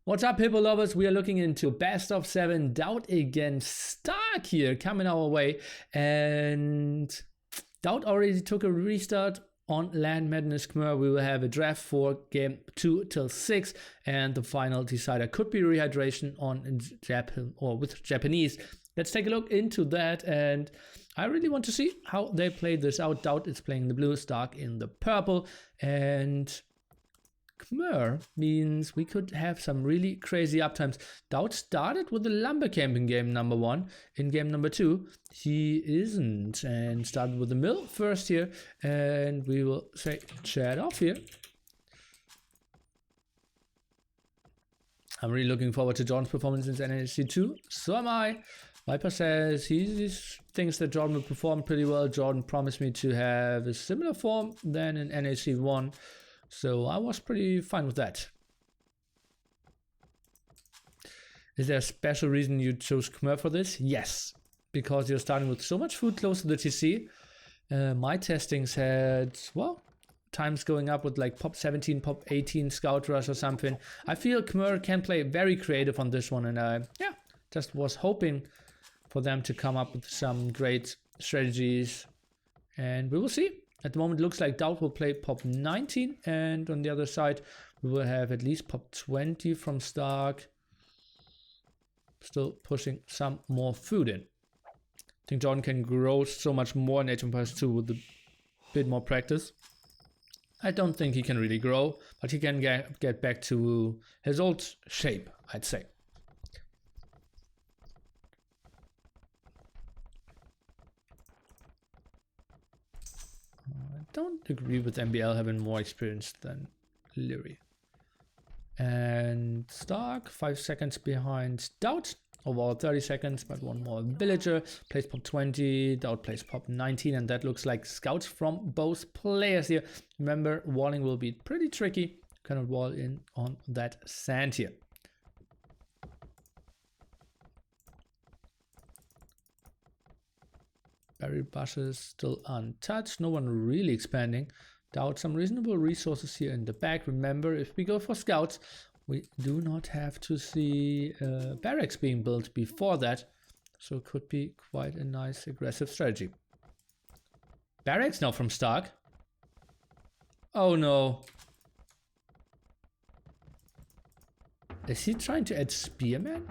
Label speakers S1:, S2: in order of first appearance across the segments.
S1: What's up, Hippo lovers? We are looking into best of 7 DauT against TaToH here coming our way. And DauT already took a restart on Land Madness Khmer. We will have a draft for game 2 till 6. And the final decider could be rehydration on Japan or with Japanese. Let's take a look into that. And I really want to see how they play this out. DauT is playing the blue, TaToH in the purple. And Khmer means we could have some really crazy uptimes. DauT started with the lumber camp in game number 1. In game number 2, he isn't, and started with the mill first here. And we will say chat off here. I'm really looking forward to Jordan's performance in NAC2. So am I. Viper says he thinks that Jordan will perform pretty well. Jordan promised me to have a similar form than in NAC1. So I was pretty fine with that. Is there a special reason you chose Khmer for this? Yes, because you're starting with so much food close to the TC. My testings had, well, times going up with like pop 17, pop 18 scout rush or something. I feel Khmer can play very creative on this one, and I just was hoping for them to come up with some great strategies, and we will see. At the moment, it looks like DauT will play pop 19, and on the other side, we will have at least pop 20 from TaToH. Still pushing some more food in. I think Jordan can grow so much more in ZeroEmpires 2 with a bit more practice. I don't think he can really grow, but he can get back to his old shape, I'd say. I don't agree with MBL having more experience than Liereyy. And TaToH 5 seconds behind DauT. Overall 30 seconds, but one more villager. Plays pop 20, DauT plays pop 19, and that looks like scouts from both players here. Remember, walling will be pretty tricky. Cannot wall in on that sand here. Berry bushes still untouched. No one really expanding. DauT some reasonable resources here in the back. Remember, if we go for scouts, we do not have to see barracks being built before that. So it could be quite a nice aggressive strategy. Barracks now from TaToH. Oh no. Is he trying to add spearmen?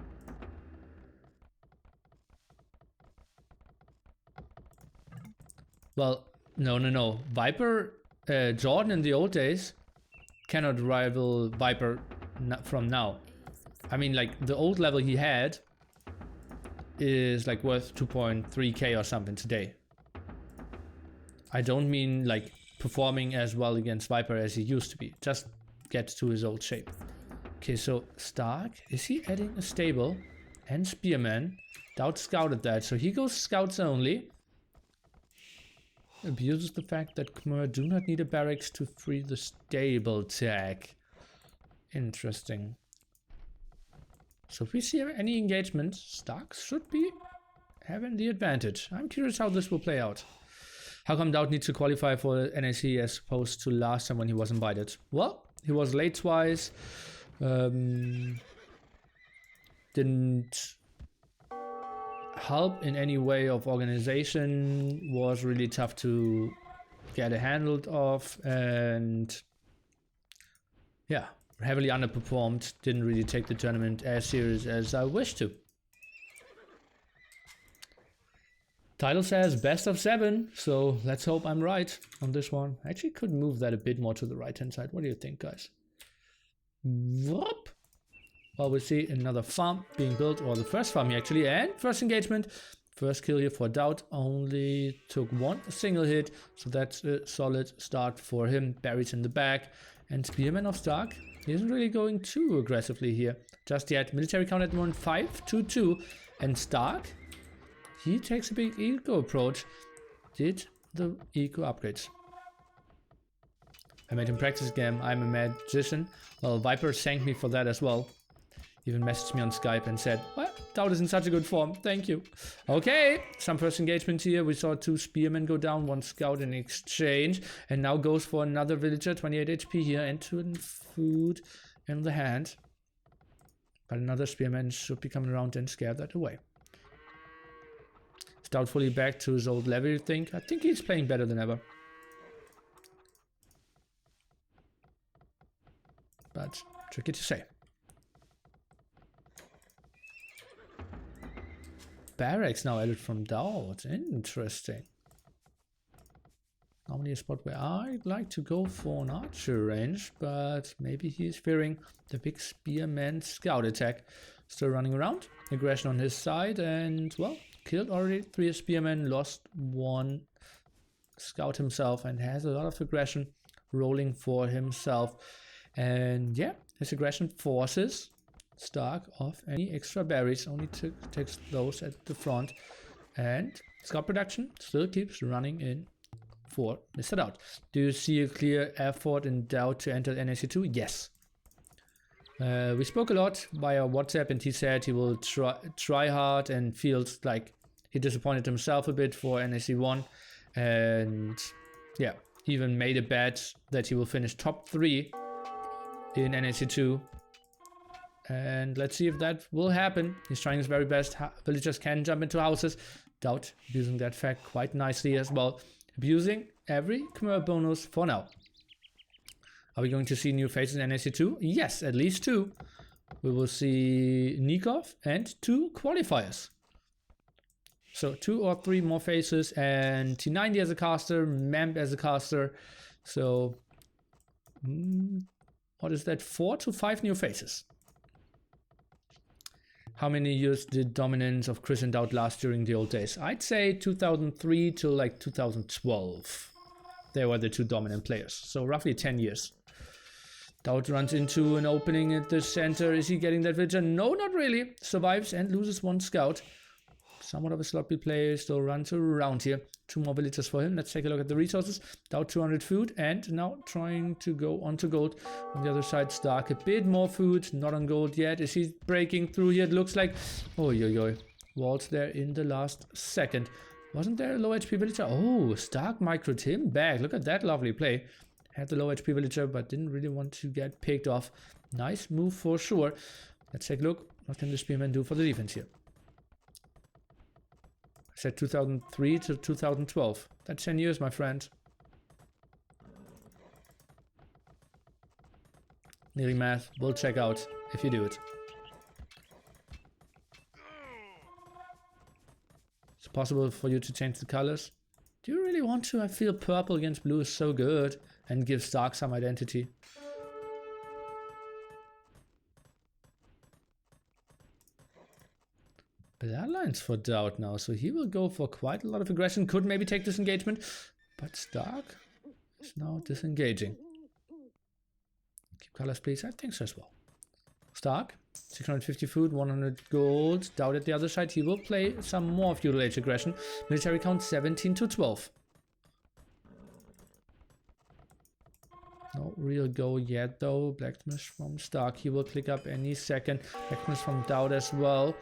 S1: Well, no. Viper, Jordan in the old days cannot rival Viper from now. I mean, like, the old level he had is like worth 2.3k or something today. I don't mean like performing as well against Viper as he used to be. Just get to his old shape. Okay, so TaToH, is he adding a stable and spearman? DauT scouted that, so he goes scouts only. Abuses the fact that Khmer do not need a barracks to free the stable tag. Interesting. So if we see any engagement, TaToH should be having the advantage. I'm curious how this will play out. How come DauT needs to qualify for NAC as opposed to last time when he was invited? Well, he was late twice. Didn't help in any way of organization, was really tough to get a handle of, and yeah, heavily underperformed. Didn't really take the tournament as serious as I wished to. Title says best of 7, so let's hope I'm right on this one. I actually could move that a bit more to the right hand side. What do you think, guys? Whoop. Well, we see another farm being built, or the first farm here actually, and first engagement. First kill here for DauT, only took one single hit, so that's a solid start for him. Berries in the back, and Spearman of TaToH, he isn't really going too aggressively here just yet. Military count at 522, and TaToH, he takes a big eco approach. Did the eco upgrades. I made him practice again. I'm a magician. Well, Viper thanked me for that as well. Even messaged me on Skype and said, well, DauT is in such a good form, thank you. Okay, some first engagements here. We saw 2 spearmen go down, 1 scout in exchange, and now goes for another villager, 28 HP here, and 2 food in the hand. But another spearman should be coming around and scare that away. Is DauT fully back to his old level, you think? I think he's playing better than ever. But tricky to say. Barracks now added from DauT. Interesting. Normally a spot where I'd like to go for an archer range, but maybe he's fearing the big spearman scout attack. Still running around. Aggression on his side, and well, killed already 3 spearmen, lost 1 scout himself, and has a lot of aggression rolling for himself. And yeah, his aggression forces Stark off any extra berries, only takes those at the front. And scout production still keeps running in for Mr. DauT. Do you see a clear effort in DauT to enter NAC2? Yes. We spoke a lot via WhatsApp, and he said he will try hard, and feels like he disappointed himself a bit for NAC1. And yeah, even made a bet that he will finish top 3 in NAC2. And let's see if that will happen. He's trying his very best. Villagers can jump into houses. DauT abusing that fact quite nicely as well. Abusing every Khmer bonus for now. Are we going to see new faces in NAC2? Yes, at least 2. We will see Nicov and 2 qualifiers. So 2 or 3 more faces, and T90 as a caster, Memb as a caster. So what is that? 4 to 5 new faces. How many years did dominance of Chris and DauT last during the old days? I'd say 2003 to like 2012. They were the 2 dominant players. So roughly 10 years. DauT runs into an opening at the center. Is he getting that villager? No, not really. Survives and loses 1 scout. Somewhat of a sloppy play. Still runs around here. 2 more villagers for him. Let's take a look at the resources. DauT 200 food, and now trying to go onto gold. On the other side, Stark a bit more food. Not on gold yet. Is he breaking through here? It looks like. Oh, yo. Walls there in the last second. Wasn't there a low HP villager? Oh, Stark microed him back. Look at that lovely play. Had the low HP villager, but didn't really want to get picked off. Nice move for sure. Let's take a look. What can the spearman do for the defense here? I said 2003 to 2012. That's 10 years, my friend. Nili math, we'll check out if you do it. It's possible for you to change the colors. Do you really want to? I feel purple against blue is so good and gives Stark some identity. Bloodlines for DauT now, so he will go for quite a lot of aggression. Could maybe take disengagement, but Stark is now disengaging. Keep colors, please. I think so as well. Stark, 650 food, 100 gold. DauT at the other side. He will play some more feudal age aggression. Military count 17 to 12. No real go yet though. Blacksmith from Stark. He will click up any second. Blacksmith from DauT as well.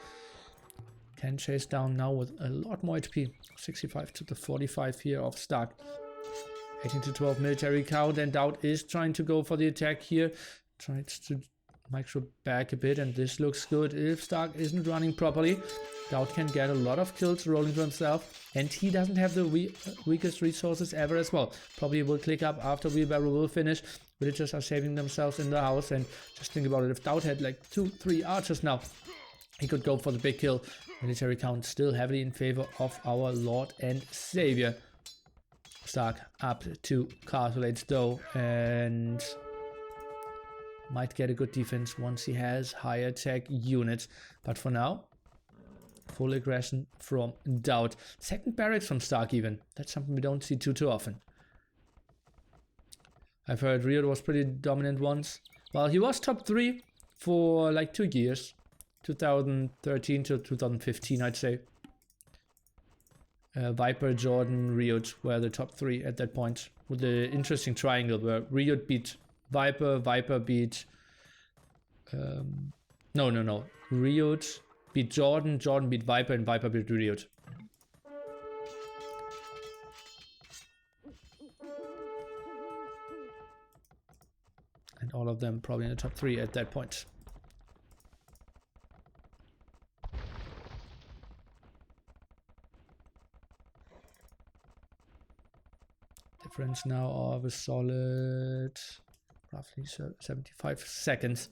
S1: Can chase down now with a lot more HP. 65 to the 45 here of Stark. 18 to 12 military count, and DauT is trying to go for the attack here. Tries to micro back a bit, and this looks good. If Stark isn't running properly, DauT can get a lot of kills rolling for himself, and he doesn't have the weakest resources ever as well. Probably will click up after Wheelbarrow will finish. Villagers are saving themselves in the house, and just think about it. If DauT had like 2-3 archers now, he could go for the big kill. Military count still heavily in favor of our Lord and Savior. Stark up to castle age though, and might get a good defense once he has higher tech units. But for now, full aggression from DauT. Second barracks from Stark even. That's something we don't see too often. I've heard Riot was pretty dominant once. Well, he was top 3 for like 2 years. 2013 to 2015, I'd say. Viper, Jordan, Riot were the top 3 at that point. With the interesting triangle where Riot beat Viper, Viper beat... No. Riot beat Jordan, Jordan beat Viper, and Viper beat Riot. And all of them probably in the top 3 at that point. Difference now of a solid roughly 75 seconds.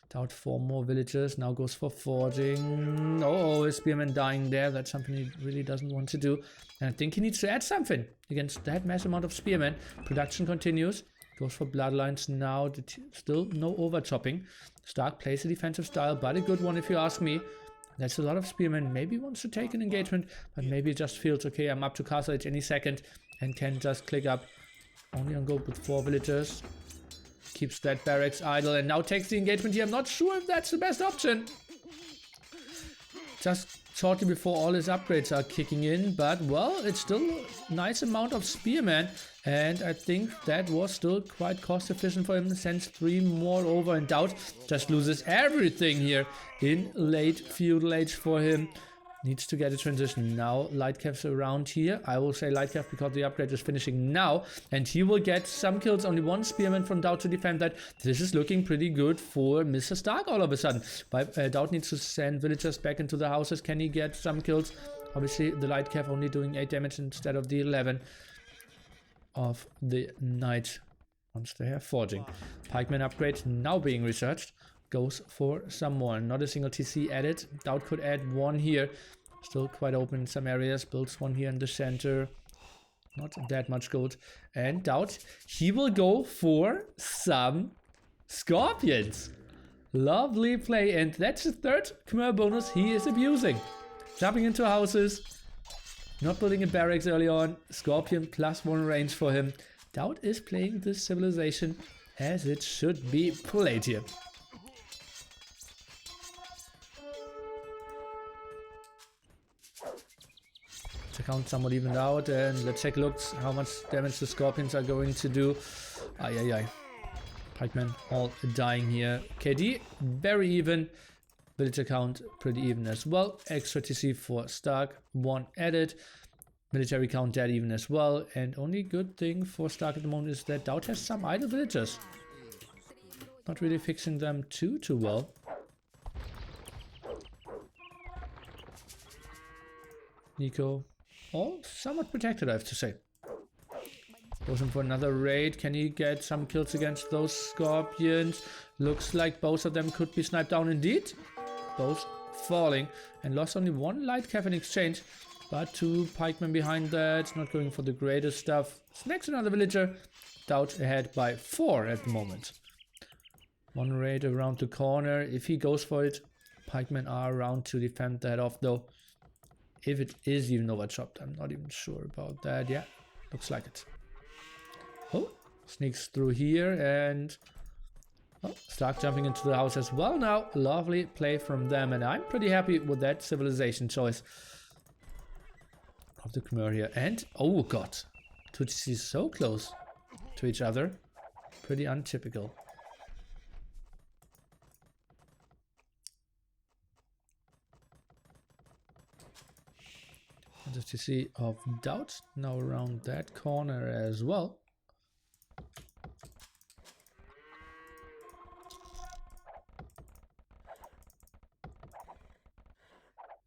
S1: DauT 4 more villagers. Now goes for forging. Oh, a spearman dying there. That's something he really doesn't want to do. And I think he needs to add something against that massive amount of spearmen. Production continues. Goes for bloodlines now. Still no over-chopping. st4rk plays a defensive style, but a good one if you ask me. That's a lot of spearmen. Maybe wants to take an engagement, but maybe just feels, okay, I'm up to castle edge any second and can just click up. Only on go with 4 villagers. Keeps that barracks idle and now takes the engagement here. I'm not sure if that's the best option. Just shortly before all his upgrades are kicking in, but well, it's still a nice amount of spearmen, and I think that was still quite cost efficient for him. Sends 3 more over, and DauT just loses everything here in late feudal age for him. Needs to get a transition now. Lightcav's around here. I will say Lightcav because the upgrade is finishing now, and he will get some kills. Only 1 spearman from DauT to defend that. This is looking pretty good for Mr. st4rk all of a sudden. But DauT needs to send villagers back into the houses. Can he get some kills? Obviously, the Lightcav only doing 8 damage instead of the 11 of the knight once they have forging. Pikeman upgrade now being researched. Goes for some more. Not a single TC added. DauT could add 1 here. Still quite open in some areas. Builds 1 here in the center. Not that much gold. And DauT, he will go for some scorpions. Lovely play. And that's the 3rd Khmer bonus he is abusing. Jumping into houses. Not building a barracks early on. Scorpion +1 range for him. DauT is playing this civilization as it should be played here. Account somewhat evened out, and let's take a look how much damage the scorpions are going to do. Pikemen all dying here. KD very even. Villager count pretty even as well. Extra TC for st4rk, 1 added. Military count dead even as well. And only good thing for st4rk at the moment is that DauT has some idle villagers. Not really fixing them too well. Nico. All somewhat protected, I have to say. Goes in for another raid. Can he get some kills against those scorpions? Looks like both of them could be sniped down indeed. Both falling. And lost only 1 Lightcav in exchange. But 2 pikemen behind that. Not going for the greatest stuff. Snacks another villager. DauT ahead by 4 at the moment. 1 raid around the corner. If he goes for it, pikemen are around to defend that off though. If it is even overchopped, I'm not even sure about that. Yeah, looks like it. Oh, sneaks through here and st4rk jumping into the house as well now. Lovely play from them, and I'm pretty happy with that civilization choice of the Khmer here. And oh god, 2 TCs so close to each other. Pretty untypical. Just to see of DauT now around that corner as well.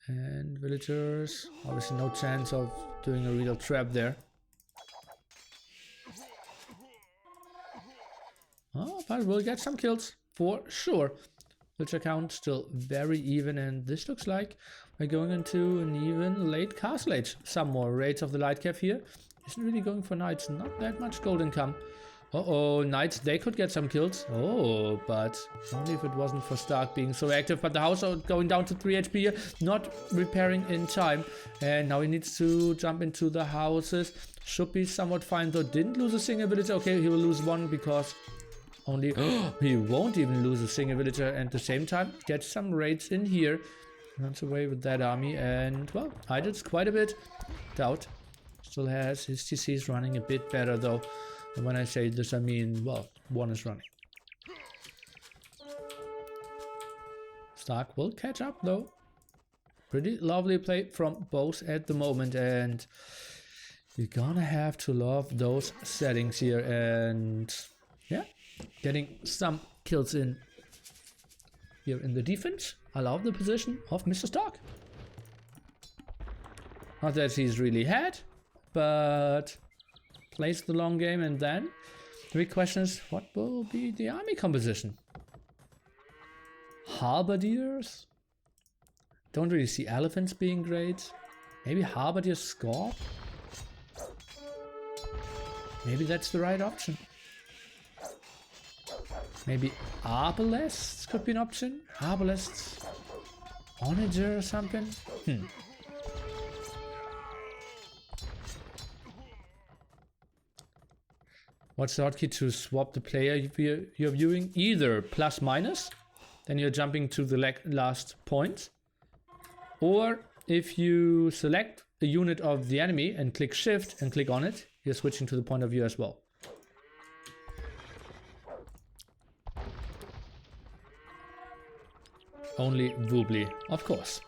S1: And villagers, obviously no chance of doing a real trap there. Oh, but we'll get some kills for sure. Villager count still very even, and this looks like we're going into an even late castle age. Some more raids of the Lightcav here. Isn't really going for knights, not that much gold income. Uh-oh, knights, they could get some kills. Oh, but only if it wasn't for st4rk being so active. But the house are going down to 3 HP here, not repairing in time. And now he needs to jump into the houses. Should be somewhat fine though. Didn't lose a single villager. Okay, he will lose 1 because only he won't even lose a single villager, and at the same time get some raids in here. Runs away with that army, and well, idles quite a bit. DauT still has his TCs running a bit better though. And when I say this, I mean, well, 1 is running. st4rk will catch up though. Pretty lovely play from both at the moment, and you're gonna have to love those settings here. And yeah, getting some kills in here in the defense. I love the position of Mr. st4rk. Not that he's really had, but plays the long game, and then the big question is, what will be the army composition? Halberdiers? Don't really see elephants being great. Maybe Halberdier Scorp? Maybe that's the right option. Maybe Arbalests could be an option. Arbalests, Onager or something. What's the hotkey to swap the player you're viewing? Either plus minus, then you're jumping to the last point. Or if you select a unit of the enemy and click shift and click on it, you're switching to the point of view as well. Only Woobly, of course.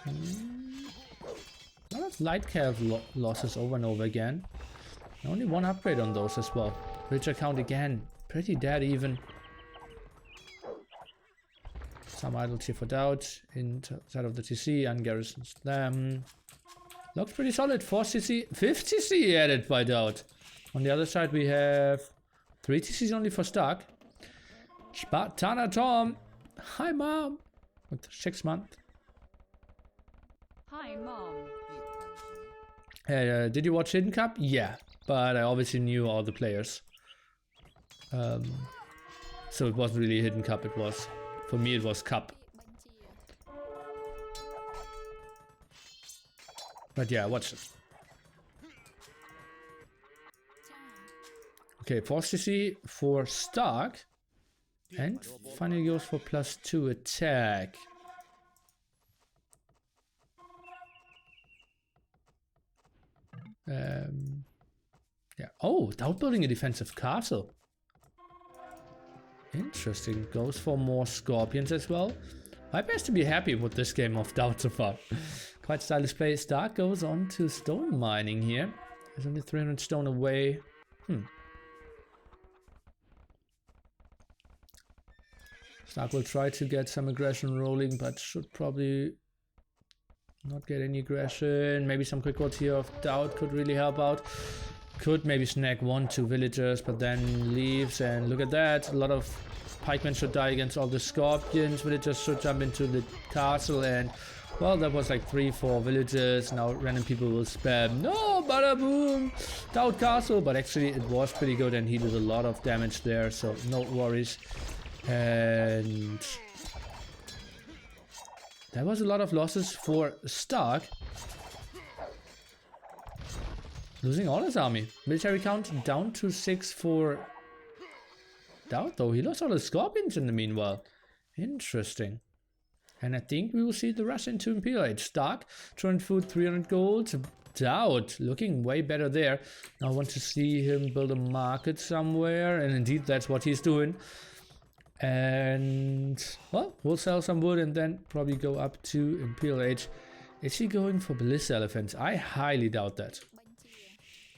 S1: A lot of light cav losses over and over again. Only one upgrade on those as well. Which account again, pretty dead even. Some idle here for DauT inside of the TC, ungarrisons them. Looks pretty solid. 4 TC, 5 TC added by DauT. On the other side we have 3 TCs only for st4rk. Spartana Tom. Hi mom. With 6 months.
S2: Hi mom.
S1: Did you watch Hidden Cup? Yeah, but I obviously knew all the players. So it wasn't really Hidden Cup, it was. For me it was Cup. But yeah, watch it. Okay, 4 CC for st4rk. And finally goes for +2 attack. Yeah. Oh, DauT building a defensive castle. Interesting. Goes for more scorpions as well. My best to be happy with this game of DauT so far. Quite stylish play. st4rk goes on to stone mining here. There's only 300 stone away. st4rk will try to get some aggression rolling, but should probably not get any aggression. Maybe some quick words here of DauT could really help out. Could maybe snag 1-2 villagers, but then leaves, and look at that. A lot of pikemen should die against all the scorpions. Villagers should jump into the castle, and well, that was like 3-4 villagers. Now random people will spam, no, bada boom, DauT castle, but actually it was pretty good and he did a lot of damage there, so no worries. And there was a lot of losses for st4rk. Losing all his army. Military count down to 6 for DauT though. He lost all his scorpions in the meanwhile. Interesting. And I think we will see the rush into Imperial Age. st4rk, 200 food, 300 gold. DauT looking way better there. Now I want to see him build a market somewhere. And indeed that's what he's doing. And well, we'll sell some wood and then probably go up to Imperial Age. Is he going for Ballista Elephants? I highly doubt that.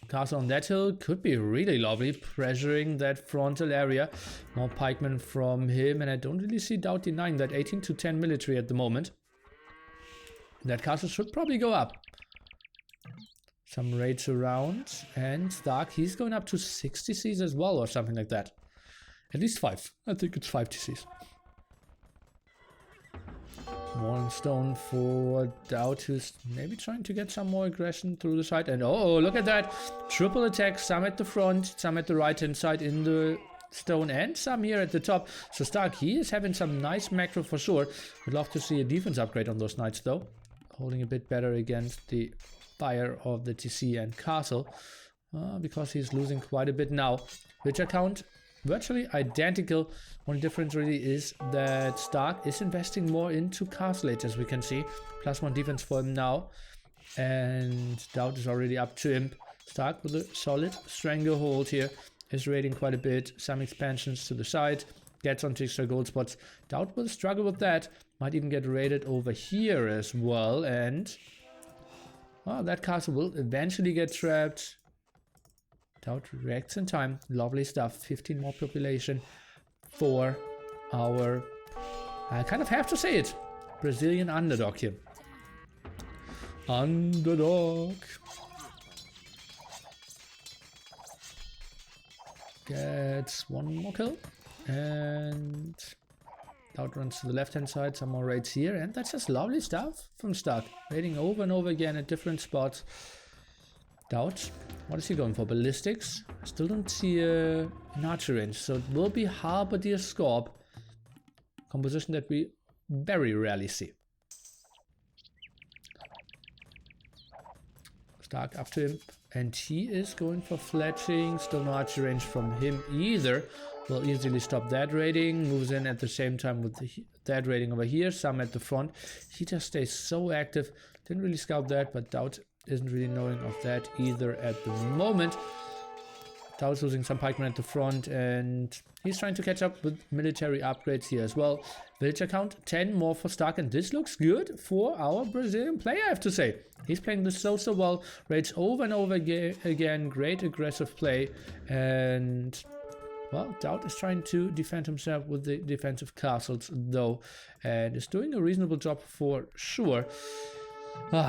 S1: Castle on that hill could be really lovely, pressuring that frontal area. More pikemen from him, and I don't really see DauT denying that. 18 to 10 military at the moment. That castle should probably go up. Some raids around, and st4rk, he's going up to 60 TCs as well, or something like that. At least 5. I think it's 5 TCs. More stone for DauT, who's maybe trying to get some more aggression through the side. And oh, look at that. Triple attack, some at the front, some at the right hand side in the stone, and some here at the top. So st4rk, he is having some nice macro for sure. Would love to see a defense upgrade on those knights though. Holding a bit better against the fire of the TC and castle. Because he's losing quite a bit now. Which account? Virtually identical. Only difference really is that st4rk is investing more into castle age, as we can see. +1 defense for him now. And DauT is already up to imp. st4rk with a solid stranglehold here. Is raiding quite a bit. Some expansions to the side. Gets onto extra gold spots. DauT will struggle with that. Might even get raided over here as well. And well, that castle will eventually get trapped. DauT reacts in time. Lovely stuff. 15 more population for our, I kind of have to say it, Brazilian underdog here. Underdog. Gets one more kill. And DauT runs to the left hand side. Some more raids here. And that's just lovely stuff from Stark. Raiding over and over again at different spots. DauT. What is he going for? Ballistics? I still don't see an archery range. So it will be Halberdier Scorp. Composition that we very rarely see. Stark up to him. And he is going for fletching. Still no archery range from him either. Will easily stop that raiding. Moves in at the same time with that raiding over here. Some at the front. He just stays so active. Didn't really scout that, but DauT isn't really knowing of that either at the moment. DauT's losing some pikemen at the front, and he's trying to catch up with military upgrades here as well. Villager count 10 more for Stark, and this looks good for our Brazilian player, I have to say. He's playing this so well. Raids over and over again. Great aggressive play, and well, DauT is trying to defend himself with the defensive castles though, and is doing a reasonable job for sure.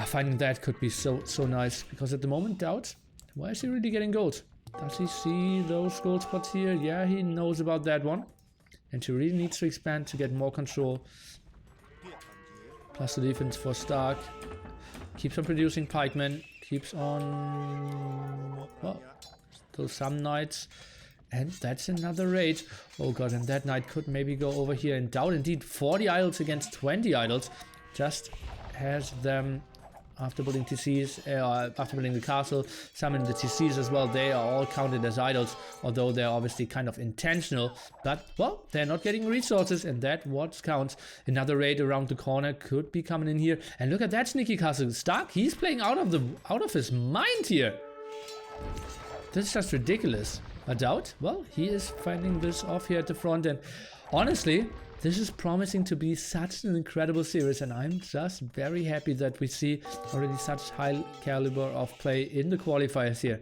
S1: Finding that could be so nice, because at the moment DauT, why is he really getting gold? Does he see those gold spots here? Yeah, he knows about that one. And he really needs to expand to get more control. Plus the defense for Stark. Keeps on producing pikemen. Keeps on, well, still some knights. And that's another raid. Oh god, and that knight could maybe go over here. And DauT indeed 40 idols against 20 idols. Just has them, after building TCs, after building the castle, summon the TCs as well. They are all counted as idols, although they're obviously kind of intentional. But, well, they're not getting resources, and that what counts. Another raid around the corner could be coming in here. And look at that sneaky castle. Stark, he's playing out of his mind here. This is just ridiculous. A DauT? Well, he is finding this off here at the front, and honestly, this is promising to be such an incredible series, and I'm just very happy that we see already such high caliber of play in the qualifiers here.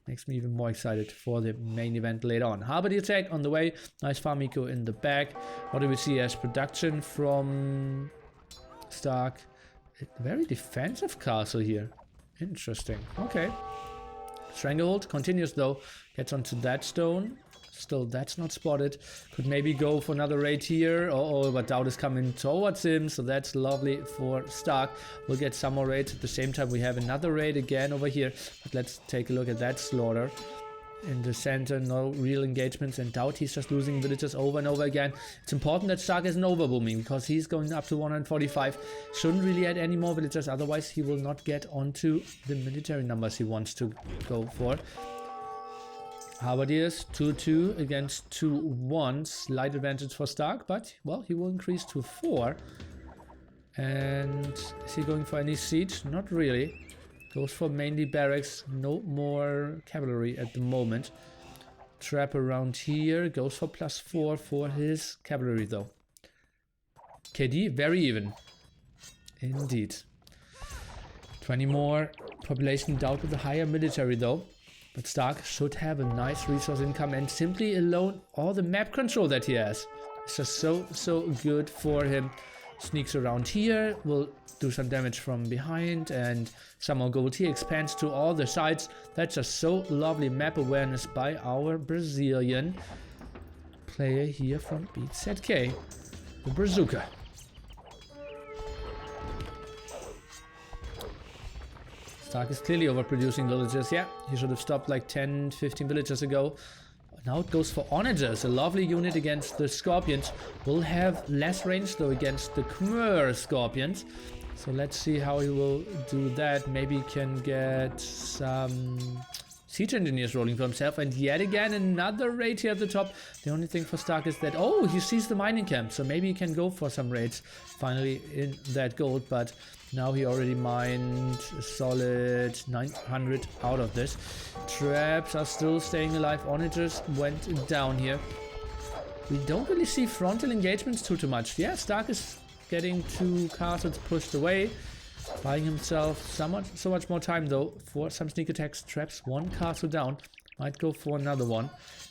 S1: Makes me even more excited for the main event later on. Halberdier attack on the way. Nice farm eco in the back. What do we see as production from Stark? A very defensive castle here. Interesting. Okay. Stranglehold continues though. Gets onto that stone. Still, that's not spotted. Could maybe go for another raid here. But DauT is coming towards him, so that's lovely for Stark. We'll get some more raids. At the same time, we have another raid again over here. But let's take a look at that slaughter. In the center, no real engagements, and DauT, he's just losing villagers over and over again. It's important that Stark isn't overbooming, because he's going up to 145. Shouldn't really add any more villagers, otherwise he will not get onto the military numbers he wants to go for. Halberdiers 2-2 against 2-1. Slight advantage for Stark, but, well, he will increase to 4. And is he going for any siege? Not really. Goes for mainly barracks. No more cavalry at the moment. Trap around here. Goes for +4 for his cavalry, though. KD, very even. Indeed. 20 more population. DauT with a higher military, though. But Stark should have a nice resource income, and simply alone all the map control that he has. It's just so good for him. Sneaks around here, will do some damage from behind, and some more gold here. Expands to all the sides. That's just so lovely map awareness by our Brazilian player here from ZeroEmpires, the Brazuca. Stark is clearly overproducing villagers. Yeah, he should have stopped like 10-15 villagers ago. Now it goes for Onagers, a lovely unit against the Scorpions. Will have less range though against the Khmer Scorpions. So let's see how he will do that. Maybe he can get some siege engineers rolling for himself. And yet again, another raid here at the top. The only thing for Stark is that, oh, he sees the mining camp. So maybe he can go for some raids finally in that gold. But now he already mined a solid 900 out of this. Traps are still staying alive. Onagers went down here. We don't really see frontal engagements too much. Yeah, Stark is getting 2 castles pushed away. Buying himself so much more time though for some sneak attacks. Traps one castle down. Might go for another one.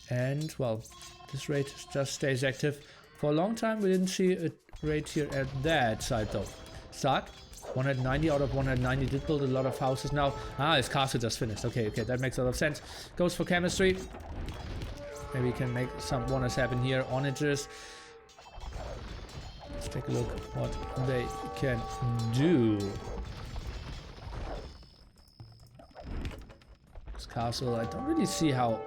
S1: And well, this raid just stays active. For a long time we didn't see a raid here at that side though. Stark, 190 out of 190, did build a lot of houses now. Ah, his castle just finished. Okay, that makes a lot of sense. Goes for chemistry. Maybe he can make some wonders happen here. Onagers. Let's take a look what they can do. This castle, I don't really see how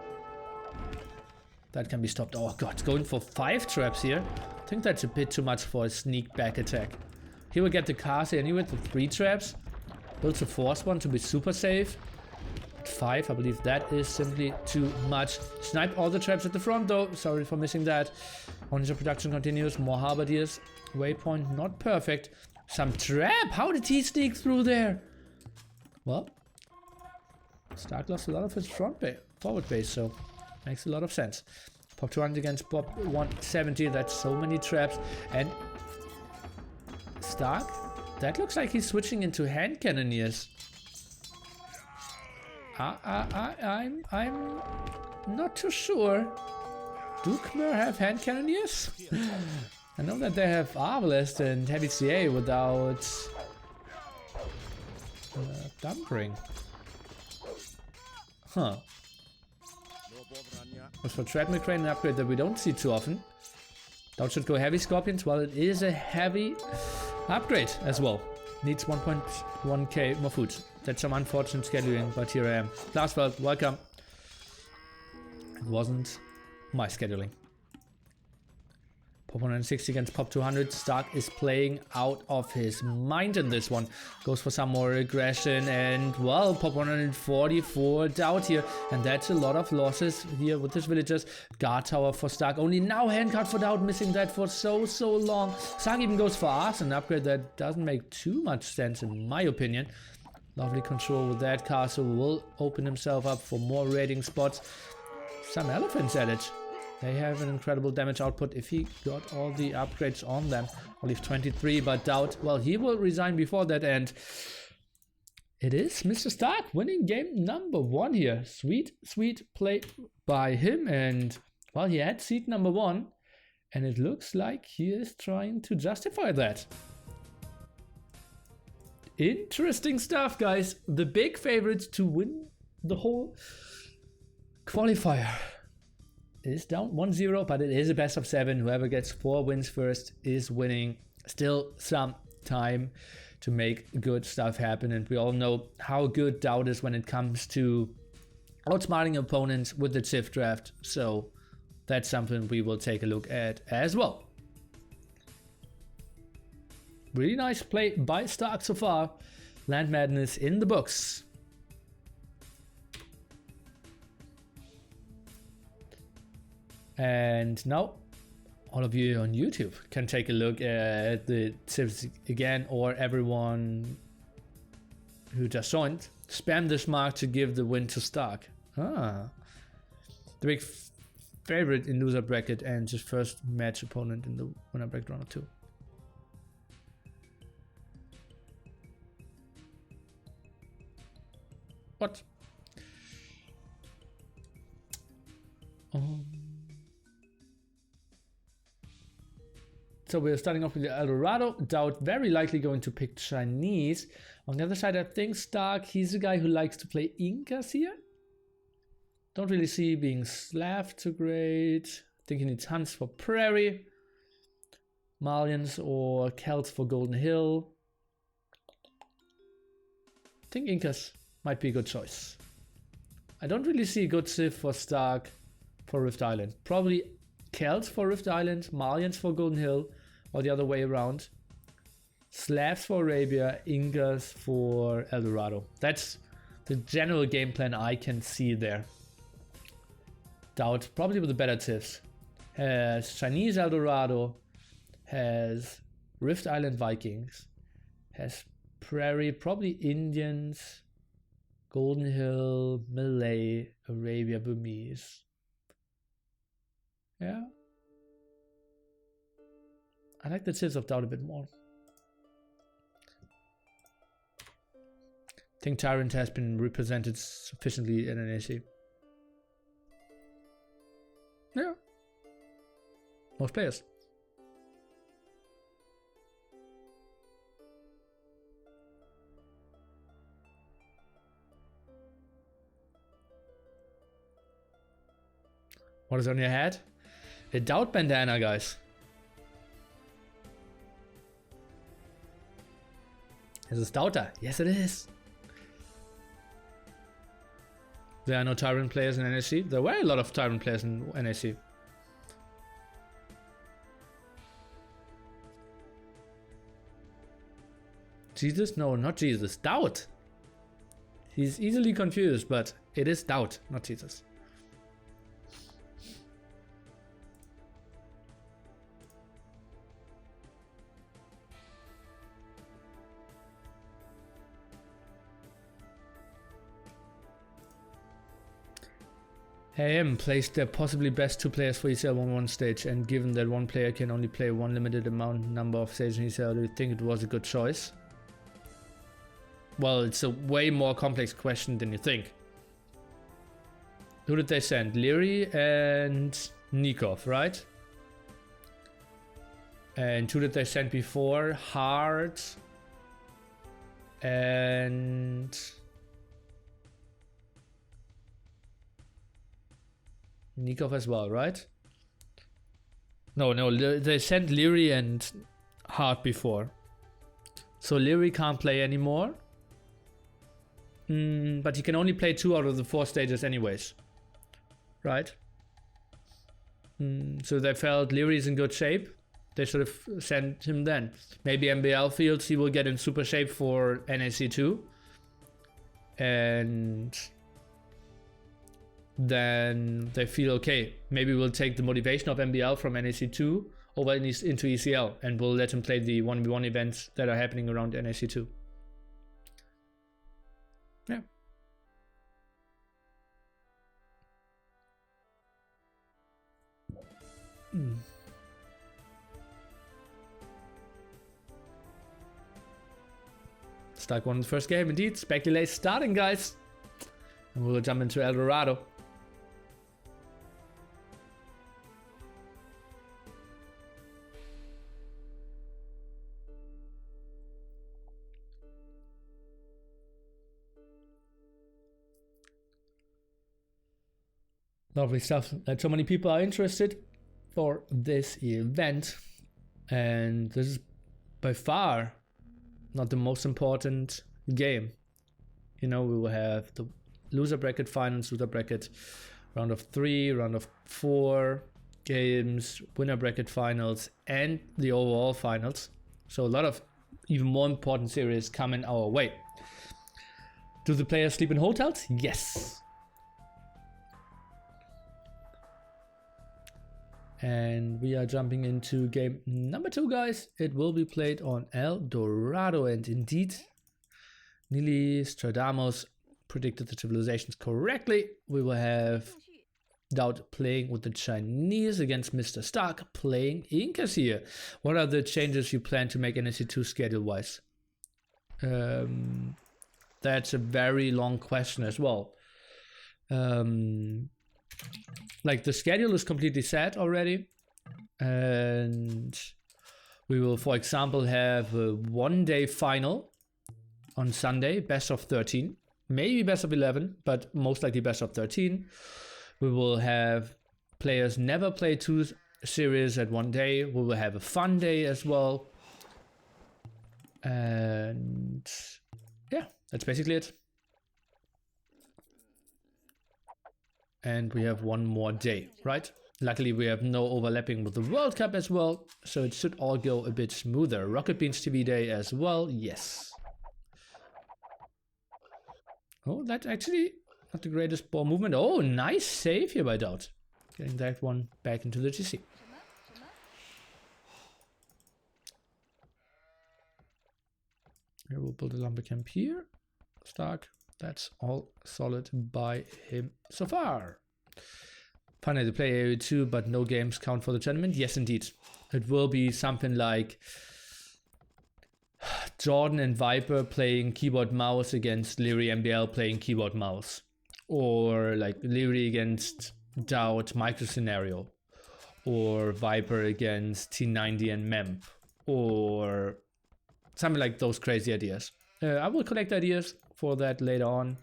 S1: that can be stopped. Oh god, it's going for 5 traps here. I think that's a bit too much for a sneak back attack. He will get the castle anyway with 3 traps. Builds a 4th one to be super safe. 5, I believe that is simply too much. Snipe all the traps at the front though. Sorry for missing that. Onager production continues. More halberdiers. Waypoint not perfect. Some trap. How did he sneak through there? Well, Stark lost a lot of his forward base, so makes a lot of sense. Pop 200 against Pop 170. That's so many traps. And Stark, that looks like he's switching into hand cannoneers. I'm not too sure. Do Khmer have hand cannoneers? I know that they have Arbalest and heavy CA without dumpering. Huh. As for Treadmill Crane, an upgrade that we don't see too often. DauT should go heavy Scorpions. Well, it is a heavy upgrade as well. Needs 1.1k more food. That's some unfortunate scheduling, but here I am. Glassfeld, welcome. It wasn't my scheduling. Pop 160 against Pop 200. Stark is playing out of his mind in this one. Goes for some more aggression and, well, Pop 144 DauT here. And that's a lot of losses here with his villagers. Guard tower for Stark. Only now handcard for DauT, missing that for so long. Stark even goes for Arts, an upgrade that doesn't make too much sense in my opinion. Lovely control with that castle. Will open himself up for more raiding spots. Some elephants at it. They have an incredible damage output if he got all the upgrades on them. I'll leave 23, but DauT, well, he will resign before that, and it is Mr. Stark winning game number 1 here. Sweet play by him, and, well, he had seed number 1, and it looks like he is trying to justify that. Interesting stuff, guys. The big favorite to win the whole qualifier is down 1-0, but it is a best of 7. Whoever gets 4 wins first is winning. Still some time to make good stuff happen, and we all know how good DauT is when it comes to outsmarting opponents with the Civ draft, so that's something we will take a look at as well. Really nice play by Stark so far. Land Madness in the books. And now all of you on YouTube can take a look at the Civs again, or everyone who just joined. Spam this mark to give the win to Stark. The big favorite in loser bracket and his first match opponent in the winner bracket round of 2. What? So we're starting off with the Eldorado. DauT very likely going to pick Chinese. On the other side, I think Stark, he's a guy who likes to play Incas here. Don't really see being Slav too great. I think he needs Huns for Prairie. Malians or Celts for Golden Hill. I think Incas might be a good choice. I don't really see a good Civ for Stark for Rift Island. Probably Celts for Rift Island, Malians for Golden Hill, or the other way around. Slavs for Arabia, Incas for Eldorado. That's the general game plan I can see there. DauT, probably with the better Civs. Has Chinese Eldorado, has Rift Island Vikings, has Prairie, probably Indians, Golden Hill, Malay, Arabia, Burmese. Yeah. I like the Civs of DauT a bit more. think Tyrant has been represented sufficiently in NAC. Yeah. Most players. What is on your head? A DauT bandana, guys. Is this DauT? Yes, it is. There are no Tyrant players in NAC. There were a lot of Tyrant players in NAC. Jesus? No, not Jesus. DauT. He's easily confused, but it is DauT, not Jesus. AM placed their possibly best 2 players for ECL on one stage, and given that one player can only play one limited number of stages in ECL, do you think it was a good choice? Well, it's a way more complex question than you think. Who did they send? Liereyy and Nicov, right? And who did they send before? Hard and Nicov as well, right? No, they sent Liereyy and Hard before. So Liereyy can't play anymore. But he can only play 2 out of the 4 stages anyways. Right? So they felt Liereyy is in good shape. They should have sent him then. Maybe MBL feels he will get in super shape for NAC2. And then they feel, okay, maybe we'll take the motivation of MBL from NAC2 over into ECL, and we'll let him play the 1v1 events that are happening around NAC2. Yeah. Stark won the first game, indeed. Speculate starting, guys. And we'll jump into El Dorado. Lovely stuff that so many people are interested for this event, and this is by far not the most important game. You know, we will have the loser bracket finals, loser bracket round of 3, round of 4 games, winner bracket finals, and the overall finals. So a lot of even more important series coming our way. Do the players sleep in hotels? Yes. And we are jumping into game number 2, guys. It will be played on El Dorado, and indeed, Nili Stradamus predicted the civilizations correctly. We will have DauT playing with the Chinese against Mr. st4rk playing Incas here. What are the changes you plan to make NAC2 schedule-wise? That's a very long question as well. Like, the schedule is completely set already, and we will, for example, have a 1-day final on Sunday, best of 13, maybe best of 11, but most likely best of 13. We will have players never play 2 series at 1 day. We will have a fun day as well, and yeah, that's basically it. And we have 1 more day, right? Luckily, we have no overlapping with the World Cup as well, so it should all go a bit smoother. Rocket Beans TV day as well, yes. Oh, that's actually not the greatest ball movement. Oh, nice save here by DauT. Getting that one back into the GC. Here we'll build a lumber camp here. st4rk. That's all solid by him so far. Finally, to play AoE2, but no games count for the tournament. Yes, indeed. It will be something like Jordan and Viper playing keyboard mouse against Liereyy MBL playing keyboard mouse. Or like Liereyy against DauT micro scenario. Or Viper against T90 and Memp. Or something like those crazy ideas. I will collect ideas for that later on.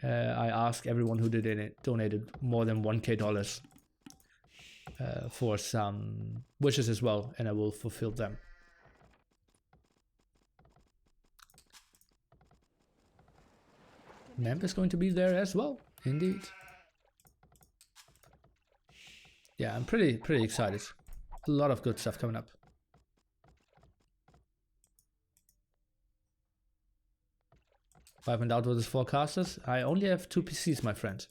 S1: I ask everyone who donated more than $1,000 for some wishes as well, and I will fulfill them. Memp is going to be there as well, indeed. Yeah, I'm pretty excited. A lot of good stuff coming up. I went out with his 4 casters. I only have 2 PCs, my friend.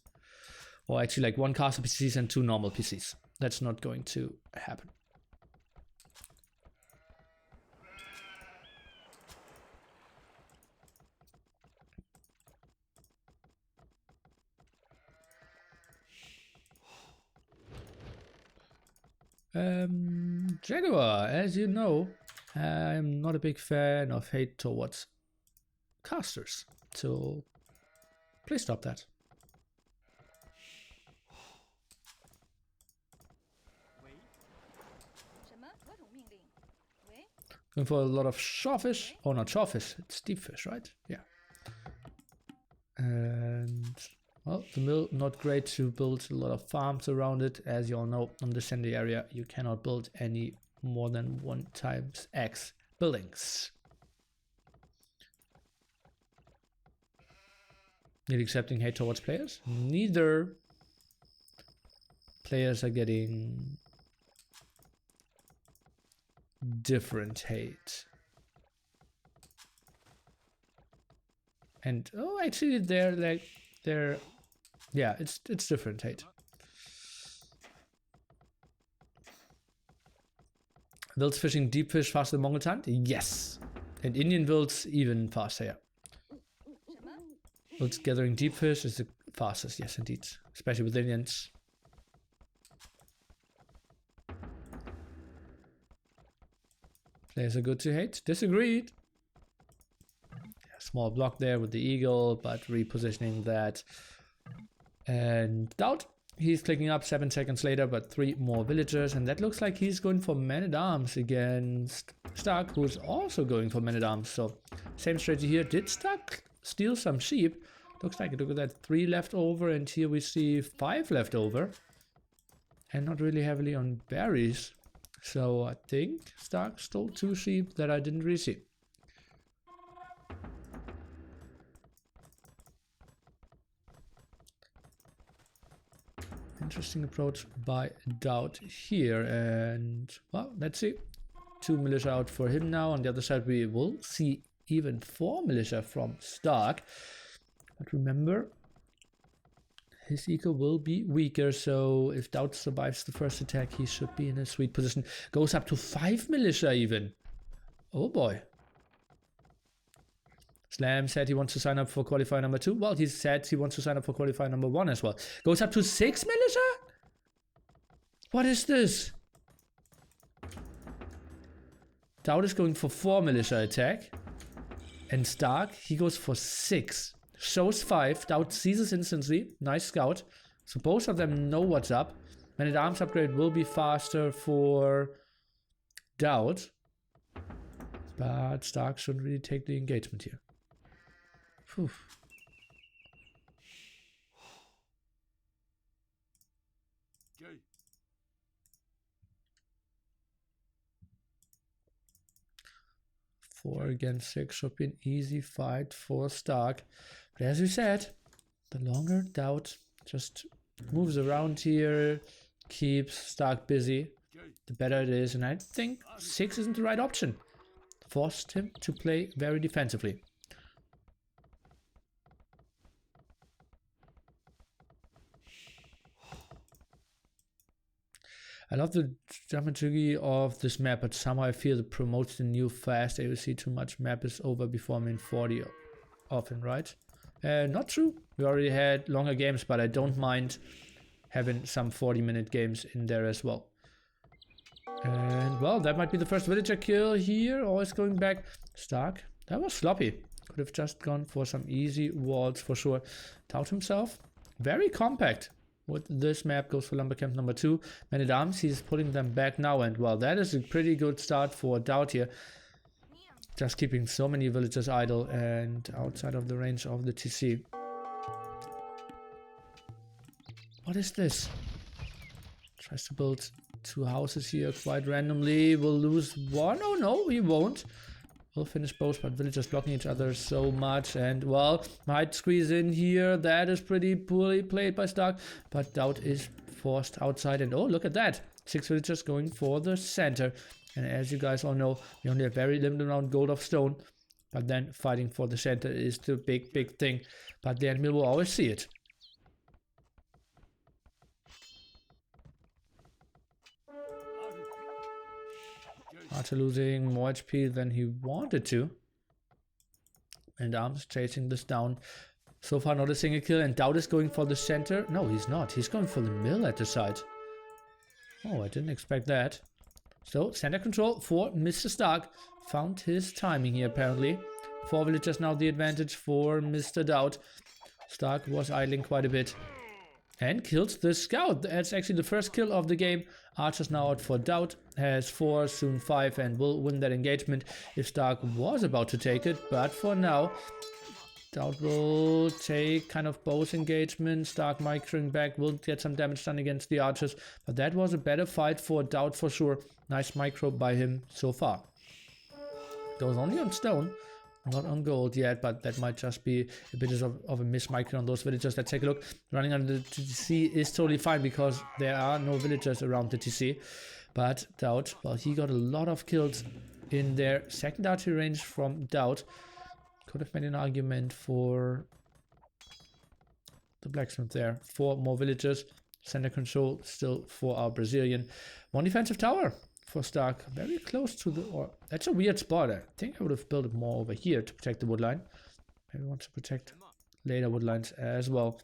S1: Or actually like 1 caster PCs and 2 normal PCs. That's not going to happen. Jaguar, as you know, I'm not a big fan of hate towards casters. So please stop that. Going for a lot of shawfish. Oh, not shawfish, it's deep fish, right? Yeah. And well, the mill, not great to build a lot of farms around it. As you all know, on the sandy area, you cannot build any more than 1x buildings. Need accepting hate towards players? Neither. Players are getting different hate. And oh, actually they're yeah, it's different hate. Wilds fishing deep fish faster than Mongol time? Yes. And Indian wilds even faster, yeah. Wilds gathering deep fish is the fastest, yes indeed. Especially with Indians. Players are good to hate. Disagreed. Yeah, small block there with the eagle, but repositioning that. And DauT, he's clicking up 7 seconds later, but 3 more villagers. And that looks like he's going for man-at-arms against Stark, who's also going for man-at-arms. So same strategy here. Did Stark steal some sheep? Looks like it. Look at that, 3 left over, and here we see 5 left over. And not really heavily on berries. So I think Stark stole 2 sheep that I didn't really see. Interesting approach by DauT here, and well, let's see. 2 militia out for him now. On the other side, we will see even 4 militia from Stark. But remember, his eco will be weaker, so if DauT survives the first attack, he should be in a sweet position. Goes up to 5 militia even. Oh boy. Slam said he wants to sign up for qualifier number 2. Well, he said he wants to sign up for qualifier number 1 as well. Goes up to 6 militia? What is this? DauT is going for 4 militia attack. And Stark, he goes for 6. Shows 5. DauT seizes instantly. Nice scout. So both of them know what's up. Man-at-arms upgrade will be faster for DauT. But Stark shouldn't really take the engagement here. Whew. Okay. 4 against 6 should be an easy fight for Stark. But as you said, the longer DauT just moves around here, keeps Stark busy, the better it is. And I think 6 isn't the right option. Forced him to play very defensively. I love the dramaturgy of this map, but somehow I feel it promotes the new fast AOC too much. Map is over before main 40 often, right? Not true. We already had longer games, but I don't mind having some 40-minute games in there as well. And well, that might be the first villager kill here. Always going back Stark, that was sloppy. Could have just gone for some easy walls for sure. DauT himself, very compact. With this map goes for lumber camp number 2. Man at Arms, he's pulling them back now, and well, that is a pretty good start for DauT here. Just keeping so many villagers idle and outside of the range of the TC. What is this? Tries to build 2 houses here quite randomly. Will lose 1. Oh no, he won't. We'll finish both, but villagers blocking each other so much. And well, might squeeze in here. That is pretty poorly played by Stark. But DauT is forced outside. And oh, look at that. 6 villagers going for the center. And as you guys all know, we only have very limited amount of gold of stone. But then fighting for the center is the big thing. But the enemy will always see it. Archer losing more HP than he wanted to. And Arms chasing this down. So far not a single kill, and DauT is going for the center. No, he's not. He's going for the mill at the side. Oh, I didn't expect that. So, center control for Mr. Stark. Found his timing here apparently. 4 villagers now the advantage for Mr. DauT. Stark was idling quite a bit. And killed the scout. That's actually the first kill of the game. Archer's now out for DauT. Has 4, soon 5, and will win that engagement if Stark was about to take it. But for now, DauT will take kind of both engagements. Stark microing back, will get some damage done against the archers. But that was a better fight for DauT for sure. Nice micro by him so far. Goes only on stone. Not on gold yet, but that might just be a bit of a miss micro on those villagers. Let's take a look. Running under the TC is totally fine because there are no villagers around the TC. But DauT, well, he got a lot of kills in their second archery range from DauT. Could have made an argument for the blacksmith there. 4 more villagers. Center control still for our Brazilian. 1 defensive tower for Stark, very close to the, or that's a weird spot. I think I would have built it more over here to protect the woodline. Maybe want to protect later woodlines as well.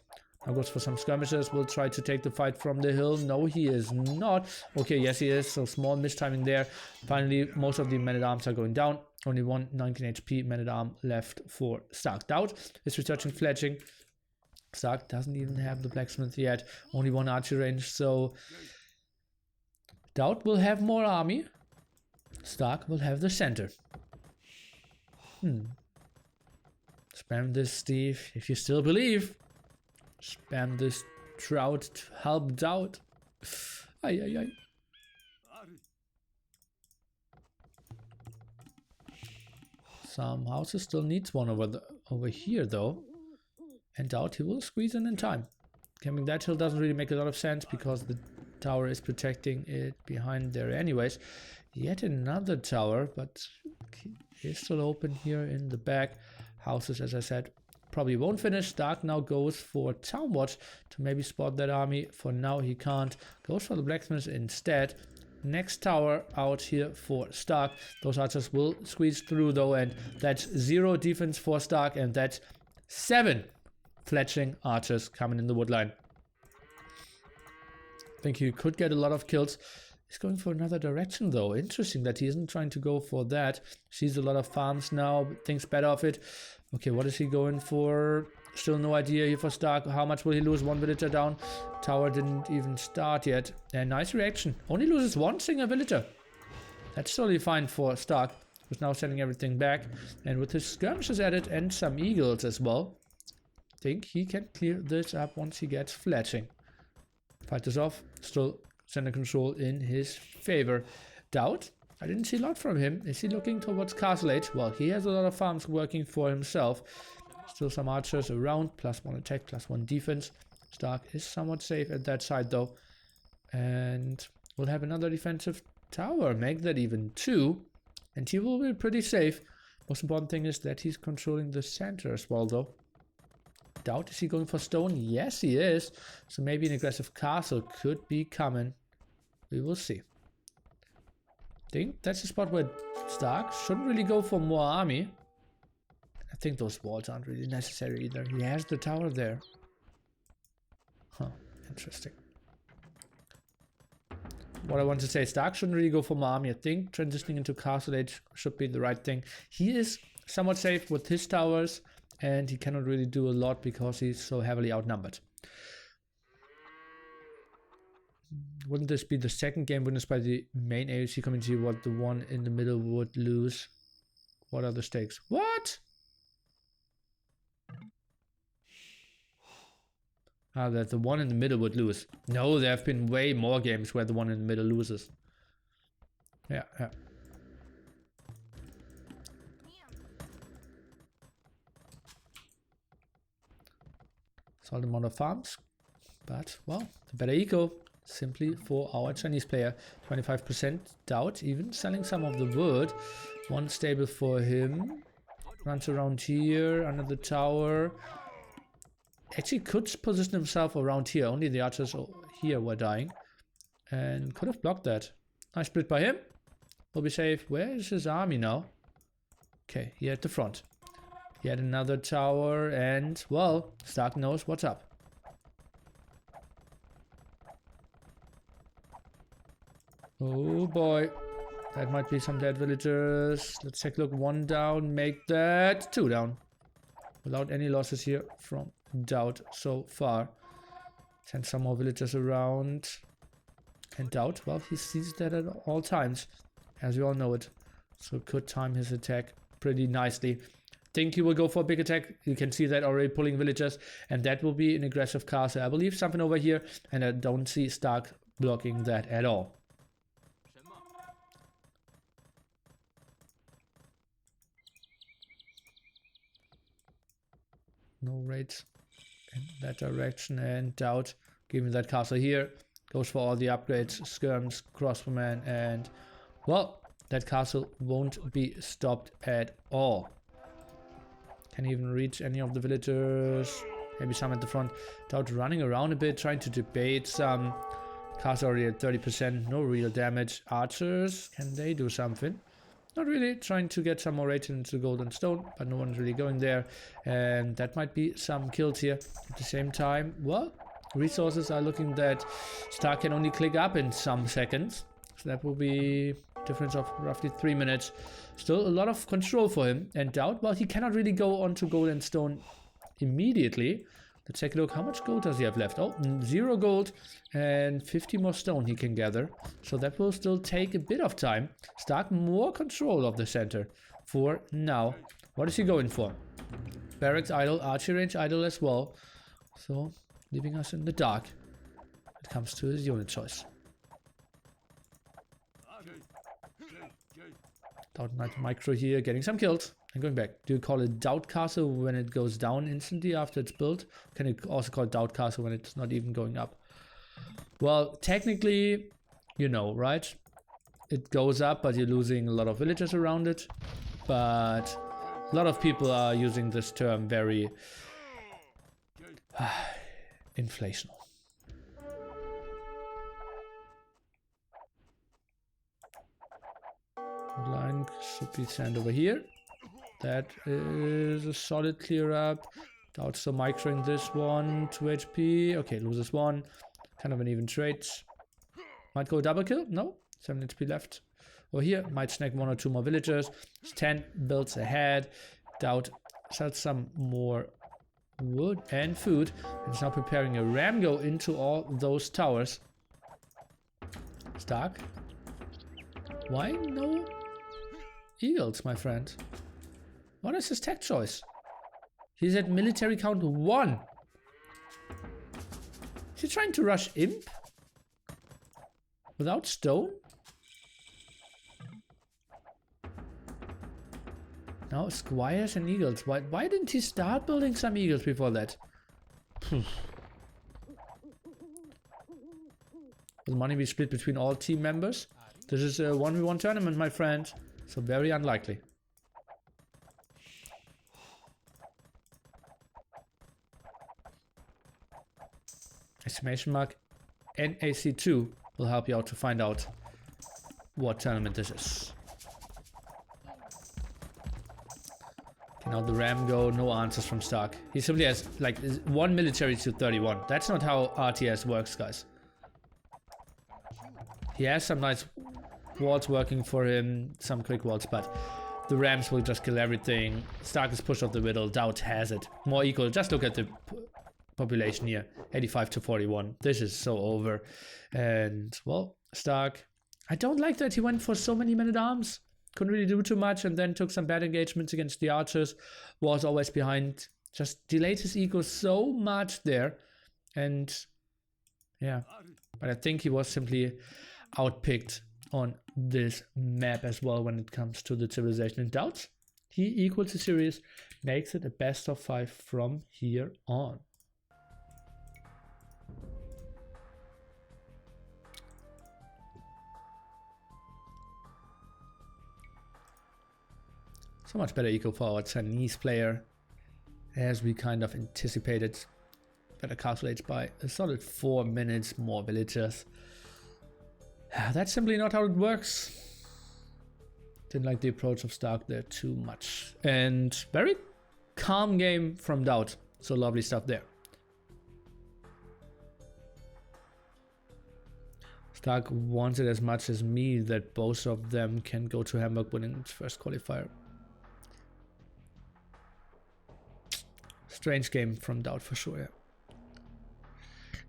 S1: Now goes for some skirmishes. Will try to take the fight from the hill. No, he is not. Okay, yes he is. So small mistiming there. Finally, most of the men-at-arms are going down. Only 1 19 HP men-at-arm left for Stark. DauT is researching fletching. Stark doesn't even have the blacksmith yet. Only 1 archery range, so DauT will have more army. Stark will have the center. Spam this, Steve, if you still believe. Spam this drought to help DauT. Ay. Some houses still needs one over here though. And DauT, he will squeeze in time. Camping that hill doesn't really make a lot of sense because the tower is protecting it behind there anyways. Yet another tower, but is still open here in the back. Houses, as I said, probably won't finish. Stark now goes for town watch to maybe spot that army. For now he can't. Goes for the blacksmith instead. Next tower out here for Stark. Those archers will squeeze through though, and that's 0 defense for Stark, and that's 7 fletching archers coming in the woodline. I think he could get a lot of kills. He's going for another direction though. Interesting that he isn't trying to go for that. Sees a lot of farms now, thinks better of it. Okay, what is he going for? Still no idea here for Stark. How much will he lose? 1 villager down. Tower didn't even start yet. And nice reaction. Only loses 1 single villager. That's totally fine for Stark, who's now sending everything back. And with his skirmishes added and some eagles as well, I think he can clear this up once he gets fletching. Fight this off. Still center control in his favor. DauT, I didn't see a lot from him. Is he looking towards Castle Age? Well, he has a lot of farms working for himself. Still some archers around. +1 attack, +1 defense. Stark is somewhat safe at that side though. And we'll have another defensive tower. Make that even 2. And he will be pretty safe. Most important thing is that he's controlling the center as well though. DauT, is he going for stone? Yes, he is. So maybe an aggressive castle could be coming. We will see. I think that's the spot where Stark shouldn't really go for more army. I think those walls aren't really necessary either. He has the tower there. Huh, interesting. what I want to say. Stark shouldn't really go for more army. I think transitioning into Castle Age should be the right thing. He is somewhat safe with his towers, and he cannot really do a lot because he's so heavily outnumbered. Wouldn't this be the second game witnessed by the main AOC community what the one in the middle would lose? What are the stakes? What? Ah, that the one in the middle would lose. No, there have been way more games where the one in the middle loses. Yeah. Solid amount of farms. But, well, the better eco. Simply for our Chinese player. 25% DauT, even selling some of the wood. One stable for him. Runs around here, under the tower. Actually could position himself around here. Only the archers here were dying. And could have blocked that. Nice split by him. Will be safe. Where is his army now? Okay, here at the front. Yet another tower and, well, Stark knows what's up. Oh boy. That might be some dead villagers. Let's take a look. 1 down. Make that 2 down. Without any losses here from DauT so far. Send some more villagers around. And DauT, well, he sees that at all times. As we all know it. So could time his attack pretty nicely. Think he will go for a big attack. You can see that already pulling villagers. And that will be an aggressive castle. I believe something over here. And I don't see Stark blocking that at all. No raids in that direction, and DauT giving that castle here. Goes for all the upgrades, skirms, crossbowman, and well, that castle won't be stopped at all. Can even reach any of the villagers. Maybe some at the front. DauT running around a bit, trying to debate some. Castle already at 30%, no real damage. Archers, can they do something? Not really, trying to get some more rate into golden stone, but no one's really going there. And that might be some kills here. At the same time, well, resources are looking that Stark can only click up in some seconds. So that will be a difference of roughly 3 minutes. Still a lot of control for him. And DauT, well, he cannot really go onto golden stone immediately. Let's take a look. How much gold does he have left? Oh, 0 gold and 50 more stone he can gather. So that will still take a bit of time. Stark more control of the center for now. What is he going for? Barracks idle, archery range idle as well. So leaving us in the dark when it comes to his unit choice. DauT Knight Micro here, getting some kills. And going back, do you call it DauT Castle when it goes down instantly after it's built? Can you also call it DauT Castle when it's not even going up? Well, technically, you know, right? It goes up, but you're losing a lot of villagers around it. But a lot of people are using this term very inflational. Line should be sent over here. That is a solid clear up. DauT still microing this one. 2 HP. Okay, loses 1. Kind of an even trade. Might go double kill. No. 7 HP left. Over here. Might snag 1 or 2 more villagers. It's 10 builds ahead. DauT sells some more wood and food. And is now preparing a ram go into all those towers. Stark. Why no eagles, my friend? What is his tech choice? He's at military count 1. Is he trying to rush imp? Without stone? Now squires and eagles. Why didn't he start building some eagles before that? Will the money be split between all team members? This is a 1v1 tournament, my friend. So very unlikely. Exclamation mark NAC2 will help you out to find out what tournament this is. Okay, now the ram go, no answers from Stark. He simply has like 1 military to 31. That's not how RTS works, guys. He has some nice walls working for him, some quick walls, but the Rams will just kill everything. Stark is pushed off the middle. DauT has it. More equal. Just look at the population here. 85 to 41. This is so over. And, well, Stark. I don't like that he went for so many men-at-arms. Couldn't really do too much and then took some bad engagements against the archers. Was always behind. Just delayed his ego so much there. And, yeah. But I think he was simply outpicked on this map as well when it comes to the civilization. And DauT, he equals the series, makes it a best of 5 from here on. So much better eco for our Chinese player, as we kind of anticipated. Better calculates by a solid 4 minutes, more villagers. That's simply not how it works. Didn't like the approach of Stark there too much. And very calm game from DauT. So lovely stuff there. Stark wants it as much as me that both of them can go to Hamburg winning its first qualifier. Strange game from DauT for sure, yeah.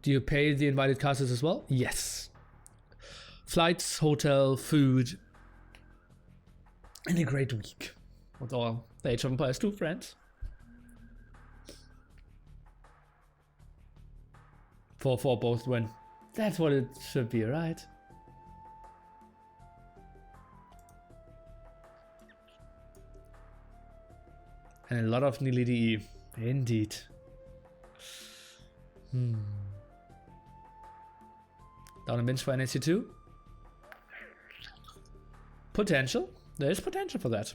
S1: Do you pay the invited casters as well? Yes. Flights, hotel, food, and a great week with all the Age of Empires 2 friends. 4-4 both win. That's what it should be, right? And a lot of Nili DE. Indeed. Down a bench for NAC2. Potential. There is potential for that.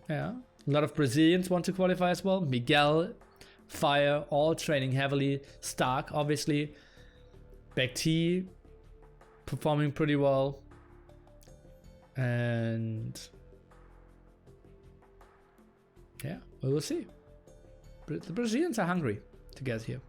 S1: Yeah. A lot of Brazilians want to qualify as well. Miguel, Fire, all training heavily. Stark, obviously. BackT, performing pretty well. And yeah, we will see. The Brazilians are hungry to get here.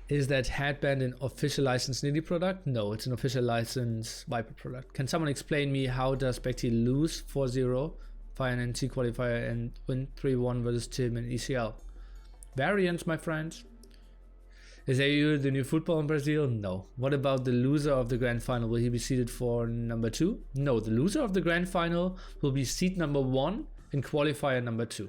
S1: Is that headband an official licensed Nili product? No, it's an official licensed Viper product. Can someone explain me how does BackT lose 4-0 via an NC qualifier and win 3-1 versus Tim in ECL? Variants, my friends. Is AU the new football in Brazil? No. What about the loser of the grand final? Will he be seeded for number 2? No, the loser of the grand final will be seed number 1 in qualifier number 2.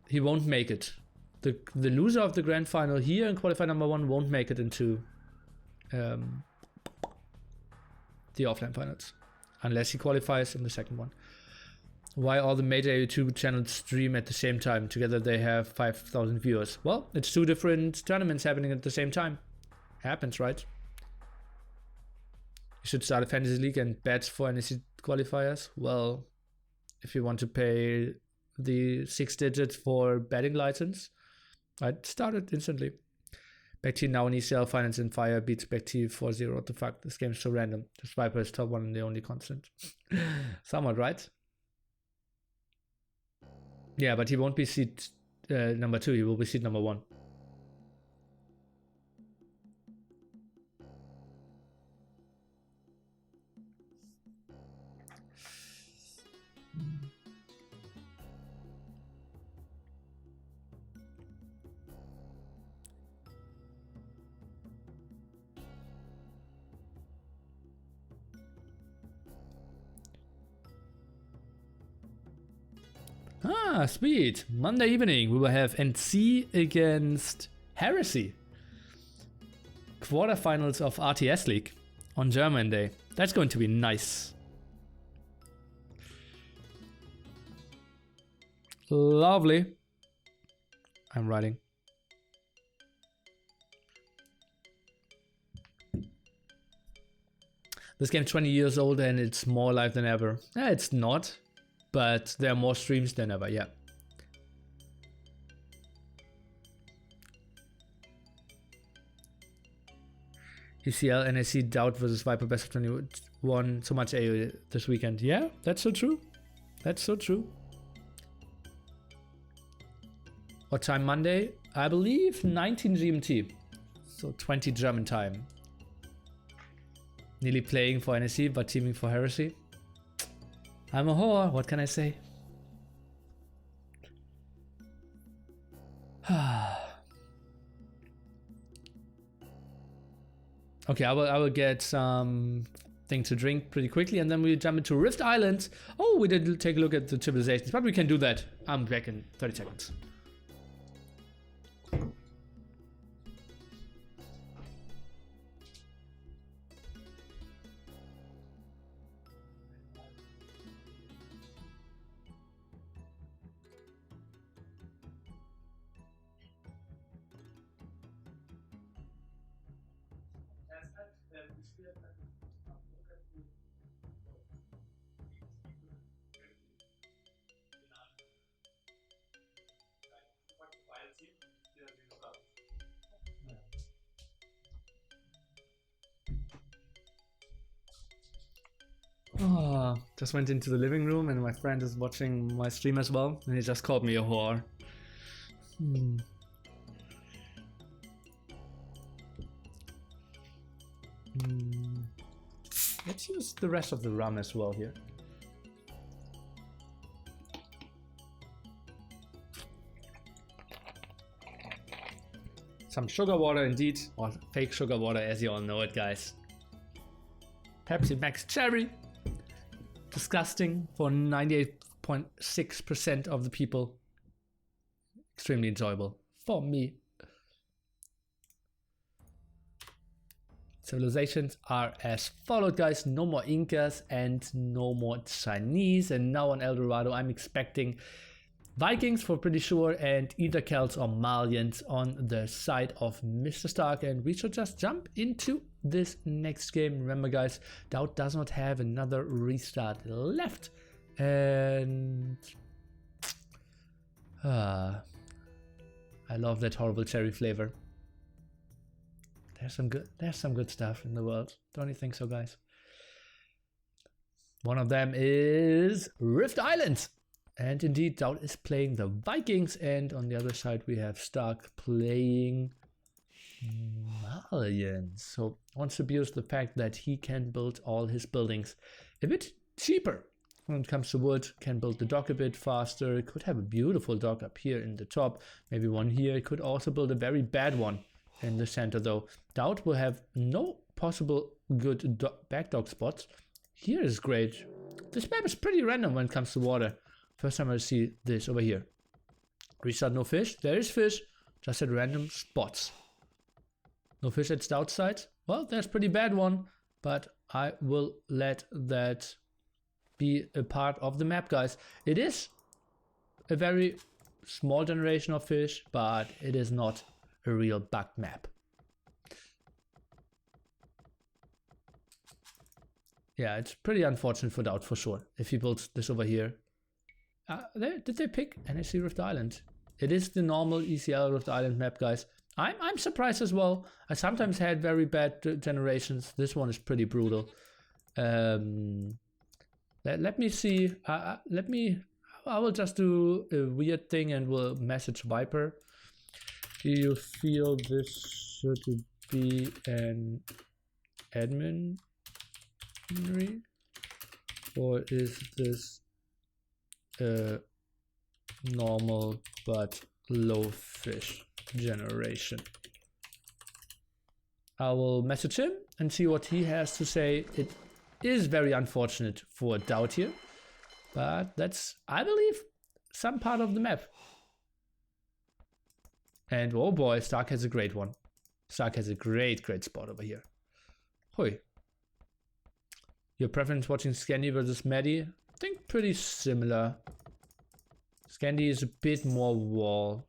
S1: He won't make it. The loser of the grand final here in qualifier number 1 won't make it into the offline finals. Unless he qualifies in the second one. Why all the major YouTube channels stream at the same time? Together they have 5,000 viewers. Well, it's 2 different tournaments happening at the same time. Happens, right? You should start a fantasy league and bet for NAC qualifiers. Well, if you want to pay the 6 digits for betting license, I'd start it instantly. BackT now in ECL finals and Fire beats BackT 4-0. What the fuck? This game's so random. This Viper is top 1 and the only constant. Somewhat, right? Yeah, but he won't be seed number 2. He will be seed number 1. Ah, sweet. Monday evening, we will have NC against Heresy. Quarterfinals of RTS League on German Day. That's going to be nice. Lovely. I'm writing. This game's 20 years old and it's more live than ever. It's not. But there are more streams than ever, yeah. ECL, NAC, DauT versus Viper, best of 21. So much AO this weekend. Yeah, that's so true. That's so true. What time Monday? I believe 19 GMT. So 20 German time. Nili playing for NSC but teaming for Heresy. I'm a whore, what can I say? Okay, I will get some thing to drink pretty quickly and then we jump into Rift Island. Oh, we did take a look at the civilizations, but we can do that. I'm back in 30 seconds. Oh, just went into the living room and my friend is watching my stream as well and he just called me a whore. Let's use the rest of the rum as well here. Some sugar water indeed, or fake sugar water as you all know it, guys. Pepsi Max Cherry. Disgusting for 98.6% of the people. Extremely enjoyable for me. Civilizations are as followed, guys. No more Incas and no more Chinese. And now on El Dorado, I'm expecting Vikings for pretty sure, and either Celts or Malians on the side of Mr. Stark. And we should just jump into this next game. Remember, guys, DauT does not have another restart left. And I love that horrible cherry flavor. There's some good stuff in the world. Don't you think so, guys? One of them is Rift Island. And indeed, DauT is playing the Vikings, and on the other side we have Stark playing Malians. So wants to abuse the fact that he can build all his buildings a bit cheaper. When it comes to wood, can build the dock a bit faster. It could have a beautiful dock up here in the top, maybe one here. It could also build a very bad one in the center though. DauT will have no possible good back dock spots. Here is great. This map is pretty random when it comes to water. First time I see this over here. Restart, no fish. There is fish, just at random spots. No fish at DauT side. Well, that's pretty bad one, but I will let that be a part of the map, guys. It is a very small generation of fish, but it is not a real bugged map. Yeah, it's pretty unfortunate for DauT for sure. If he builds this over here. Did they pick NSC Rift Island? It is the normal ECL Rift Island map, guys. I'm surprised as well. I sometimes had very bad generations. This one is pretty brutal. Let me see. I will just do a weird thing and will message Viper. Do you feel this should be an admin? Or is this a normal but low fish generation? I will message him and see what he has to say. It is very unfortunate for DauT here, but that's, I believe, some part of the map. And oh boy, Stark has a great one. Stark has a great spot over here. Hoi. Your preference watching Scandi versus Maddie? I think pretty similar. Scandi is a bit more wall.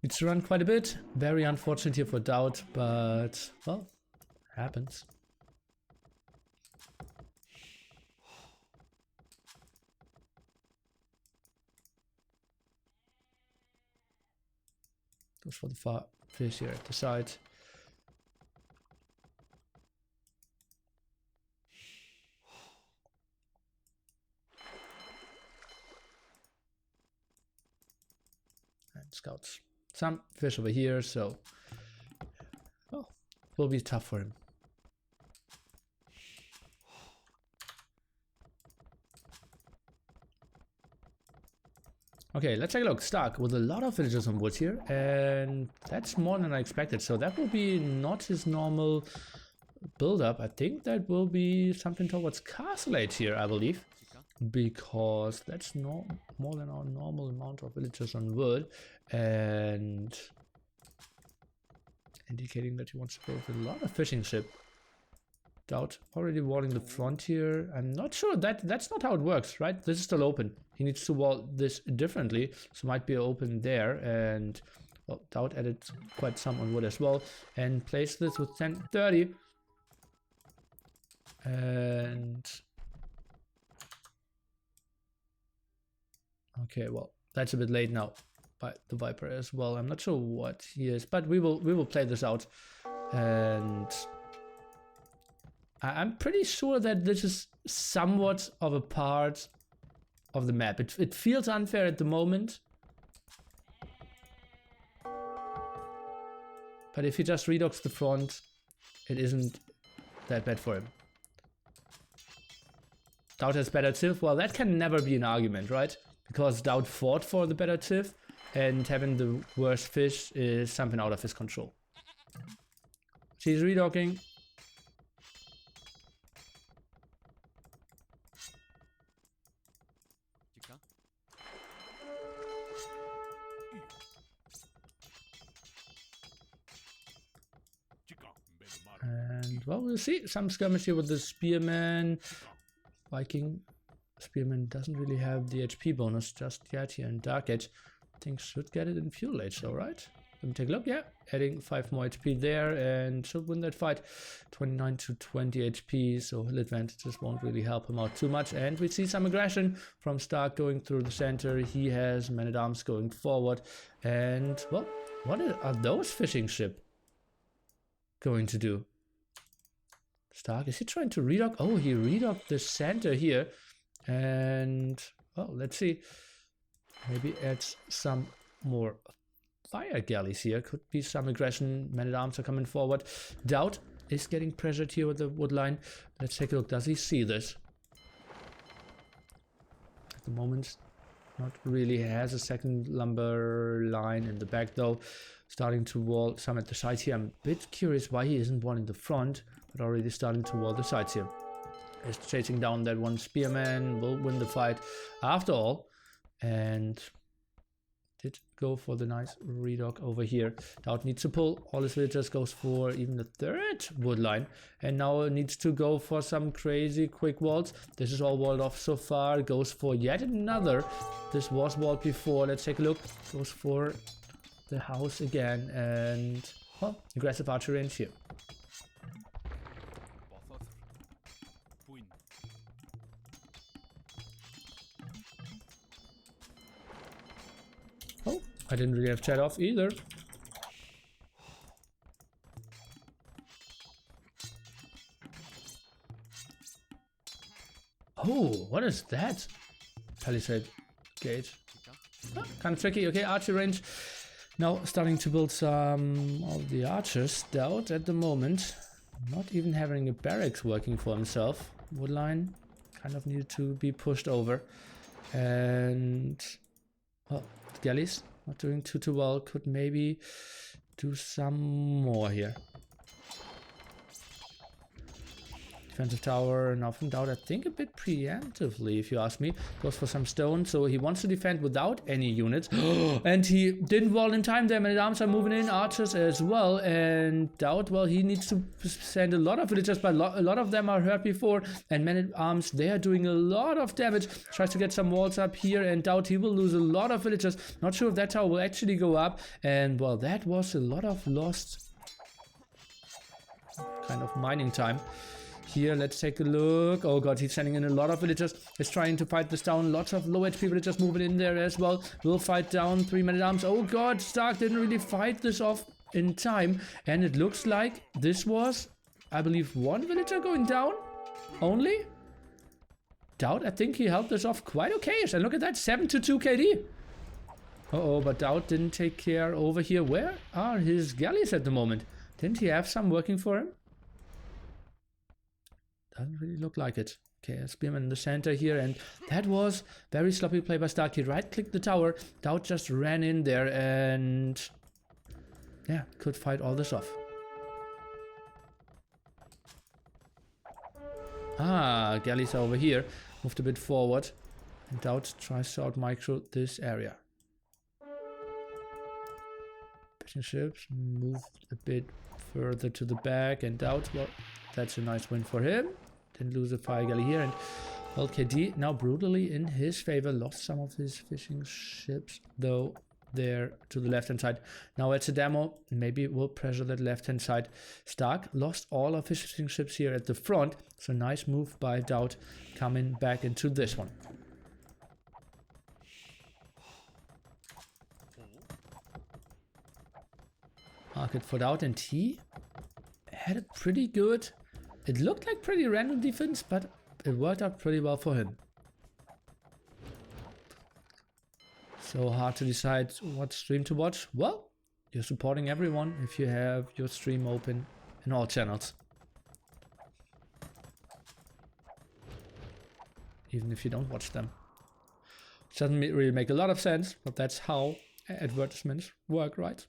S1: Needs to run quite a bit. Very unfortunate here for DauT, but well, happens. Goes for the far fish here at the side. And scouts some fish over here, so well, will be tough for him. Okay, let's take a look. Stark with a lot of villagers on wood here, and that's more than I expected. So that will be not his normal build-up. I think that will be something towards Castle Age here, I believe, because that's more than our normal amount of villagers on wood, and indicating that he wants to build a lot of fishing ship. DauT already walling the front here. I'm not sure that's not how it works, right? This is still open. He needs to wall this differently, so might be open there. And well, DauT added quite some on wood as well, and placed this with 1030. And okay, well, that's a bit late now by the Viper as well. I'm not sure what he is, but we will play this out. And I'm pretty sure that this is somewhat of a part of the map. It feels unfair at the moment, but if he just redocks the front, it isn't that bad for him. DauT has better Civ. Well, that can never be an argument, right? Because DauT fought for the better Civ, and having the worst fish is something out of his control. She's redocking. And well, we'll see some skirmish here with the Spearman. Viking Spearman doesn't really have the HP bonus just yet here in Dark Age. I think should get it in Fuel Age though, right? Let me take a look. Yeah, adding 5 more HP there and should win that fight. 29 to 20 HP, so hill advantages won't really help him out too much. And we see some aggression from Stark going through the center. He has men-at-arms going forward. And well, what are those fishing ship going to do? Stark, is he trying to redock? Oh, he redocked the center here. And well, let's see. Maybe adds some more fire galleys here. Could be some aggression. Men-at-arms are coming forward. DauT is getting pressured here with the wood line. Let's take a look. Does he see this? At the moment, not really. Has a second lumber line in the back though. Starting to wall some at the sides here. I'm a bit curious why he isn't walling the front, but already starting to wall the sides here. Is chasing down that one Spearman. Will win the fight after all. And did go for the nice redock over here. DauT needs to pull. All his villagers goes for even the third wood line. And now needs to go for some crazy quick walls. This is all walled off so far. Goes for yet another. This was walled before. Let's take a look. Goes for the house again. And well, aggressive archer range here. Oh, I didn't really have chat off either. Oh, what is that? Palisade gate. Oh, kind of tricky. Okay, archer range. Now starting to build some of the archers. DauT at the moment. Not even having a barracks working for himself. Woodline kind of needed to be pushed over. And well, galleys not doing too well. Could maybe do some more here. Defensive tower now from DauT, I think a bit preemptively if you ask me. Goes for some stone, so he wants to defend without any units. And he didn't wall in time there. Men-at-arms are moving in, archers as well. And DauT, well, he needs to send a lot of villagers, but a lot of them are hurt before. And Men-at-arms, they are doing a lot of damage. Tries to get some walls up here, and DauT, he will lose a lot of villagers. Not sure if that tower will actually go up. And well, that was a lot of lost kind of mining time. Here, let's take a look. Oh god, he's sending in a lot of villagers. He's trying to fight this down. Lots of low HP villagers moving in there as well. Will fight down 3 man-at-arms. Oh god, Stark didn't really fight this off in time. And it looks like this was, I believe, 1 villager going down only. DauT, I think he held this off quite okay. And look at that, 7-2 KD. Uh-oh, but DauT didn't take care over here. Where are his galleys at the moment? Didn't he have some working for him? Doesn't really look like it. Okay, a spearman in the center here, and that was very sloppy play by Stark. He right-clicked the tower. DauT just ran in there and yeah, could fight all this off. Ah, galleys are over here. Moved a bit forward, and DauT tries to out-micro this area. Fishing ships moved a bit further to the back, and DauT, well, that's a nice win for him. Didn't lose a fire galley here, and well, KD now brutally in his favor. Lost some of his fishing ships, though, there to the left-hand side. Now it's a demo. Maybe we'll pressure that left-hand side. Stark lost all of his fishing ships here at the front. So nice move by DauT coming back into this one. Market for DauT, and he had a pretty good, it looked like pretty random defense, but it worked out pretty well for him. So hard to decide what stream to watch. Well, you're supporting everyone if you have your stream open in all channels. Even if you don't watch them. It doesn't really make a lot of sense, but that's how advertisements work, right?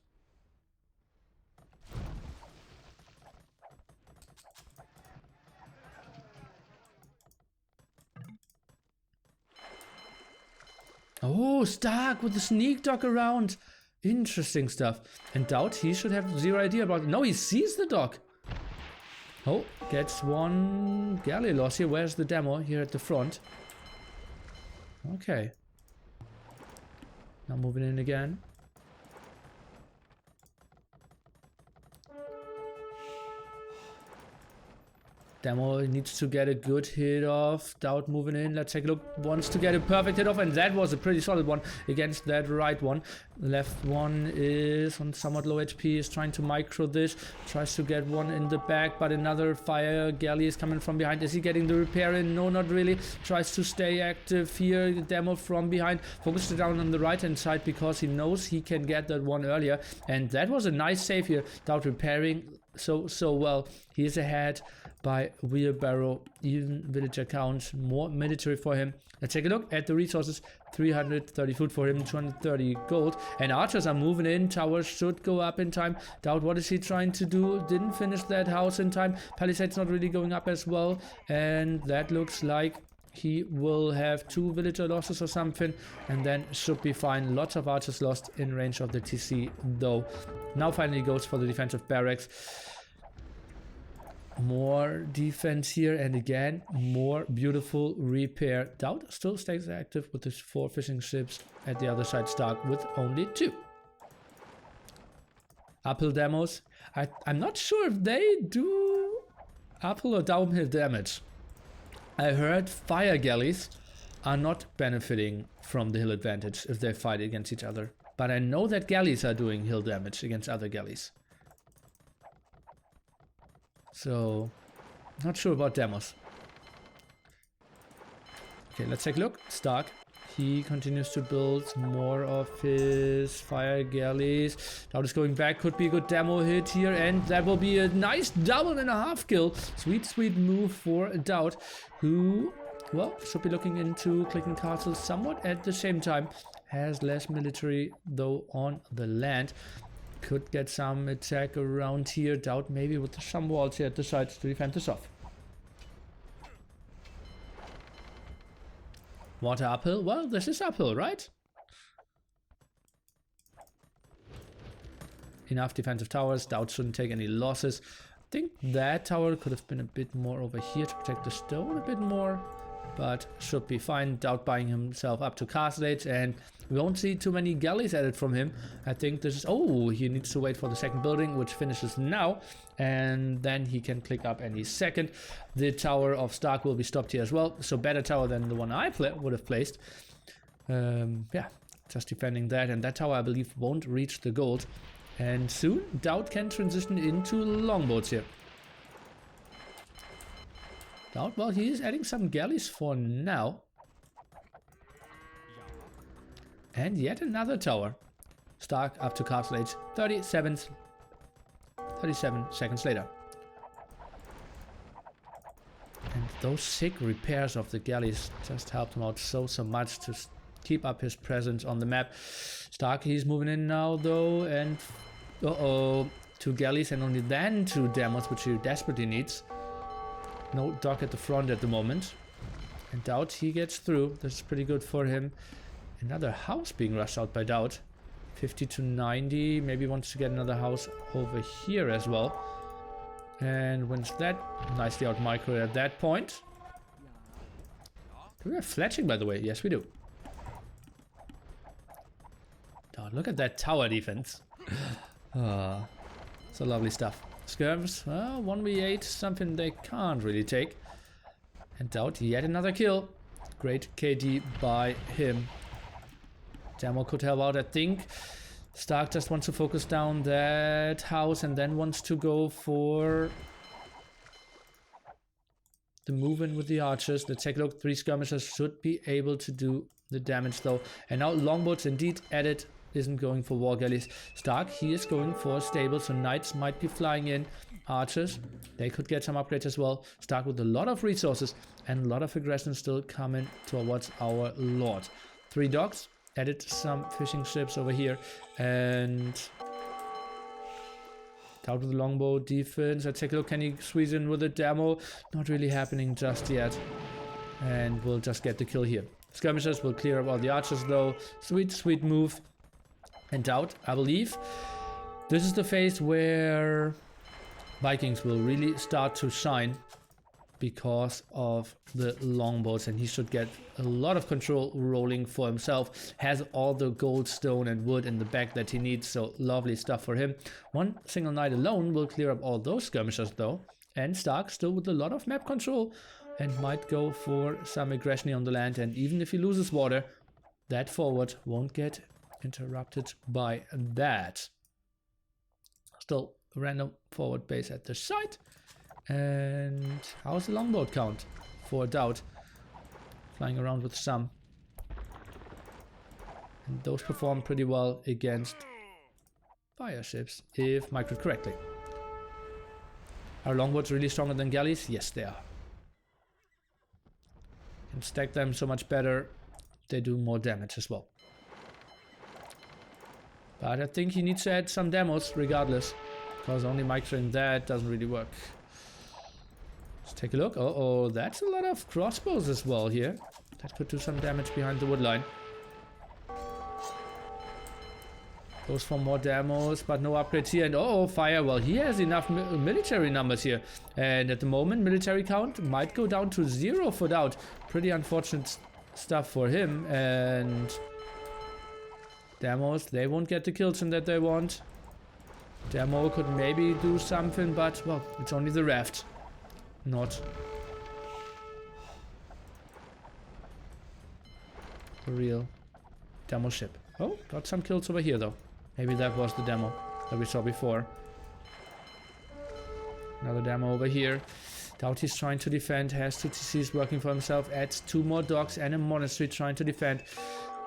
S1: Oh, Stark with the sneak dog around. Interesting stuff. And DauT, he should have zero idea about it. No, he sees the dog. Oh, gets 1 galley loss here. Where's the demo? Here at the front. Okay. Now moving in again. Demo needs to get a good hit off. DauT moving in. Let's take a look. Wants to get a perfect hit off, and that was a pretty solid one against that right one. The left one is on somewhat low HP. Is trying to micro this. Tries to get one in the back, but another fire galley is coming from behind. Is he getting the repair in? No, not really. Tries to stay active here. Demo from behind. Focused it down on the right hand side because he knows he can get that one earlier. And that was a nice save here. DauT repairing so well. He is ahead by wheelbarrow, even villager count, more military for him. Let's take a look at the resources. 330 food for him, 230 gold, and archers are moving in. Towers should go up in time. DauT, what is he trying to do? Didn't finish that house in time. Palisade's not really going up as well, and that looks like he will have 2 villager losses or something, and then should be fine. Lots of archers lost in range of the TC though. Now finally goes for the defensive barracks. More defense here, and again more beautiful repair. DauT still stays active with his 4 fishing ships. At the other side, Stark with only 2. Uphill demos. I'm not sure if they do uphill or downhill damage. I heard fire galleys are not benefiting from the hill advantage if they fight against each other, but I know that galleys are doing hill damage against other galleys. So, not sure about demos. Okay, let's take a look. Stark, he continues to build more of his fire galleys. DauT is going back, could be a good demo hit here, and that will be a nice 1.5 kill. Sweet move for DauT, who, well, should be looking into clicking castles somewhat at the same time. Has less military, though, on the land. Could get some attack around here. DauT maybe with some walls here at the sides to defend this off. Water uphill? Well, this is uphill, right? Enough defensive towers. DauT shouldn't take any losses. I think that tower could have been a bit more over here to protect the stone a bit more. but should be fine. DauT buying himself up to castle age, and we won't see too many galleys added from him. I think this is... Oh, he needs to wait for the second building, which finishes now, and then he can click up any second. The tower of Stark will be stopped here as well, so better tower than the one I would have placed. Yeah, just defending that, and that tower I believe won't reach the gold. And soon DauT can transition into longboats here. DauT, well, he is adding some galleys for now. And yet another tower. Stark up to castle age, 37 seconds later. And those sick repairs of the galleys just helped him out so much to keep up his presence on the map. Stark, he's moving in now though, and uh-oh, 2 galleys and only then 2 demos, which he desperately needs. No dock at the front at the moment. And DauT, he gets through. This is pretty good for him. Another house being rushed out by DauT. 50 to 90. Maybe wants to get another house over here as well. And wins that. Nicely out micro at that point. Do we have fletching, by the way? Yes, we do. DauT, look at that tower defense. So lovely stuff. Skirms, well, 1v8, something they can't really take. And DauT, yet another kill. Great KD by him. Demo could help out, I think. Stark just wants to focus down that house and then wants to go for the move in with the archers. Let's take a look. 3 skirmishers should be able to do the damage though. And now longboats indeed added. Isn't going for war galleys. Stark, he is going for stable, so knights might be flying in. Archers, they could get some upgrades as well. Stark with a lot of resources and a lot of aggression still coming towards our lord. 3 docks, added some fishing ships over here, and DauT with the longbow defense. Let's take a look. Can he squeeze in with a demo? Not really happening just yet, and we'll just get the kill here. Skirmishers will clear up all the archers though. Sweet move. And DauT, I believe this is the phase where Vikings will really start to shine because of the longboats, and he should get a lot of control rolling for himself. Has all the gold, stone and wood in the back that he needs, so lovely stuff for him. One single knight alone will clear up all those skirmishers though, and Stark still with a lot of map control and might go for some aggression on the land. And even if he loses water, that forward won't get interrupted by that. Still random forward base at the site. And how's the longboat count for DauT? Flying around with some. And those perform pretty well against fire ships, if microed correctly. Are longboats really stronger than galleys? Yes, they are. Can stack them so much better. They do more damage as well. But I think he needs to add some demos regardless, because only microing that doesn't really work. Let's take a look. Uh-oh, that's a lot of crossbows as well here. That could do some damage behind the wood line. Goes for more demos, but no upgrades here. And uh-oh, fire. Well, he has enough military numbers here. And at the moment, military count might go down to 0 for DauT. Pretty unfortunate stuff for him. And demos, they won't get the kills in that they want. Demo could maybe do something, but, well, it's only the raft. Not the real demo ship. Oh, got some kills over here, though. Maybe that was the demo that we saw before. Another demo over here. DauT is trying to defend, has 2 TCs working for himself, adds 2 more docks and a monastery trying to defend.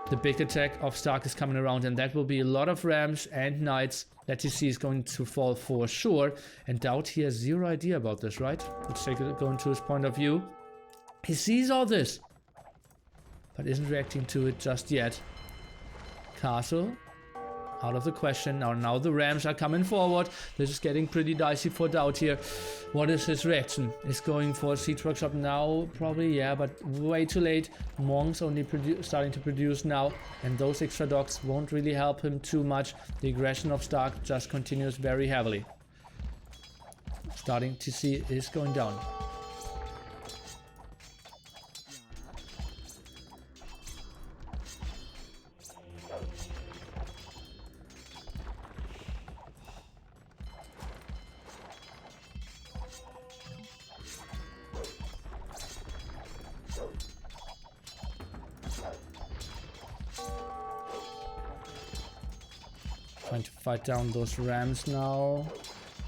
S1: The big attack of Stark is coming around, and that will be a lot of rams and knights. That TC is going to fall for sure. And DauT, he has 0 idea about this, right? Let's take a go into his point of view. He sees all this, but isn't reacting to it just yet. Castle, out of the question. Now the rams are coming forward. This is getting pretty dicey for DauT here. What is his reaction? Is going for a siege workshop now? Probably, yeah, but way too late. Monks only starting to produce now, and those extra docks won't really help him too much. The aggression of Stark just continues very heavily. Starting to see is going down. Trying to fight down those rams now.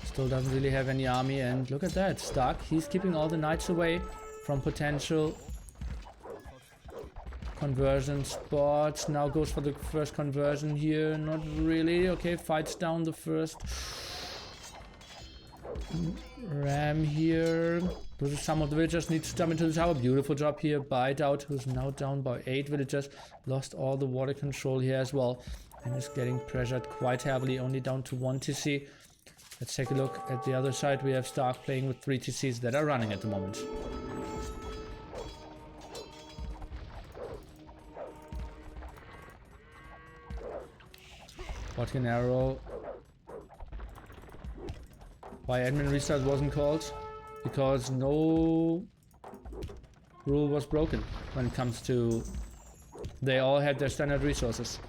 S1: Still doesn't really have any army, and look at that, St4rk, he's keeping all the knights away from potential conversion spots. Now goes for the first conversion here, not really. Okay, fights down the first ram here. Some of the villagers need to jump into the tower. Beautiful job here by DauT, who's now down by 8 villagers. Lost all the water control here as well, and is getting pressured quite heavily, only down to 1 TC. Let's take a look at the other side. We have St4rk playing with 3 TCs that are running at the moment. Botkin arrow. Why admin restart wasn't called? Because no rule was broken when it comes to... They all had their standard resources.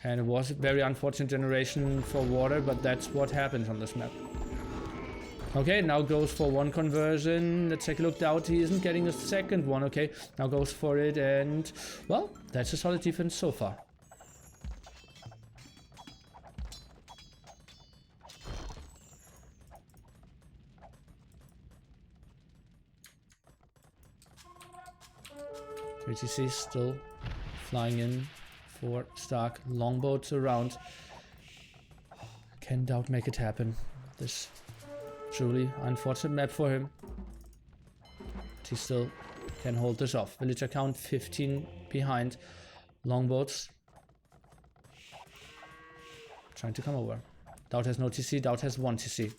S1: And it was a very unfortunate generation for water, but that's what happens on this map. Okay, now goes for 1 conversion. Let's take a look. DauT, he isn't getting a second one. Okay, now goes for it, and well, that's a solid defense so far. TC still flying in for St4rk. Longboats around. Can DauT make it happen? This truly unfortunate map for him. But he still can hold this off. Villager count 15 behind. Longboats trying to come over. DauT has no TC. DauT has 1 TC.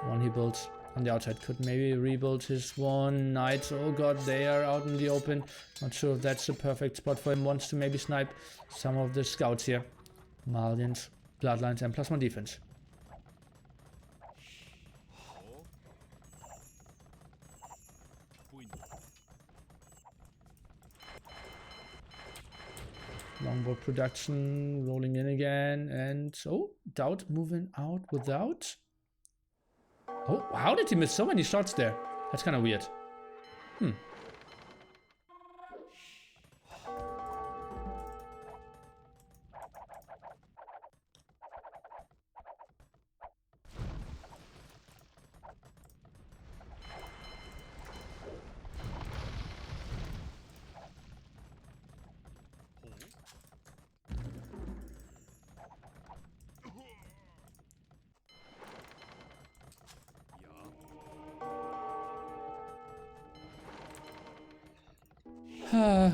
S1: One he built on the outside. Could maybe rebuild his 1 knight. Oh god, they are out in the open. Not sure if that's the perfect spot for him. Wants to maybe snipe some of the scouts here. Malians, bloodlines, and +1 defense. Longbow production rolling in again, and oh, DauT moving out without. Oh, how did he miss so many shots there? That's kind of weird.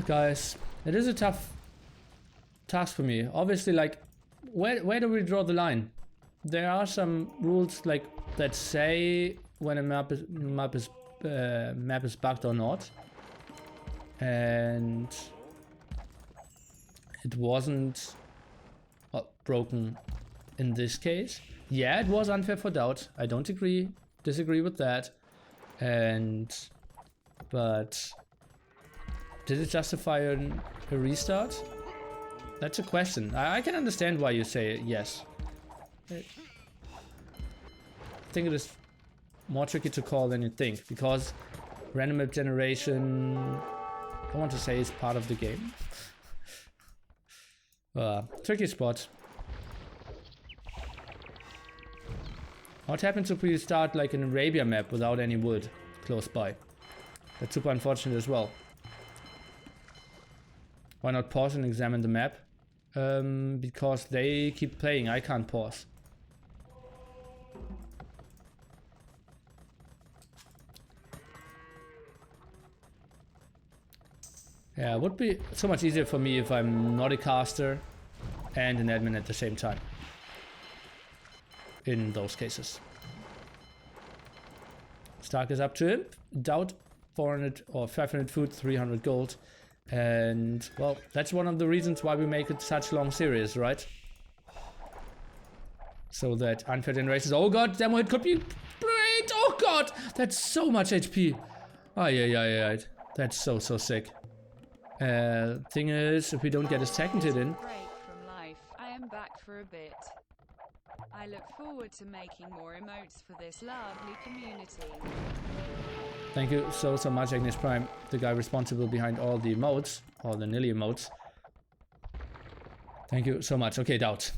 S1: Guys, it is a tough task for me. Obviously, like, where do we draw the line? There are some rules like that say when a map is bugged or not, and it wasn't broken in this case. Yeah, it was unfair for DauT. I don't disagree with that, but. Did it justify a restart? That's a question. I can understand why you say yes. I think it is more tricky to call than you think, because random map generation, I want to say, is part of the game. Tricky spot. What happens if we start like an Arabia map without any wood close by? That's super unfortunate as well. Why not pause and examine the map? Because they keep playing, I can't pause. Yeah, it would be so much easier for me if I'm not a caster and an admin at the same time. In those cases. St4rk is up to him. DauT 400 or 500 food, 300 gold. And well, that's one of the reasons why we make it such long series, right? So that unfair generations. Oh god, demo hit could be great. Oh god, that's so much HP. Oh yeah. That's so sick. Thing is, if we don't get a second hit in.
S2: Break from life. I am back for a bit. I look forward to making more emotes for this lovely community.
S1: Thank you so much, Agnes Prime, the guy responsible behind all the emotes, all the Nili emotes. Thank you so much. Okay, DauT.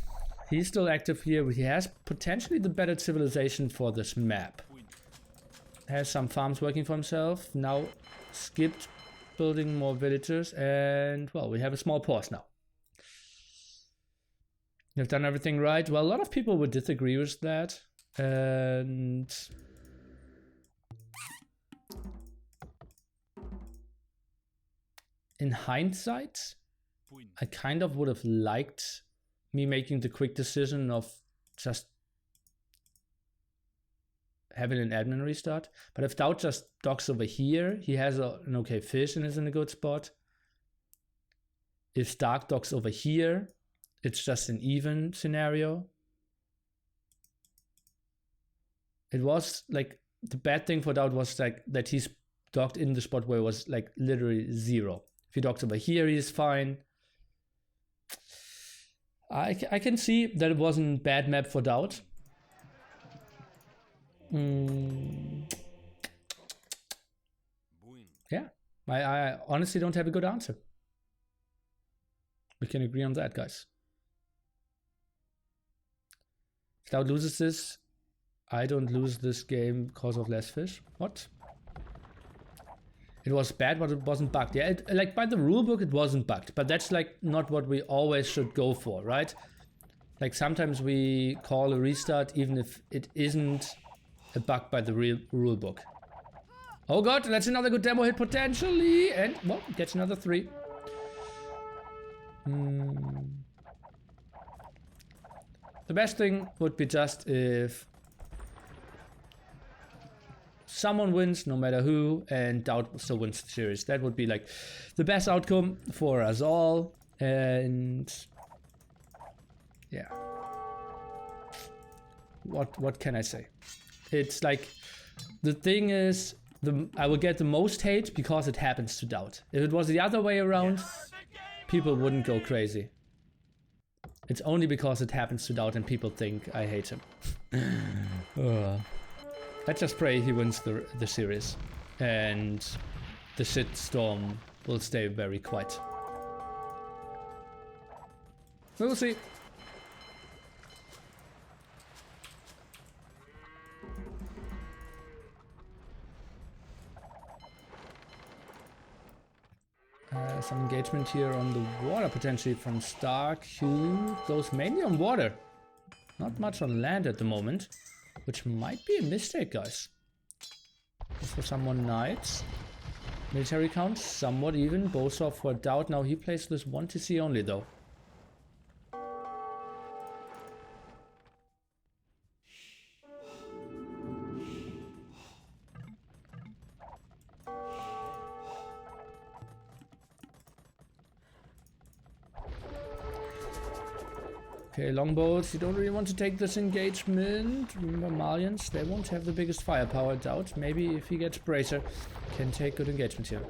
S1: He's still active here. He has potentially the better civilization for this map. Has some farms working for himself. Now skipped building more villagers. And, well, we have a small pause now. You've done everything right. Well, a lot of people would disagree with that. And... in hindsight, I kind of would have liked me making the quick decision of just having an admin restart. But if DauT just docks over here, he has an okay fish and is in a good spot. If Stark docks over here, it's just an even scenario. It was like, the bad thing for DauT was like that he's docked in the spot where it was like literally 0. If he docks over here, he's fine. I can see that it wasn't a bad map for DauT. Yeah, I honestly don't have a good answer. We can agree on that, guys. If DauT loses this, I don't lose this game because of less fish. What? It was bad, but it wasn't bugged. Yeah, like by the rulebook, it wasn't bugged. But that's like not what we always should go for, right? Like sometimes we call a restart even if it isn't a bug by the real rulebook. Oh god, that's another good demo hit potentially. And, well, gets another 3. The best thing would be just if someone wins, no matter who, and DauT still wins the series. That would be like the best outcome for us all. And yeah, what can I say? It's like, the thing is, I will get the most hate because it happens to DauT. If it was the other way around, people wouldn't go crazy. It's only because it happens to DauT and people think I hate him. Let's just pray he wins the series, and the shitstorm will stay very quiet. We'll see. Some engagement here on the water potentially from Stark, who goes mainly on water. Not much on land at the moment. Which might be a mistake, guys. For some more knights. Military count, somewhat even. Bosov for DauT. Now he plays this 1 TC only, though. Okay, longbows, you don't really want to take this engagement. Remember Malians, they won't have the biggest firepower, DauT. Maybe if he gets Bracer, can take good engagement here.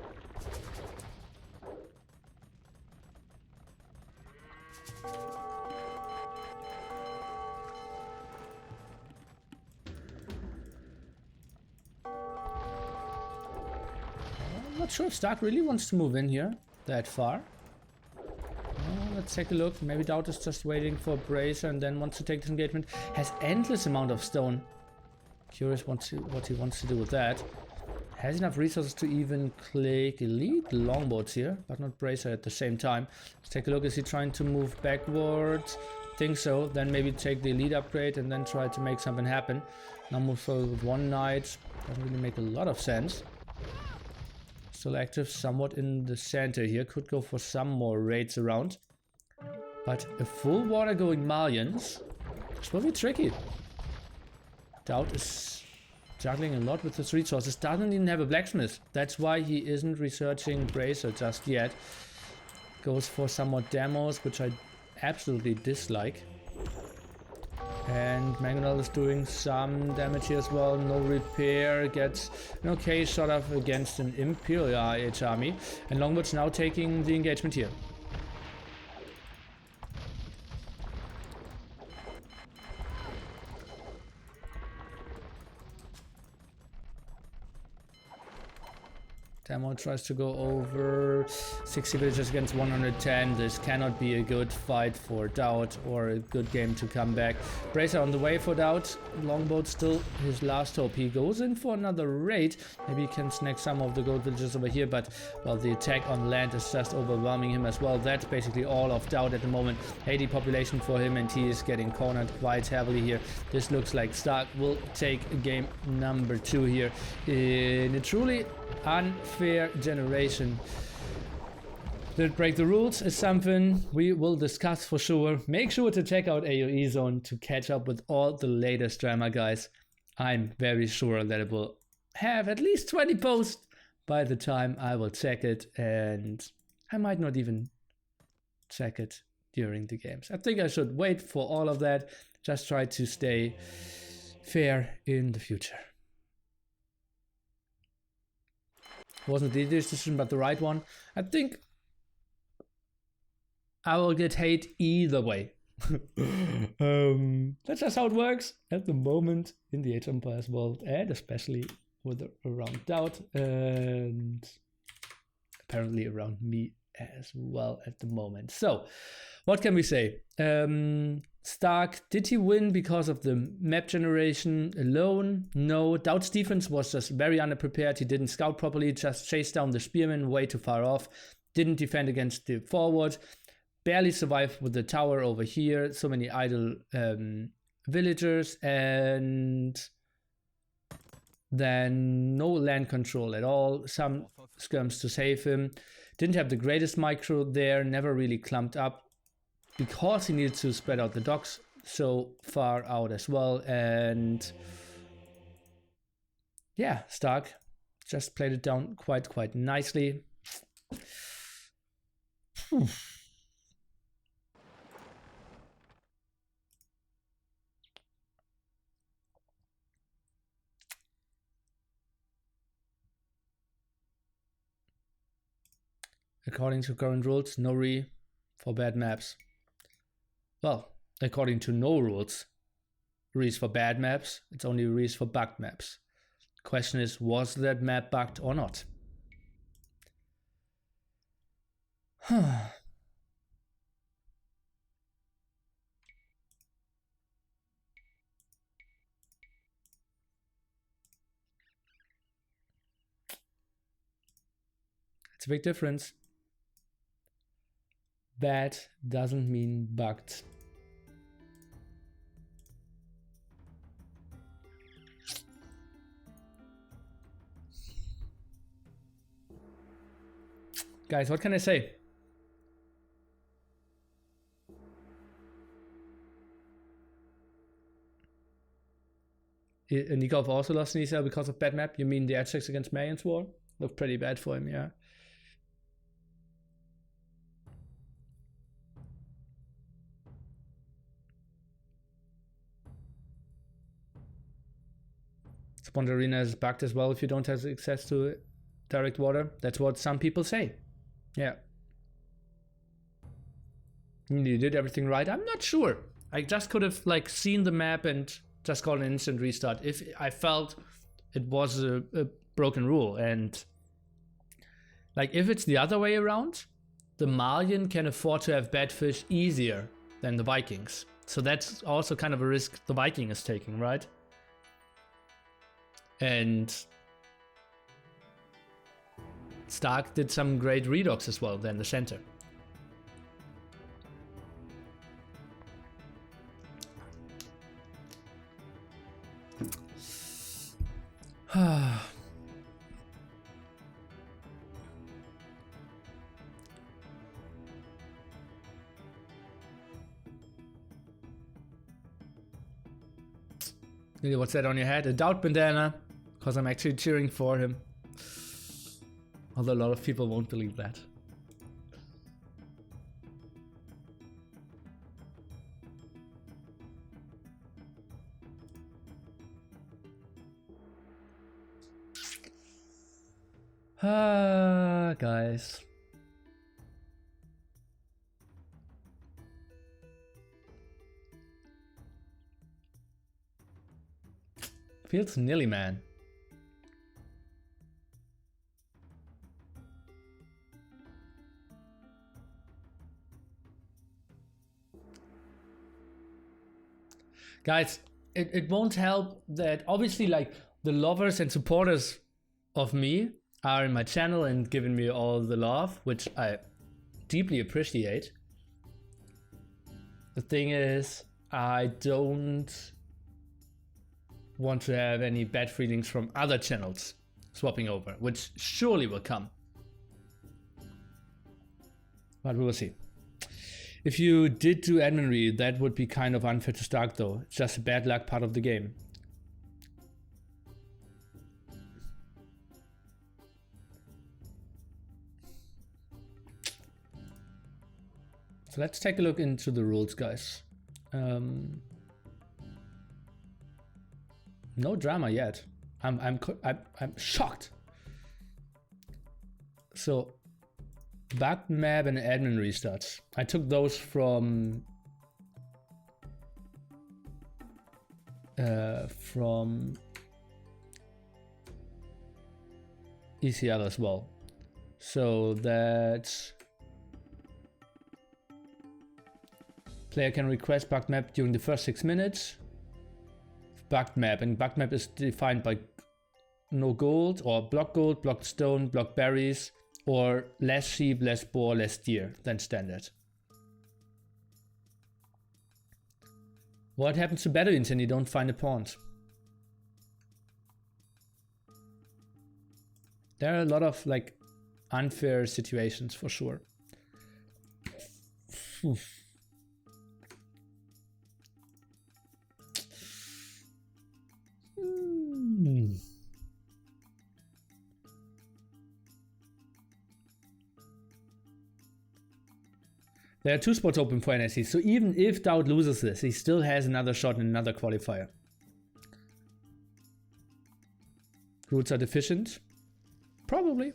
S1: I'm not sure if Stark really wants to move in here that far. Let's take a look. Maybe DauT is just waiting for a Bracer and then wants to take this engagement. Has endless amount of stone. Curious what he wants to do with that. Has enough resources to even click elite longboats here, but not Bracer at the same time. Let's take a look. Is he trying to move backwards? Think so. Then maybe take the elite upgrade and then try to make something happen. Now move forward with 1 knight. Doesn't really make a lot of sense. Still active somewhat in the center here. Could go for some more raids around. But a full water going Malians, this will be tricky. DauT is juggling a lot with his resources. Doesn't even have a blacksmith. That's why he isn't researching Bracer just yet. Goes for some more demos, which I absolutely dislike. And Mangonel is doing some damage here as well. No repair. Gets an okay shot off against an Imperial IH army. And Longboat's now taking the engagement here. Demo tries to go over 60 villagers against 110. This cannot be a good fight for DauT or a good game to come back. Bracer on the way for DauT. Longboat still his last hope. He goes in for another raid. Maybe he can snag some of the gold villagers over here, but well, the attack on land is just overwhelming him as well. That's basically all of DauT at the moment. 80 population for him, and he is getting cornered quite heavily here. This looks like Stark will take game number 2 here in a truly unfair generation. Did it break the rules is something we will discuss for sure. Make sure to check out AoE Zone to catch up with all the latest drama, guys. I'm very sure that it will have at least 20 posts by the time I will check it, and I might not even check it during the games. I think I should wait for all of that. Just try to stay fair in the future. Wasn't the decision, but the right one. I think I will get hate either way. That's just how it works at the moment in the ZeroEmpires world, and especially with around DauT, and apparently around me as well at the moment. So, what can we say? Stark, did he win because of the map generation alone? No. DauT's defense was just very underprepared. He didn't scout properly, just chased down the spearmen way too far off. Didn't defend against the forward. Barely survived with the tower over here. So many idle villagers, and then no land control at all. Some skirms to save him. Didn't have the greatest micro there. Never really clumped up, because he needed to spread out the docks so far out as well. And yeah, Stark just played it down quite nicely. According to current rules, no re for bad maps. Well, according to no rules, re's for bad maps, it's only re's for bugged maps. Question is, was that map bugged or not? It's a big difference. Bad doesn't mean bugged. Guys, what can I say? Nicov also lost Nisa because of bad map. You mean the attacks against Marion's War? Looked pretty bad for him, yeah. Spawn Arena is bugged as well if you don't have access to direct water. That's what some people say. Yeah. You did everything right. I'm not sure. I just could have like seen the map and just called an instant restart if I felt it was a broken rule. And like if it's the other way around, the Malian can afford to have bad fish easier than the Vikings. So that's also kind of a risk the Viking is taking, right? And Stark did some great redox as well than the center. Nili, what's that on your head? A DauT bandana, because I'm actually cheering for him. Although a lot of people won't believe that. Guys. Feels Nili, man. Guys, it won't help that obviously like the lovers and supporters of me are in my channel and giving me all the love, which I deeply appreciate. The thing is, I don't want to have any bad feelings from other channels swapping over, which surely will come. But we will see. If you did do admin read, that would be kind of unfair to Stark though. It's just a bad luck part of the game. So let's take a look into the rules, guys. No drama yet. I'm shocked. So bugged map and admin restarts. I took those from ECL as well. So that player can request bugged map during the first 6 minutes. Bugged map, and bugged map is defined by no gold or block gold, blocked stone, blocked berries, or less sheep, less boar, less deer than standard. What happens to Bedouins when you don't find a pond? There are a lot of like unfair situations for sure. There are 2 spots open for NSC, so even if DauT loses this, he still has another shot in another qualifier. Roots are deficient? Probably.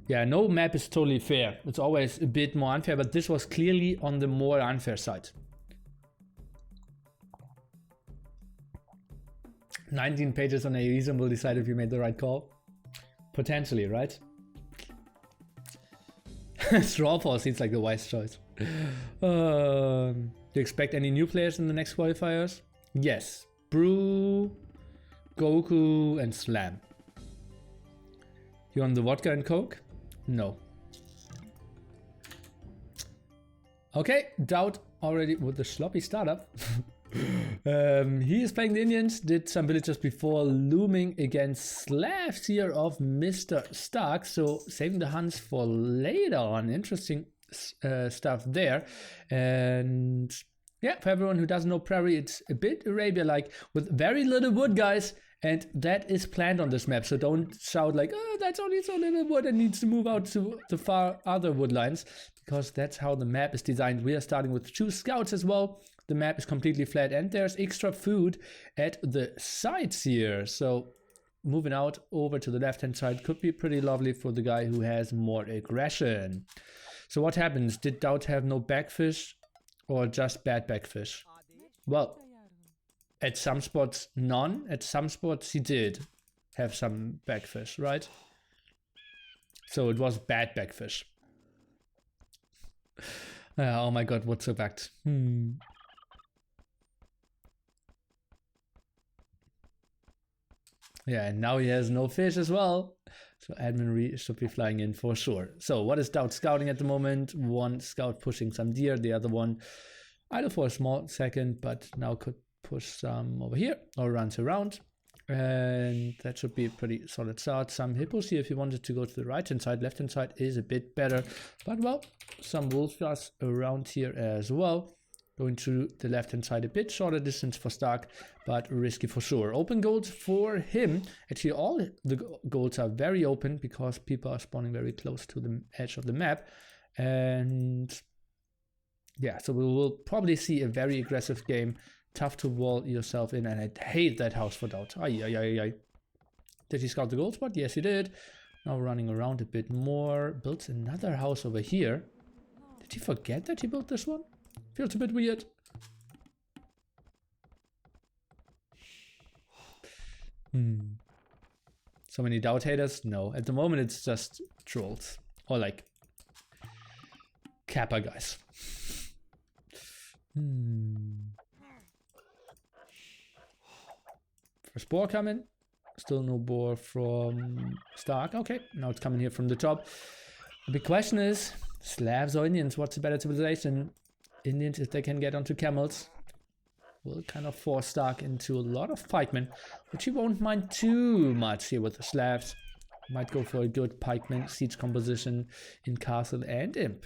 S1: Yeah, no map is totally fair. It's always a bit more unfair, but this was clearly on the more unfair side. 19 pages on a reason will decide if you made the right call. Potentially, right? Strawfall seems like the wise choice. Do you expect any new players in the next qualifiers? Yes. Brew, Goku, and Slam. You on the vodka and coke? No. Okay, DauT already with the sloppy startup. He is playing the Indians, did some villagers before looming against Slavs here of Mr. Stark, so saving the hunts for later on. Interesting stuff there. And yeah, for everyone who doesn't know Prairie, it's a bit Arabia-like with very little wood, guys, and that is planned on this map, so don't shout like, oh, that's only so little wood and needs to move out to the far other wood lines, because that's how the map is designed. We are starting with 2 scouts as well. The map is completely flat and there's extra food at the sides here. So moving out over to the left hand side could be pretty lovely for the guy who has more aggression. So what happens? Did DauT have no backfish or just bad backfish? Well, at some spots none, at some spots he did have some backfish, right? So it was bad backfish. Oh my god, what's so backed? Yeah, and now he has no fish as well. So admin should be flying in for sure. So what is DauT scouting at the moment? One scout pushing some deer, the other one idle for a small second, but now could push some over here or runs around. And that should be a pretty solid start. Some hippos here if you wanted to go to the right hand side. Left hand side is a bit better. But well, some wolves around here as well. Going to the left hand side, a bit shorter distance for Stark, but risky for sure. Open goals for him. Actually, all the goals are very open because people are spawning very close to the edge of the map. And yeah, so we will probably see a very aggressive game. Tough to wall yourself in, and I hate that house for DauT. Ay. Did he scout the gold spot? Yes, he did. Now running around a bit more. Built another house over here. Did he forget that he built this one? Feels a bit weird. So many DauT haters? No. At the moment it's just trolls. Or like Kappa, guys. First boar coming. Still no boar from Stark. Okay, now it's coming here from the top. The big question is, Slavs or Indians? What's a better civilization? Indians, if they can get onto camels, will kind of force Stark into a lot of pikemen, which he won't mind too much here with the Slavs. Might go for a good pikeman siege composition in castle and imp.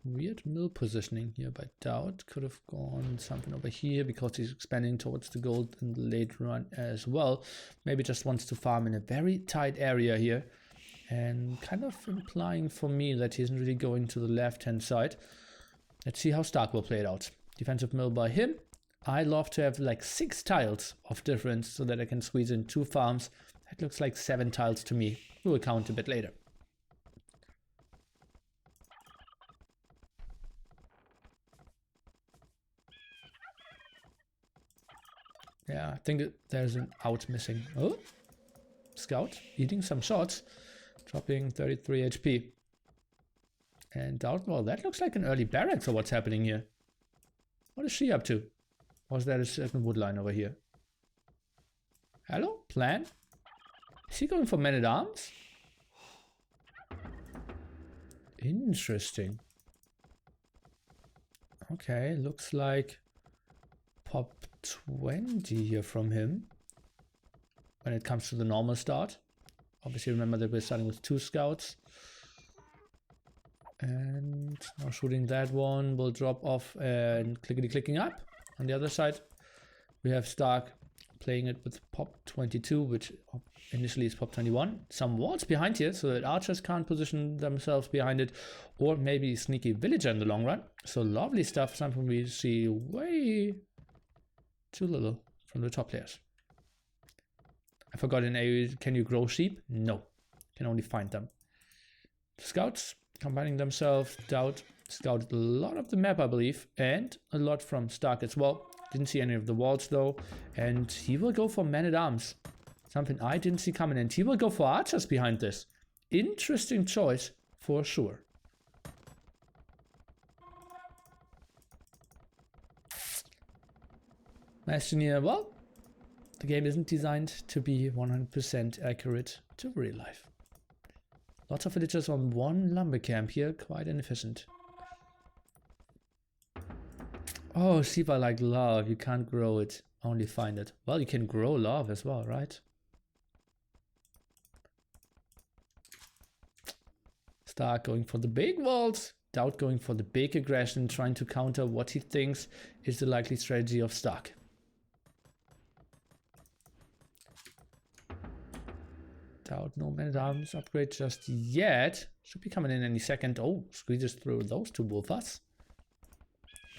S1: Weird mill positioning here by DauT. Could have gone something over here because he's expanding towards the gold in the late run as well. Maybe just wants to farm in a very tight area here. And kind of implying for me that he isn't really going to the left-hand side. Let's see how Stark will play it out. Defensive mill by him. I love to have like 6 tiles of difference so that I can squeeze in 2 farms. That looks like 7 tiles to me. We will count a bit later. Yeah, I think there's an out missing. Oh, Scout eating some shots, dropping 33 HP. And DauT, well, that looks like an early barracks or what's happening here. What is she up to? Or is that a certain wood line over here? Hello, plan? Is he going for men-at-arms? Interesting. Okay, looks like pop 20 here from him when it comes to the normal start. Obviously remember that we're starting with 2 scouts. And now shooting that one will drop off and clickety-clicking up. On the other side we have Stark playing it with pop 22, which initially is pop 21. Some walls behind here so that archers can't position themselves behind it, or maybe sneaky villager in the long run. So lovely stuff, something we see way too little from the top players. I forgot in AoE, can you grow sheep? No, can only find them. Scouts combining themselves. DauT scouted a lot of the map, I believe, and a lot from Stark as well. Didn't see any of the walls though, and he will go for men-at-arms. Something I didn't see coming, and he will go for archers behind this. Interesting choice for sure. Engineer, well, the game isn't designed to be 100% accurate to real life. Lots of villagers on one lumber camp here, quite inefficient. Oh, sheep are like love, you can't grow it, only find it. Well, you can grow love as well, right? Stark going for the big walls. DauT going for the big aggression, trying to counter what he thinks is the likely strategy of Stark. DauT, no men-at-arms upgrade just yet. Should be coming in any second. Oh, squeezes through those 2 wolfers.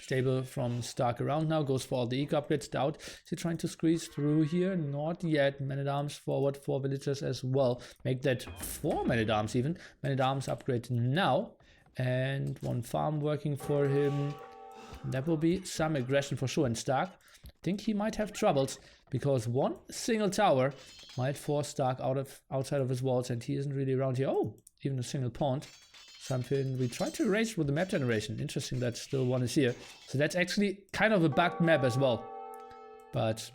S1: Stable from Stark around now, goes for all the eco upgrades. DauT, is he trying to squeeze through here? Not yet. Men-at-arms forward, 4 villagers as well. Make that 4 men-at-arms even. Men-at-arms upgrade now. And 1 farm working for him. That will be some aggression for sure. And Stark, I think he might have troubles, because 1 single tower might force Stark outside of his walls, and he isn't really around here. Oh, even a single pond. Something we tried to erase with the map generation. Interesting that still 1 is here. So that's actually kind of a bugged map as well. But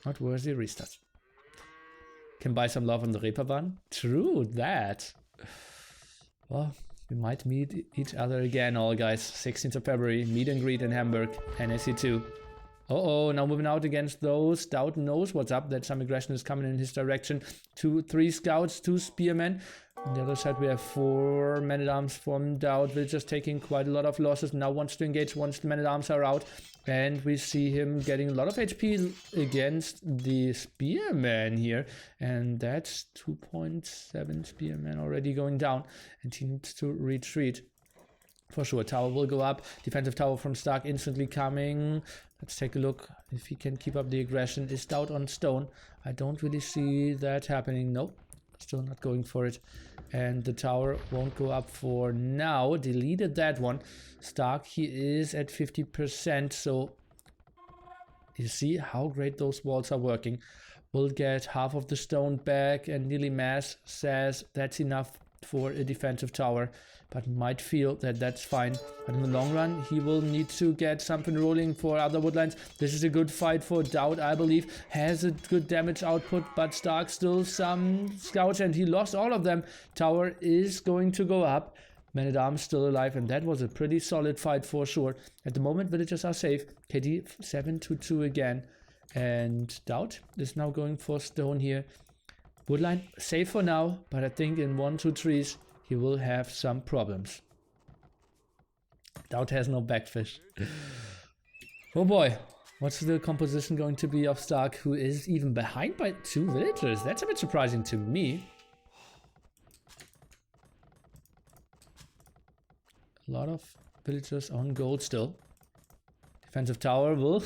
S1: not worthy restart. Can buy some love on the Reeperbahn. True that. Well, we might meet each other again, all guys. 16th of February, meet and greet in Hamburg, NAC2. Uh-oh, now moving out against those. DauT knows what's up, that some aggression is coming in his direction. 3 scouts, 2 spearmen. On the other side we have 4 men-at-arms from DauT. We're just taking quite a lot of losses. Now wants to engage once the men-at-arms are out. And we see him getting a lot of HP against the spearman here. And that's 2.7 spearmen already going down. And he needs to retreat. For sure, tower will go up. Defensive tower from Stark instantly coming. Let's take a look if he can keep up the aggression. Is DauT on stone? I don't really see that happening. Nope, still not going for it. And the tower won't go up for now. Deleted that one. Stark, he is at 50%. So you see how great those walls are working. will get half of the stone back, and Nili Mass says that's enough for a defensive tower, but might feel that that's fine. But in the long run, he will need to get something rolling for other woodlands. This is a good fight for DauT, I believe. Has a good damage output, but Stark still some scouts, and he lost all of them. Tower is going to go up. Man-at-Arms still alive, and that was a pretty solid fight for sure. At the moment, villagers are safe. KD 7-2 again. And DauT is now going for stone here. Woodline safe for now, but I think in 1-2 trees he will have some problems. DauT has no backfish. Oh boy, what's the composition going to be of Stark, who is even behind by 2 villagers? That's a bit surprising to me. A lot of villagers on gold still. Defensive tower will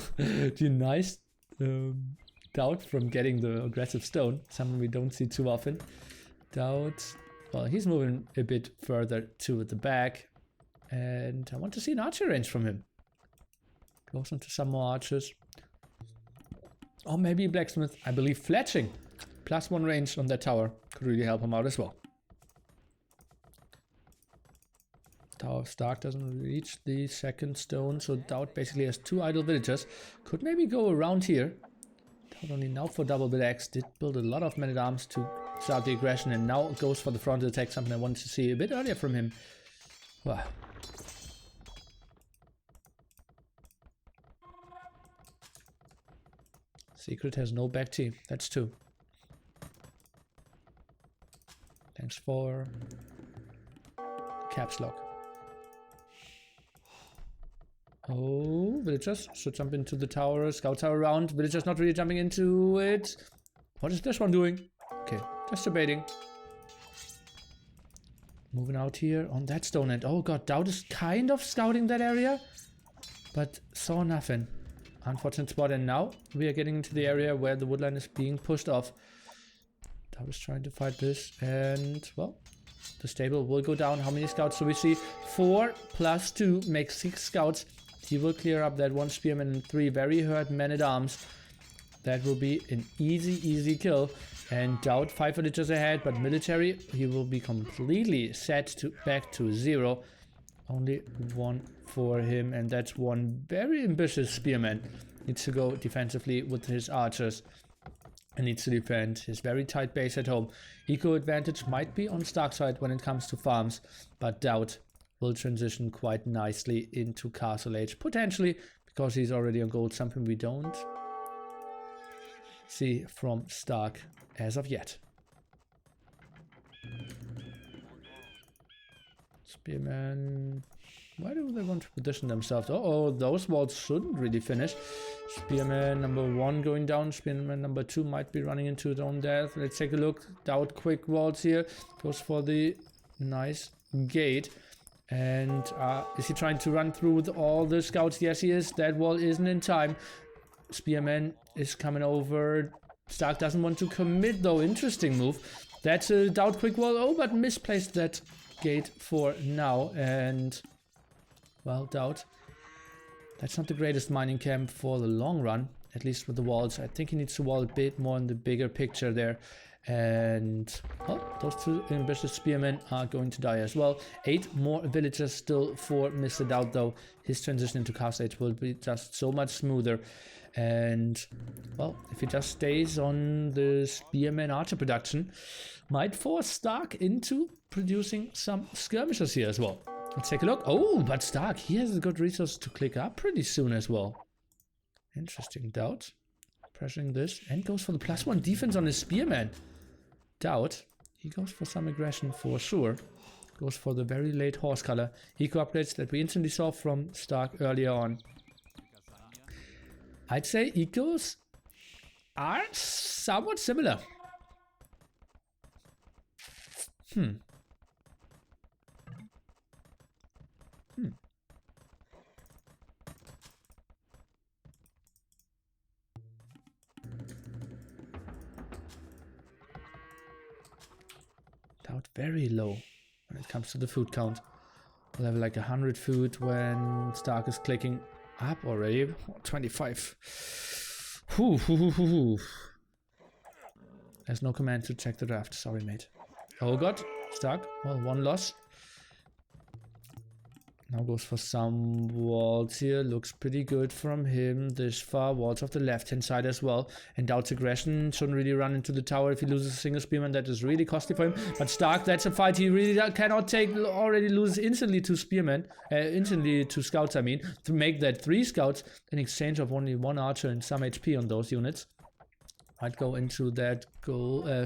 S1: deny DauT from getting the aggressive stone, something we don't see too often. DauT, well, he's moving a bit further to the back, and I want to see an archer range from him. Goes into some more archers. Or maybe blacksmith. I believe fletching +1 range on that tower could really help him out as well. Tower of Stark doesn't reach the second stone, so DauT basically has 2 idle villagers. Could maybe go around here. DauT only now for double axe. Did build a lot of men-at-arms to start the aggression, and now goes for the frontal attack, something I wanted to see a bit earlier from him. Wow. Secret has no back T. That's 2. Thanks for caps lock. Oh, villagers should jump into the tower. Scouts are around. Villagers not really jumping into it. What is this one doing? Okay, just debating. Moving out here on that stone end. Oh god, DauT is kind of scouting that area, but saw nothing. Unfortunate spot, and now we are getting into the area where the woodline is being pushed off. DauT is trying to fight this, and well, the stable will go down. How many scouts do we see? 4 + 2 makes 6 scouts. He will clear up that 1 spearman and 3 very hurt men-at-arms. That will be an easy kill. And DauT 5 villagers ahead, but military, he will be completely set to back to 0. Only 1 for him, and that's 1 very ambitious spearman. Needs to go defensively with his archers and needs to defend his very tight base at home. Eco advantage might be on Stark's side when it comes to farms, but DauT will transition quite nicely into Castle Age, potentially, because he's already on gold, something we don't see from Stark as of yet. Spearman, why do they want to position themselves? Oh, those walls shouldn't really finish. Spearman number 1 going down. Spearman number 2 might be running into his own death. Let's take a look. DauT quick walls here. Goes for the nice gate. And is he trying to run through with all the scouts? Yes, he is. That wall isn't in time. Spearman is coming over. Stark doesn't want to commit though. Interesting move. That's a DauT quick wall. Oh, but misplaced that gate for now. And well, DauT, that's not the greatest mining camp for the long run, at least with the walls. I think he needs to wall a bit more in the bigger picture there. And well, those 2 ambitious spearmen are going to die as well. 8 more villagers still for Mr. DauT though. His transition into Castle Age will be just so much smoother. And well, if he just stays on the spearman archer production, might force Stark into producing some skirmishers here as well. Let's take a look. Oh, but Stark, he has a good resource to click up pretty soon as well. Interesting. DauT pressuring this and goes for the +1 defense on his spearman. DauT, he goes for some aggression for sure. Goes for the very late horse color. Eco upgrades that we instantly saw from Stark earlier on. I'd say ecos are somewhat similar. DauT very low when it comes to the food count. We'll have like 100 food when Stark is clicking up already. 25. There's no command to check the draft. Sorry, mate. Oh god, stuck. Well, one loss. Now goes for some walls here. Looks pretty good from him. This far walls off the left-hand side as well. And DauT's aggression shouldn't really run into the tower if he loses a single spearman. That is really costly for him. But Stark, that's a fight he really cannot take. Already loses instantly to spearmen. Instantly to scouts, I mean. To make that 3 scouts in exchange of only 1 archer and some HP on those units. Might go into that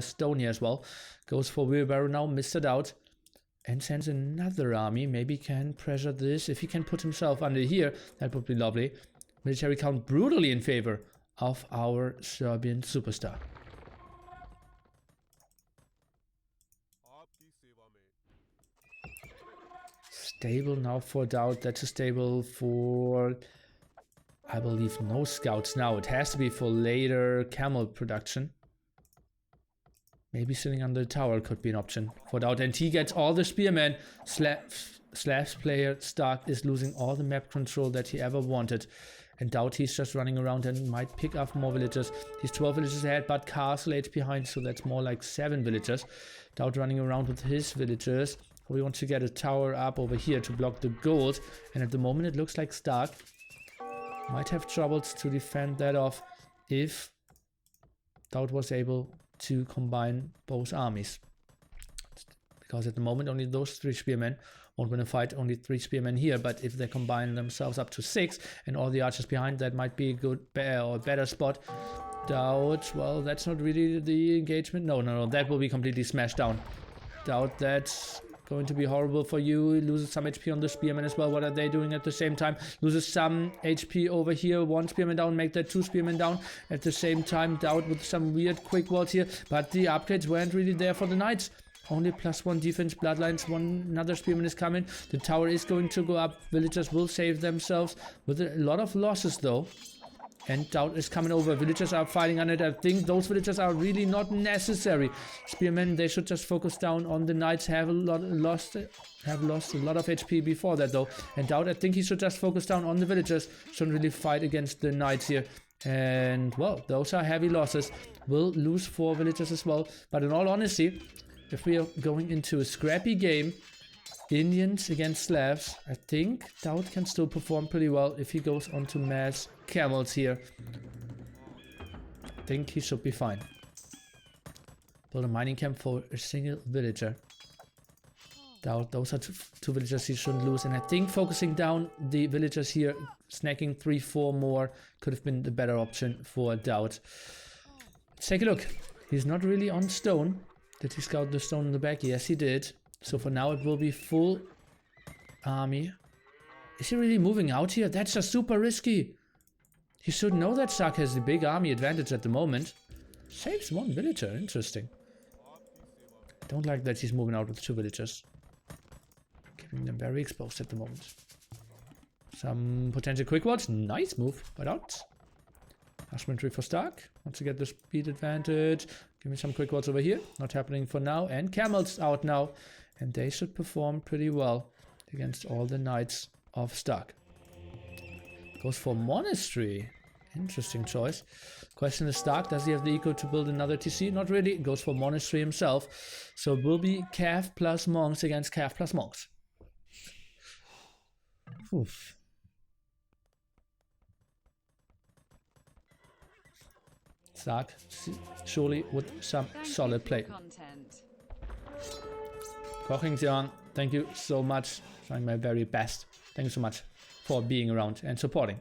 S1: stone here as well. Goes for wheelbarrow now. Mr. DauT. And sends another army. Maybe can pressure this. If he can put himself under here, that would be lovely. Military count brutally in favor of our Serbian superstar. Stable now for DauT. That's a stable for, I believe, no scouts now. It has to be for later camel production. Maybe sitting under the tower could be an option for DauT. And he gets all the spearmen. Slav's player Stark is losing all the map control that he ever wanted. And DauT, he's just running around and might pick up more villagers. He's 12 villagers ahead, but Castle 8 behind, so that's more like 7 villagers. DauT running around with his villagers. We want to get a tower up over here to block the gold. And at the moment it looks like Stark might have troubles to defend that off if DauT was able to combine both armies, because at the moment only those 3 spearmen won't win a fight. Only 3 spearmen here, but if they combine themselves up to 6 and all the archers behind, that might be a good or better spot. DauT, well, that's not really the engagement. No, that will be completely smashed down. DauT, that's going to be horrible for you. Loses some HP on the spearmen as well. What are they doing at the same time? Loses some HP over here. 1 spearman down, make that 2 spearmen down at the same time. DauT with some weird quick walls here, but the upgrades weren't really there for the knights. Only +1 defense, bloodlines, another spearman is coming. The tower is going to go up. Villagers will save themselves with a lot of losses though. And DauT is coming over. Villagers are fighting on it. I think those villagers are really not necessary. Spearmen, they should just focus down on the knights. Have lost a lot of HP before that though. And DauT, I think he should just focus down on the villagers. Shouldn't really fight against the knights here. And well, those are heavy losses. Will lose 4 villagers as well. But in all honesty, if we are going into a scrappy game, Indians against Slavs, I think DauT can still perform pretty well if he goes on to mass camels here. I think he should be fine. Build a mining camp for a single villager. DauT, those are 2 villagers he shouldn't lose. And I think focusing down the villagers here, snacking 3-4 more, could have been the better option for DauT. Let's take a look. He's not really on stone. Did he scout the stone in the back? Yes, he did. So for now it will be full army. Is he really moving out here? That's just super risky. He should know that Stark has the big army advantage at the moment. Saves 1 villager. Interesting. Don't like that he's moving out with 2 villagers. Keeping them very exposed at the moment. Some potential quick walls. Nice move by DauT. Husbandry for Stark. Want to get the speed advantage. Give me some quick walls over here. Not happening for now. And camels out now. And they should perform pretty well against all the knights of Stark. Goes for monastery. Interesting choice. Question is Stark, does he have the eco to build another TC? Not really. Goes for monastery himself. So it will be Cav plus monks against Cav plus monks. Oof. Stark, surely with some solid play. Kochingjiang, thank you so much. Trying my very best. Thank you so much for being around and supporting.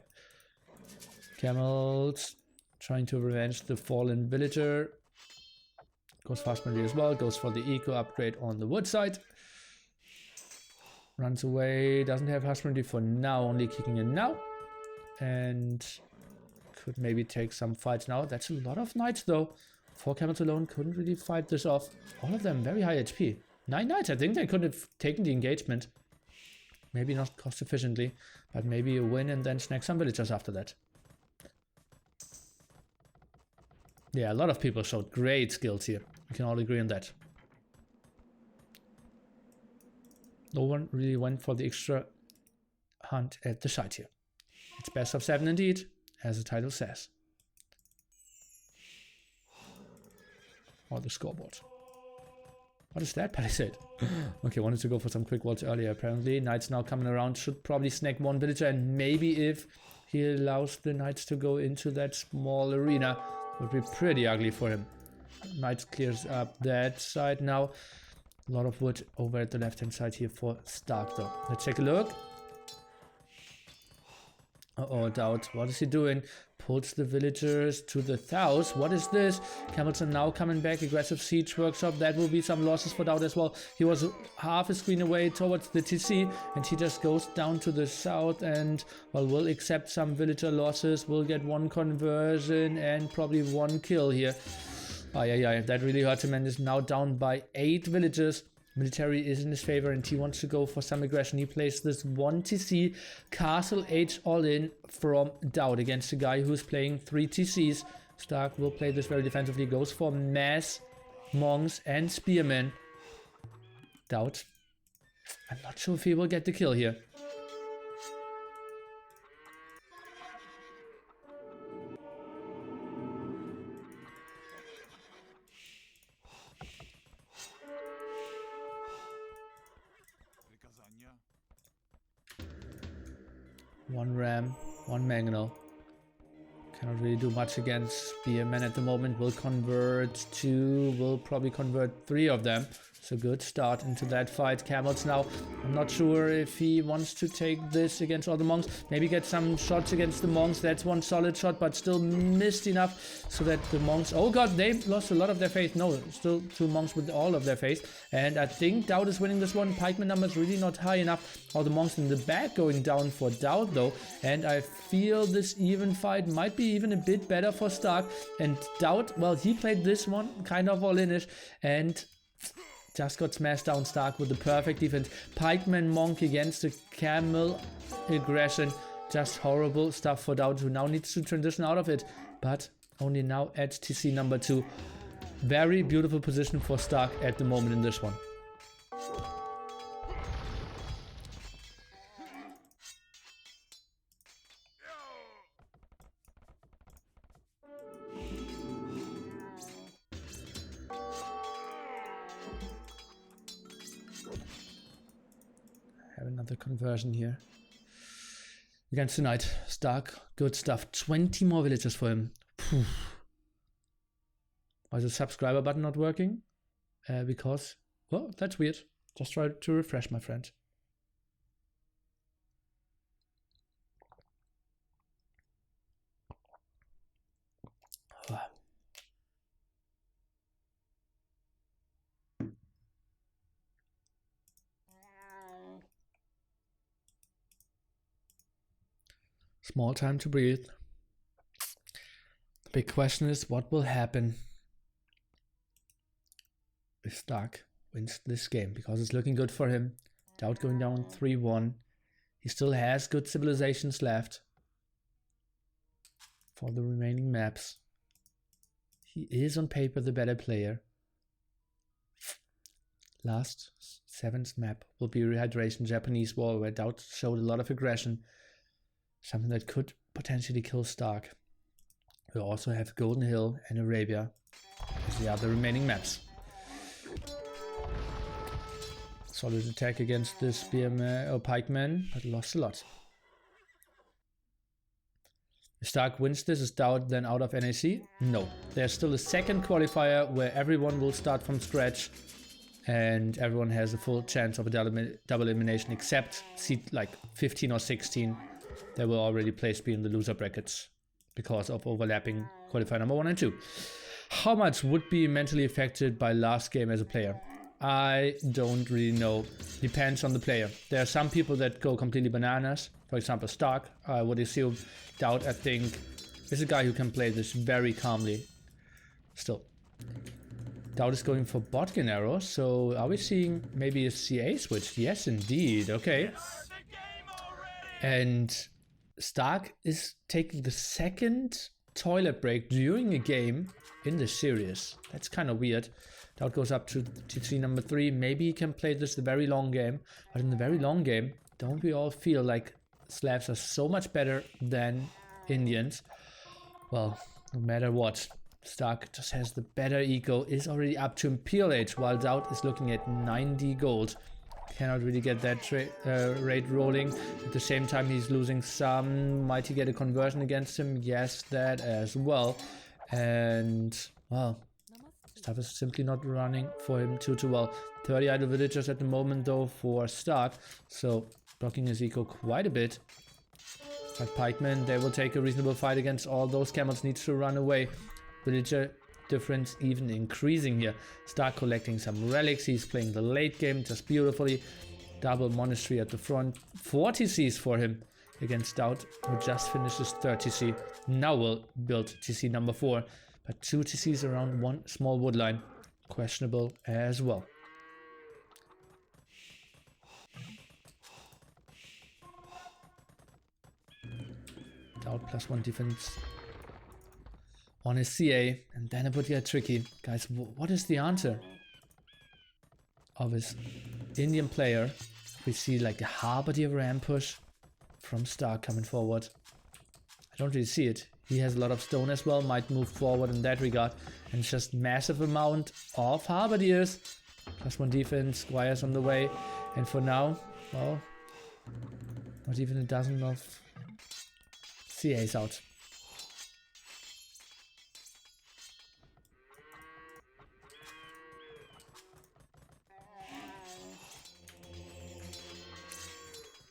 S1: Camels, trying to revenge the fallen villager. Goes fast melee as well. Goes for the eco upgrade on the wood side. Runs away. Doesn't have husbandry for now. Only kicking in now. And could maybe take some fights now. That's a lot of knights though. 4 camels alone couldn't really fight this off. All of them very high HP. 9 knights. I think they could have taken the engagement. Maybe not cost efficiently, but maybe a win and then snack some villagers after that. Yeah, a lot of people showed great skills here. We can all agree on that. No one really went for the extra hunt at the site here. It's best of 7 indeed, as the title says. or the scoreboard. What is that, Palisade? Okay, wanted to go for some quick walls earlier, apparently. Knights now coming around, should probably snag one villager, and maybe if he allows the Knights to go into that small arena, would be pretty ugly for him. Knights clears up that side now. A lot of wood over at the left-hand side here for Stark, though. Let's take a look. Uh-oh, DauT. What is he doing? Pulls the villagers to the south. What is this? Camels are now coming back. Aggressive siege workshop. That will be some losses for DauT as well. He was half a screen away towards the TC, and he just goes down to the south and, well, will accept some villager losses. Will get one conversion and probably one kill here. That really hurt him, and is now down by 8 villagers. Military is in his favor, and he wants to go for some aggression. He plays this 1 TC Castle H all in from DauT against a guy who's playing 3 TCs. Stark will play this very defensively, goes for mass monks and spearmen. DauT, I'm not sure if he will get the kill here. One ram, one mangonel. Cannot really do much against spearmen at the moment. Will convert 2, will probably convert 3 of them. So good start into that fight. Camels now, I'm not sure if he wants to take this against all the monks. Maybe get some shots against the monks. That's one solid shot, but still missed enough so that the monks... Oh god, they lost a lot of their faith. No, still 2 monks with all of their faith. And I think DauT is winning this one. Pikeman number is really not high enough. All the monks in the back going down for DauT though. And I feel this even fight might be even a bit better for Stark. And DauT, well, he played this one kind of all-in-ish and... just got smashed down. Stark with the perfect defense. Pikeman Monk against the Camel aggression. Just horrible stuff for DauT, who now needs to transition out of it. But only now at TC number 2. Very beautiful position for Stark at the moment in this one. Have another conversion here against the Knight. Stark, good stuff. 20 more villagers for him. Phew. Why is the subscriber button not working? Because, well, that's weird. Just try to refresh, my friend. Small time to breathe. The big question is, what will happen if Stark wins this game? Because it's looking good for him. DauT going down 3-1. He still has good civilizations left for the remaining maps. He is on paper the better player. Last 7th map will be Rehydration Japanese War, where DauT showed a lot of aggression. Something that could potentially kill Stark. We also have Golden Hill and Arabia as the other remaining maps. Solid attack against the spearman or pikeman, but lost a lot. If Stark wins this, is DauT then out of NAC? No. There's still a 2nd qualifier where everyone will start from scratch and everyone has a full chance of a double elimination, except seat like 15 or 16. They will already placed be in the loser brackets because of overlapping qualifier number 1 and 2. How much would be mentally affected by last game as a player? I don't really know. Depends on the player. There are some people that go completely bananas. For example, Stark. I would assume. DauT, I think, is a guy who can play this very calmly. Still. DauT is going for botkin arrows. So are we seeing maybe a CA switch? Yes, indeed. Okay. And Stark is taking the 2nd toilet break during a game in the series. That's kind of weird. DauT goes up to TC number 3. Maybe he can play this the very long game. But in the very long game, don't we all feel like Slavs are so much better than Indians? Well, no matter what. Stark just has the better eco, is already up to Imperial Age, while DauT is looking at 90 gold. Cannot really get that rate rolling. At the same time, he's losing some. Might he get a conversion against him? Yes, that as well. And, well, stuff is simply not running for him too well. 30 idle villagers at the moment, though, for Stark. So, blocking his eco quite a bit. But pikemen, they will take a reasonable fight against all those camels. Needs to run away. Villager difference even increasing here. Stark collecting some relics. He's playing the late game just beautifully. Double monastery at the front. 4 TCs for him against DauT, who just finished his 3rd TC. Now will build TC number 4. But 2 TCs around one small wood line. Questionable as well. DauT +1 defense on his CA, and then it would get tricky. Guys, what is the answer of his Indian player? We see like a Harbour ramp push from Stark coming forward. I don't really see it. He has a lot of stone as well, might move forward in that regard. And just massive amount of Halberdiers. +1 defense, squires on the way. And for now, well, not even a dozen of CAs out.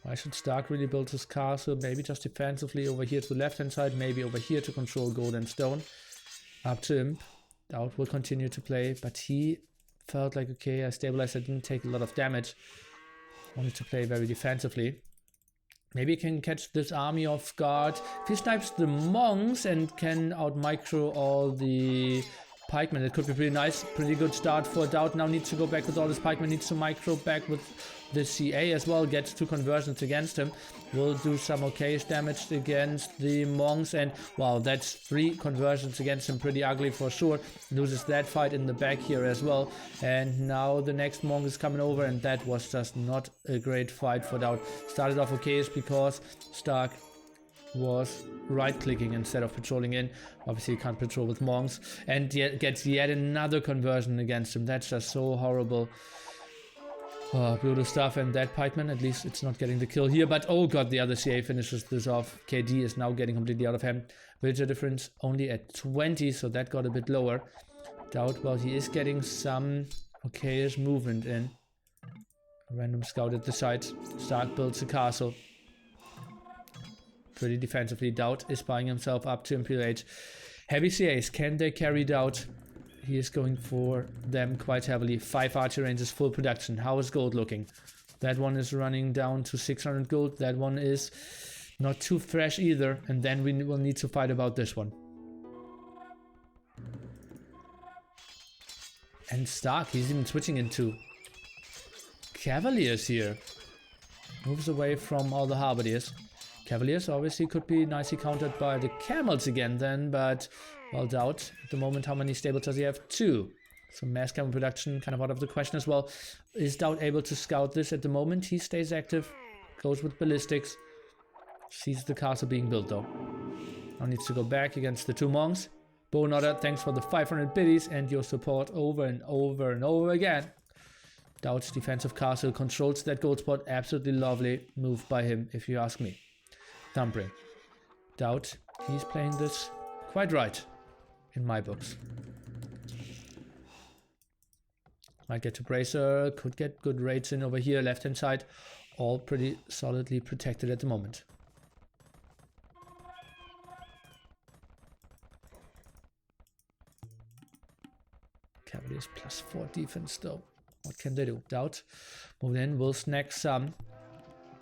S1: Why should Stark really build his castle? Maybe just defensively over here to the left hand side, maybe over here to control gold and stone. Up to him. DauT will continue to play, but he felt like, okay, I stabilized, I didn't take a lot of damage. Wanted to play very defensively. Maybe he can catch this army off guard. If he snipes the monks and can out-micro all the pikemen, it could be pretty nice. Pretty good start for DauT. Now needs to go back with all his pikemen, needs to micro back with the CA as well. Gets 2 conversions against him. Will do some okayish damage against the monks. And wow, that's 3 conversions against him. Pretty ugly for sure. Loses that fight in the back here as well. And now the next monk is coming over, and that was just not a great fight for DauT. Started off okayish because Stark was right-clicking instead of patrolling in. Obviously, you can't patrol with monks. And yet gets yet another conversion against him. That's just so horrible. Oh, brutal stuff. And that pikeman, at least it's not getting the kill here. But oh god, the other CA finishes this off. KD is now getting completely out of hand. Villager difference only at 20, so that got a bit lower. DauT, well, he is getting some okayish movement in. A random scout at the side. Stark builds a castle. Pretty defensively. DauT is buying himself up to Imperial Age. Heavy CAs, can they carry DauT? He is going for them quite heavily. 5 archer ranges, full production. How is gold looking? That one is running down to 600 gold. That one is not too fresh either. And then we will need to fight about this one. And Stark, he's even switching into Cavaliers here. Moves away from all the Halberdiers. Cavaliers obviously could be nicely countered by the camels again then, but well, DauT at the moment. How many stables does he have? 2. So mass camel production kind of out of the question as well. Is DauT able to scout this at the moment? He stays active, goes with ballistics, sees the castle being built though. Now needs to go back against the 2 monks. Bonotter, thanks for the 500 biddies and your support over and over and over again. DauT's defensive castle controls that gold spot. Absolutely lovely move by him, if you ask me. Thumbprint. DauT, he's playing this quite right in my books. Might get to Bracer, could get good raids in over here, left hand side. All pretty solidly protected at the moment. Cavaliers +4 defense though. What can they do? DauT moving in, will snack some.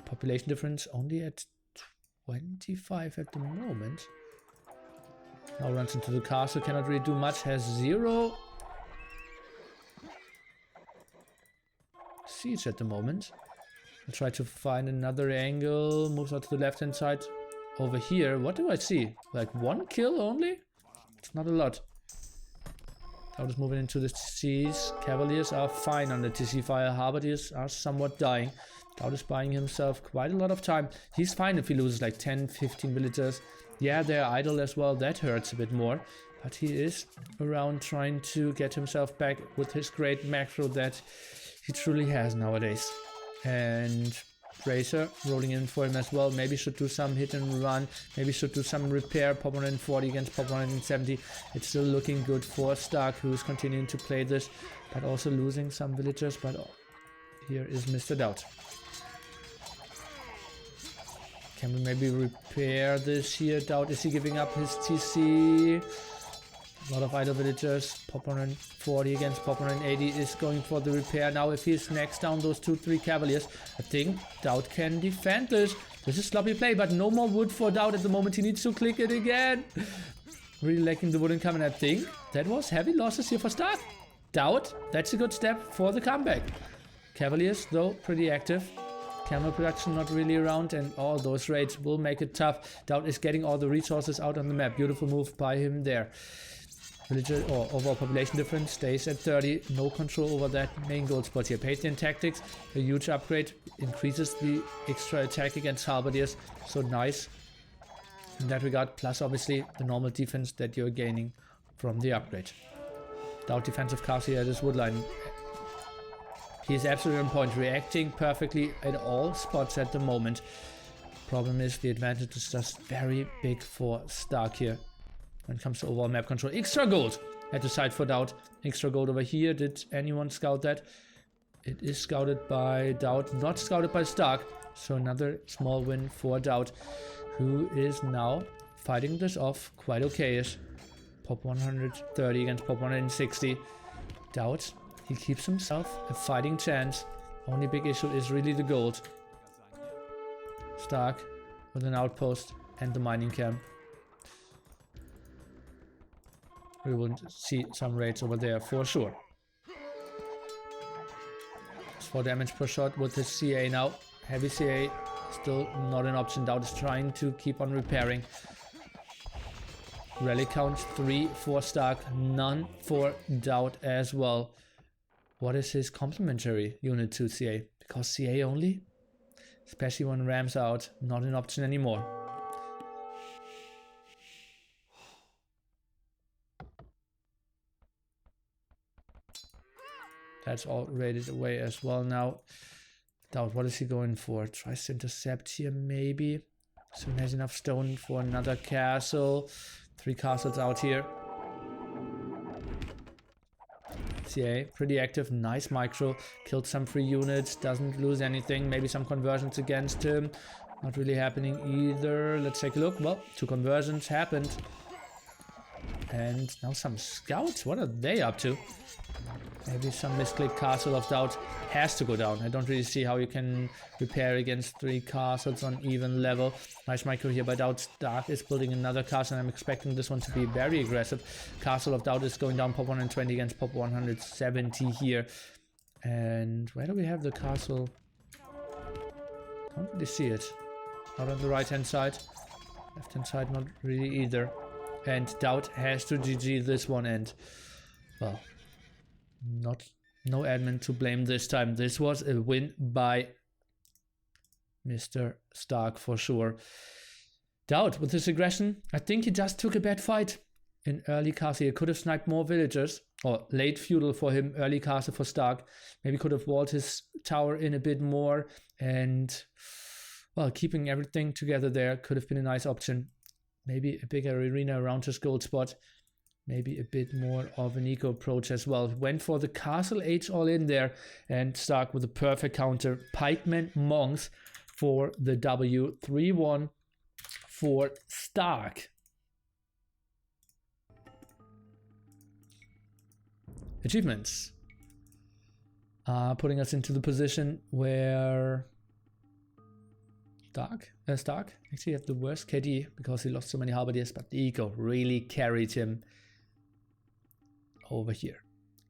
S1: Population difference only at 25 at the moment. Now runs into the castle, cannot really do much, has 0 siege at the moment. I'll try to find another angle, moves out to the left hand side. Over here, what do I see? Like 1 kill only? It's not a lot. DauT is moving into the TCs. Cavaliers are fine on the TC fire. Halberdiers are somewhat dying. DauT is buying himself quite a lot of time. He's fine if he loses like 10, 15 villagers. Yeah, they're idle as well. That hurts a bit more. But he is around trying to get himself back with his great macro that he truly has nowadays. And Tracer rolling in for him as well. Maybe should do some hit and run. Maybe should do some repair. Pop 140 against Pop 170. It's still looking good for Stark, who's continuing to play this, but also losing some villagers. But here is Mr. DauT. Can we maybe repair this here? DauT, is he giving up his TC? A lot of idle villagers. Pop 140 against Pop 180 is going for the repair. Now if he snacks down those 2-3 Cavaliers, I think DauT can defend this. This is sloppy play, but no more wood for DauT at the moment. He needs to click it again. Really lacking the wood income, and I think that was heavy losses here for Stark. DauT, that's a good step for the comeback. Cavaliers, though, pretty active. Camel production not really around, and all those raids will make it tough. DauT is getting all the resources out on the map. Beautiful move by him there. Villager or overall population difference stays at 30. No control over that main gold spot here. Patient tactics, a huge upgrade, increases the extra attack against halberdiers. So nice in that regard. Plus obviously the normal defense that you're gaining from the upgrade. DauT defensive castle here at this woodline. He is absolutely on point, reacting perfectly at all spots at the moment. Problem is the advantage is just very big for Stark here. When it comes to overall map control. Extra gold at the side for DauT. Extra gold over here. Did anyone scout that? It is scouted by DauT, not scouted by Stark. So another small win for DauT, who is now fighting this off quite okay-ish. Pop 130 against Pop 160. DauT, he keeps himself a fighting chance. Only big issue is really the gold. Stark with an outpost and the mining camp. We will see some raids over there for sure. 4 damage per shot with his CA now. Heavy CA still not an option. DauT is trying to keep on repairing. Relic count 3 for Stark, none for DauT as well. What is his complementary unit to CA? Because CA only? Especially when Ram's out, not an option anymore. That's all raided away as well now. DauT, what is he going for? Tries to intercept here maybe. Soon has enough stone for another castle. 3 castles out here. CA, pretty active, nice micro. Killed some free units, doesn't lose anything. Maybe some conversions against him. Not really happening either. Let's take a look. Well, 2 conversions happened. And now some scouts. What are they up to? Maybe some misclick castle of DauT has to go down. I don't really see how you can repair against 3 castles on even level. Nice micro here by DauT. Stark is building another castle, and I'm expecting this one to be very aggressive. Castle of DauT is going down. Pop 120 against Pop 170 here. And where do we have the castle? Can't really see it. Not on the right hand side. Left hand side not really either. And DauT has to GG this one, and well, no admin to blame this time. This was a win by Mr. Stark for sure. DauT with his aggression, I think he just took a bad fight in early castle. He could have sniped more villagers, or late feudal for him, early castle for Stark. Maybe could have walled his tower in a bit more, and well, keeping everything together there could have been a nice option. Maybe a bigger arena around his gold spot. Maybe a bit more of an eco approach as well. Went for the castle age all in there, and Stark with a perfect counter. Pikeman Monks for the W. 3-1 for Stark. Achievements. Putting us into the position where Stark actually had the worst KD because he lost so many halberdiers, but the eco really carried him over here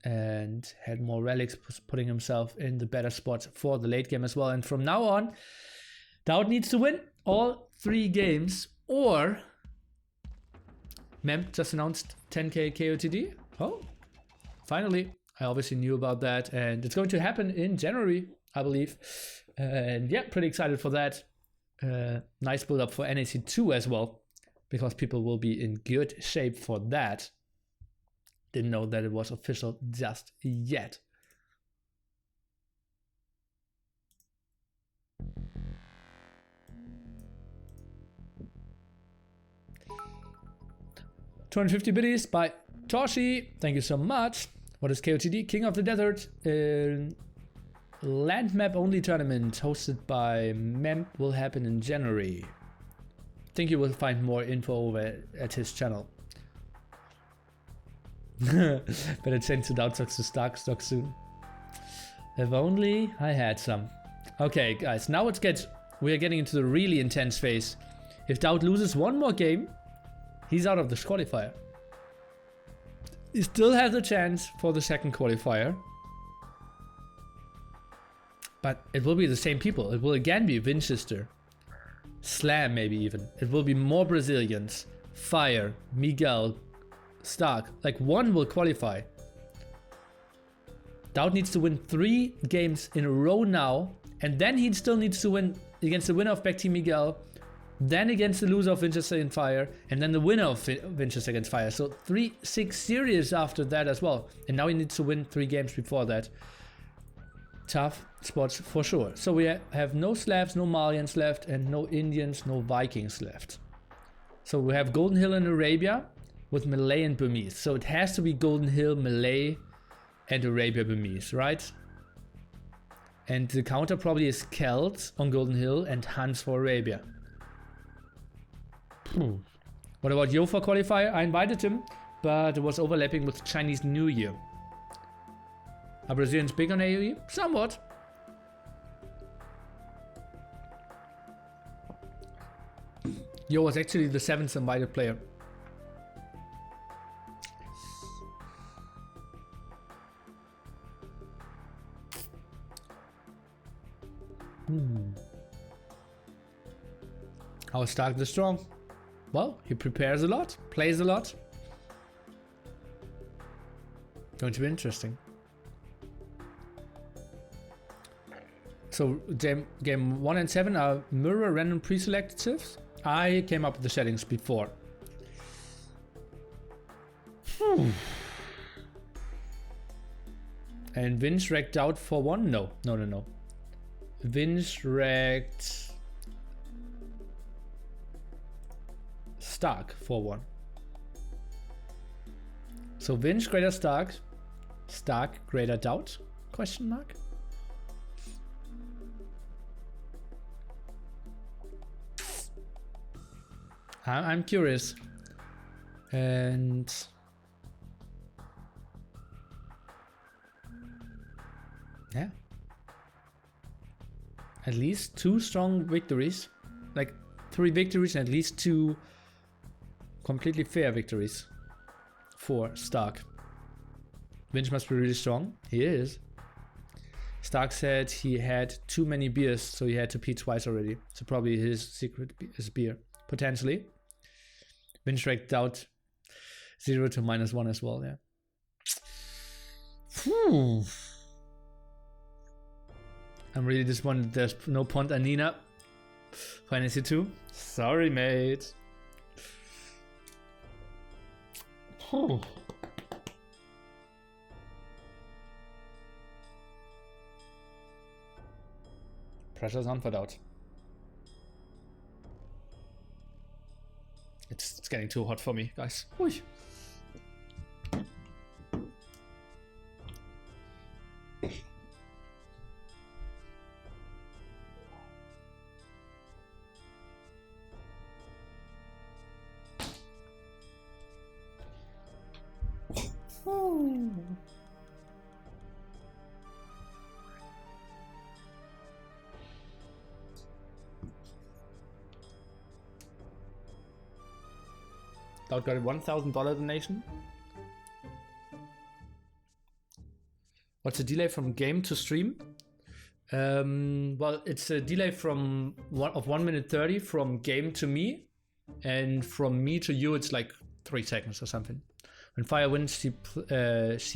S1: and had more relics, putting himself in the better spot for the late game as well. And from now on, DauT needs to win all 3 games, or Mem just announced 10k KOTD. Oh, finally. I obviously knew about that, and it's going to happen in January, I believe. And yeah, pretty excited for that. Nice build up for NAC2 as well, because people will be in good shape for that. didn't know that it was official just yet. $250 biddies by Toshi. Thank you so much. What is KOTD? King of the Desert. Land map only tournament hosted by Mem will happen in January. I think you will find more info over at his channel. Better change to DauT stocks to stock soon. If only I had some. Okay, guys, now we are getting into the really intense phase. If DauT loses one more game, he's out of this qualifier. He still has a chance for the second qualifier. But it will be the same people. It will again be Winchester. Slam maybe even. It will be more Brazilians. Fire, Miguel, Stark. Like one will qualify. DauT needs to win 3 games in a row now. And then he still needs to win against the winner of Back Team Miguel. Then against the loser of Winchester and Fire. And then the winner of Winchester against Fire. So 6 series after that as well. And now he needs to win 3 games before that. Tough spots for sure. So we have no Slavs, no Malians left, and no Indians, no Vikings left. So we have Golden Hill and Arabia with Malay and Burmese. So it has to be Golden Hill, Malay, and Arabia Burmese, right? And the counter probably is Celts on Golden Hill and Huns for Arabia. What about Yo for qualifier? I invited him, but it was overlapping with Chinese New Year. Are Brazilians big on AoE? Somewhat. Yo was actually the 7th invited player. How is Stark this strong? Well, he prepares a lot, plays a lot. Going to be interesting. So game 1 and 7 are mirror random pre-selectives. I came up with the settings before. And Vince racked out for 1? No. Vince racked Stark for 1. So Vince greater Stark, Stark greater DauT? Question mark. I'm curious. And yeah, at least 2 strong victories, like 3 victories and at least 2 completely fair victories for Stark. Vince must be really strong. He is. Stark said he had too many beers, so he had to pee twice already. So probably his secret is beer, potentially. Vince racked out 0 to -1 as well, yeah. I'm really disappointed there's no Pont Anina for NAC2. Sorry, mate. Pressure's on for DauT. It's getting too hot for me, guys. Ui. DauT got a $1,000 donation. What's the delay from game to stream? Well, it's a delay from 1 minute 30 from game to me, and from me to you it's like 3 seconds or something. When Fire wins, she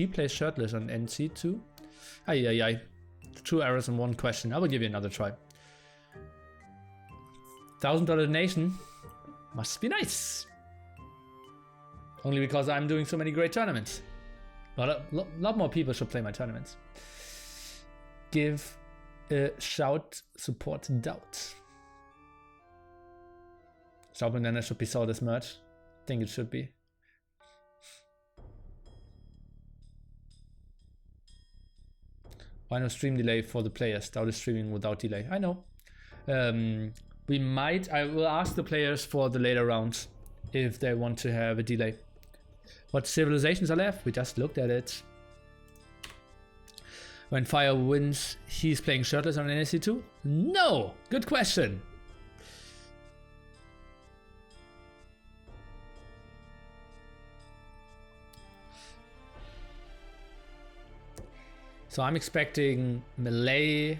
S1: plays shirtless on NC2. Ay. 2 errors and 1 question. I will give you another try. $1,000 donation must be nice. Only because I'm doing so many great tournaments. lot more people should play my tournaments. Give a shout support to DauT. Shout Banana should be sold as merch. I think it should be. Why no stream delay for the players? DauT is streaming without delay. I know. We might. I will ask the players for the later rounds if they want to have a delay. What civilizations are left? We just looked at it. When Fire wins, he's playing shirtless on NAC2? No! Good question. So I'm expecting Malay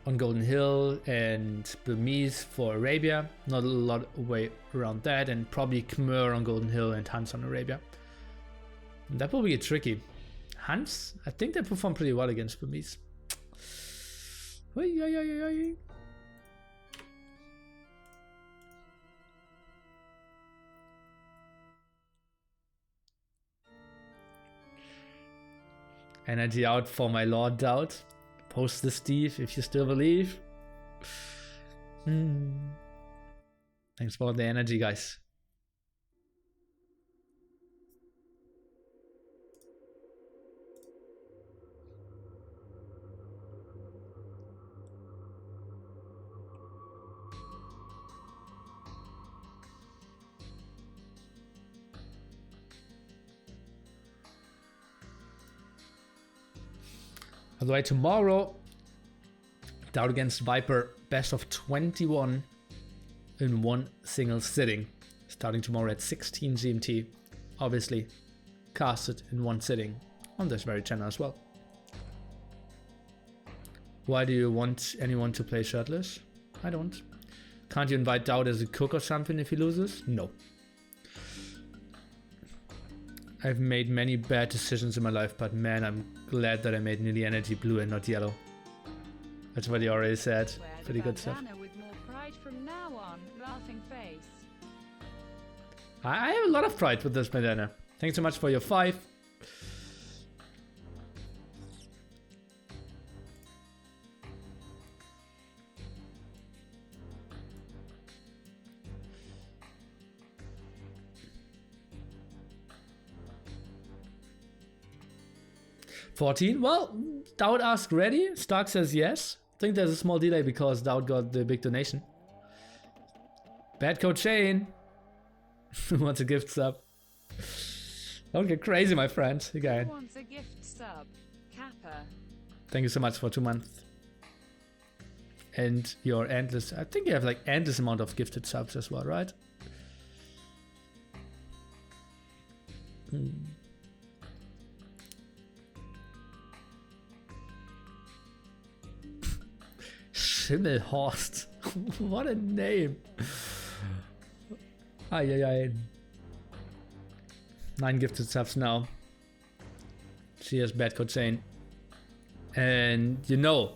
S1: on Golden Hill and Burmese for Arabia. Not a lot of way around that. And probably Khmer on Golden Hill and Hans on Arabia. That will be tricky. Hans, I think they perform pretty well against Burmese. Energy out for my Lord DauT. Post the Steve if you still believe. Thanks for the energy, guys. By the way, tomorrow, DauT against Viper, best of 21 in one single sitting. Starting tomorrow at 16 GMT. Obviously, casted in one sitting on this very channel as well. Why do you want anyone to play shirtless? I don't. Can't you invite DauT as a cook or something if he loses? No. I've made many bad decisions in my life, but man, I'm glad that I made Nili energy blue and not yellow. That's what he already said. Pretty good stuff.
S2: With more pride from now on, laughing face.
S1: I have a lot of pride with this bandana. Thanks so much for your 5. $14. Well, DauT asked ready. Stark says yes. I think there's a small delay because DauT got the big donation. Bad Coach Shane wants a gift sub. Don't get crazy, my friend. Again.
S2: Who wants a gift sub? Kappa.
S1: Thank you so much for 2 months. And your endless. I think you have like endless amount of gifted subs as well, right? Schimmelhorst. What a name. Ay. 9 gifted subs now. Cheers, Bad Coach Shane. And you know,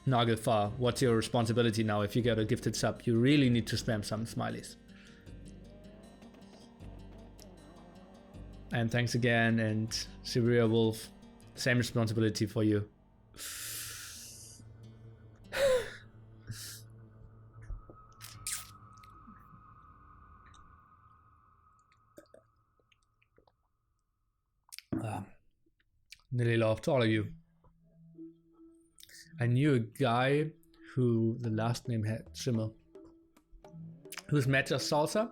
S1: Nagelfar, what's your responsibility now? If you get a gifted sub, you really need to spam some smileys. And thanks again, and Siberia Wolf, same responsibility for you. Nearly love to all of you. I knew a guy who the last name had Schimmer, who's met just Salsa,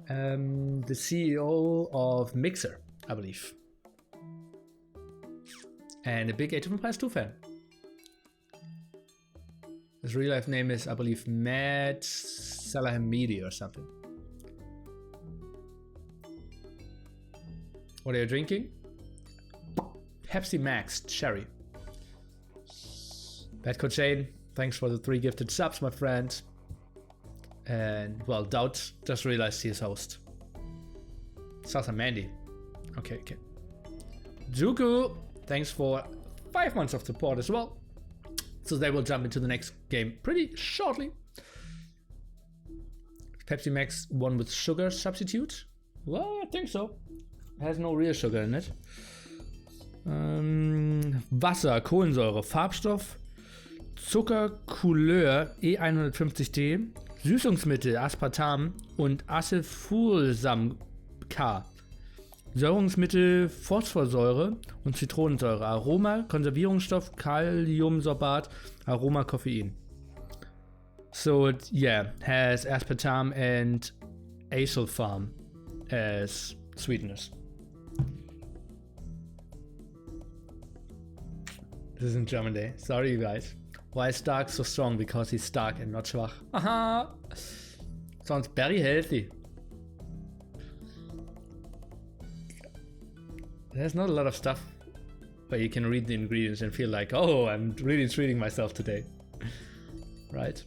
S1: the CEO of Mixer, I believe, and a big ZeroEmpires 2 fan. His real life name is, I believe, Matt Salahamidi or something. What are you drinking? Pepsi Max Cherry. Bad Coach Shane, thanks for the 3 gifted subs, my friend. And well, DauT just realized he's host. Salsa Mandy. Okay. Juku, thanks for 5 months of support as well. So they will jump into the next game pretty shortly. Pepsi Max one with sugar substitute? Well, I think so. has no real sugar in it. Wasser, Kohlensäure, Farbstoff, Zucker, Couleur, E150D, Süßungsmittel, Aspartam und Acetylsulfam-K. Säurungsmittel, Phosphorsäure und Zitronensäure. Aroma, Konservierungsstoff, Kaliumsorbat, Aroma, Koffein. So it, yeah, has aspartame and acesulfam as sweeteners. This is in German day. Sorry, you guys. Why is Stark so strong? Because he's Stark and not schwach. Aha! Sounds very healthy. There's not a lot of stuff where you can read the ingredients and feel like, oh, I'm really treating myself today. Right?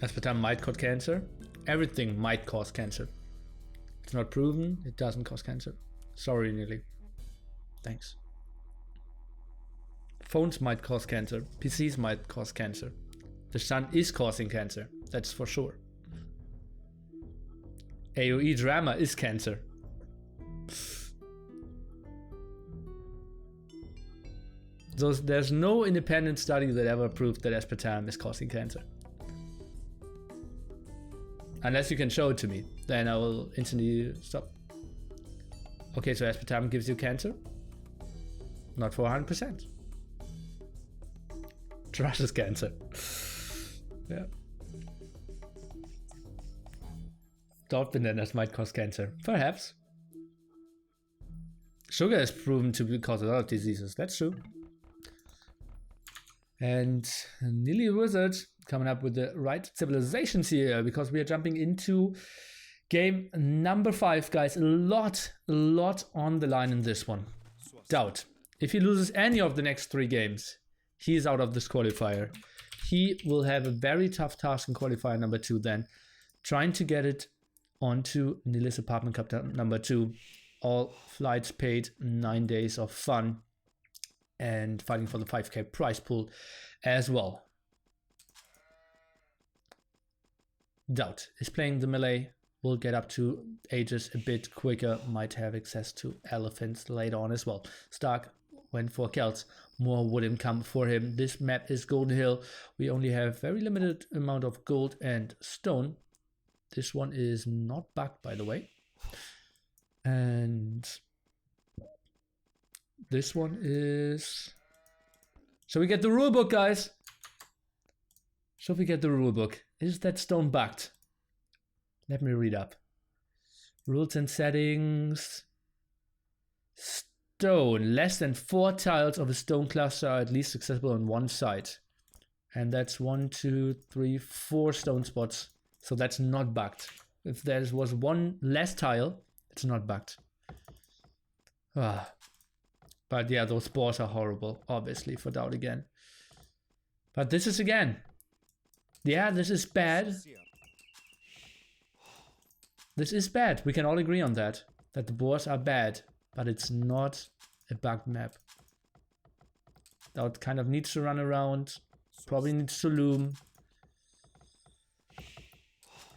S1: Aspartame might cause cancer. Everything might cause cancer. It's not proven. It doesn't cause cancer. Sorry, Nili. Thanks. Phones might cause cancer. PCs might cause cancer. The sun is causing cancer. That's for sure. AOE drama is cancer. There's no independent study that ever proved that aspartame is causing cancer. Unless you can show it to me, then I will instantly stop. Okay, so aspartame gives you cancer? Not for 100%. Trash is cancer. Yeah. DauT bananas might cause cancer. Perhaps. Sugar is proven to cause a lot of diseases. That's true. And Nili Wizard coming up with the right civilizations here, because we are jumping into game number 5, guys. A lot on the line in this one. DauT. If he loses any of the next 3 games, he is out of this qualifier. He will have a very tough task in qualifier number 2 then. Trying to get it onto Nili's apartment cup number 2. All flights paid, 9 days of fun. And fighting for the 5k prize pool as well. DauT is playing the melee. Will get up to Aegis a bit quicker. Might have access to elephants later on as well. Stark went for Celts. More wooden come for him. This map is Golden Hill. We only have very limited amount of gold and stone. This one is not bugged, by the way. And this one is... So we get the rulebook, guys. So we get the rulebook. Is that stone bugged? Let me read up. Rules and settings. Stone. Less than 4 tiles of a stone cluster are at least accessible on one side. And that's 1, 2, 3, 4 stone spots. So that's not bugged. If there was one less tile, it's not bugged. Ah. But yeah, those spores are horrible, obviously, for DauT again. But this is again. Yeah, this is bad. This is bad. We can all agree on that. That the boars are bad. But it's not a bugged map. DauT kind of needs to run around. Probably needs to loom.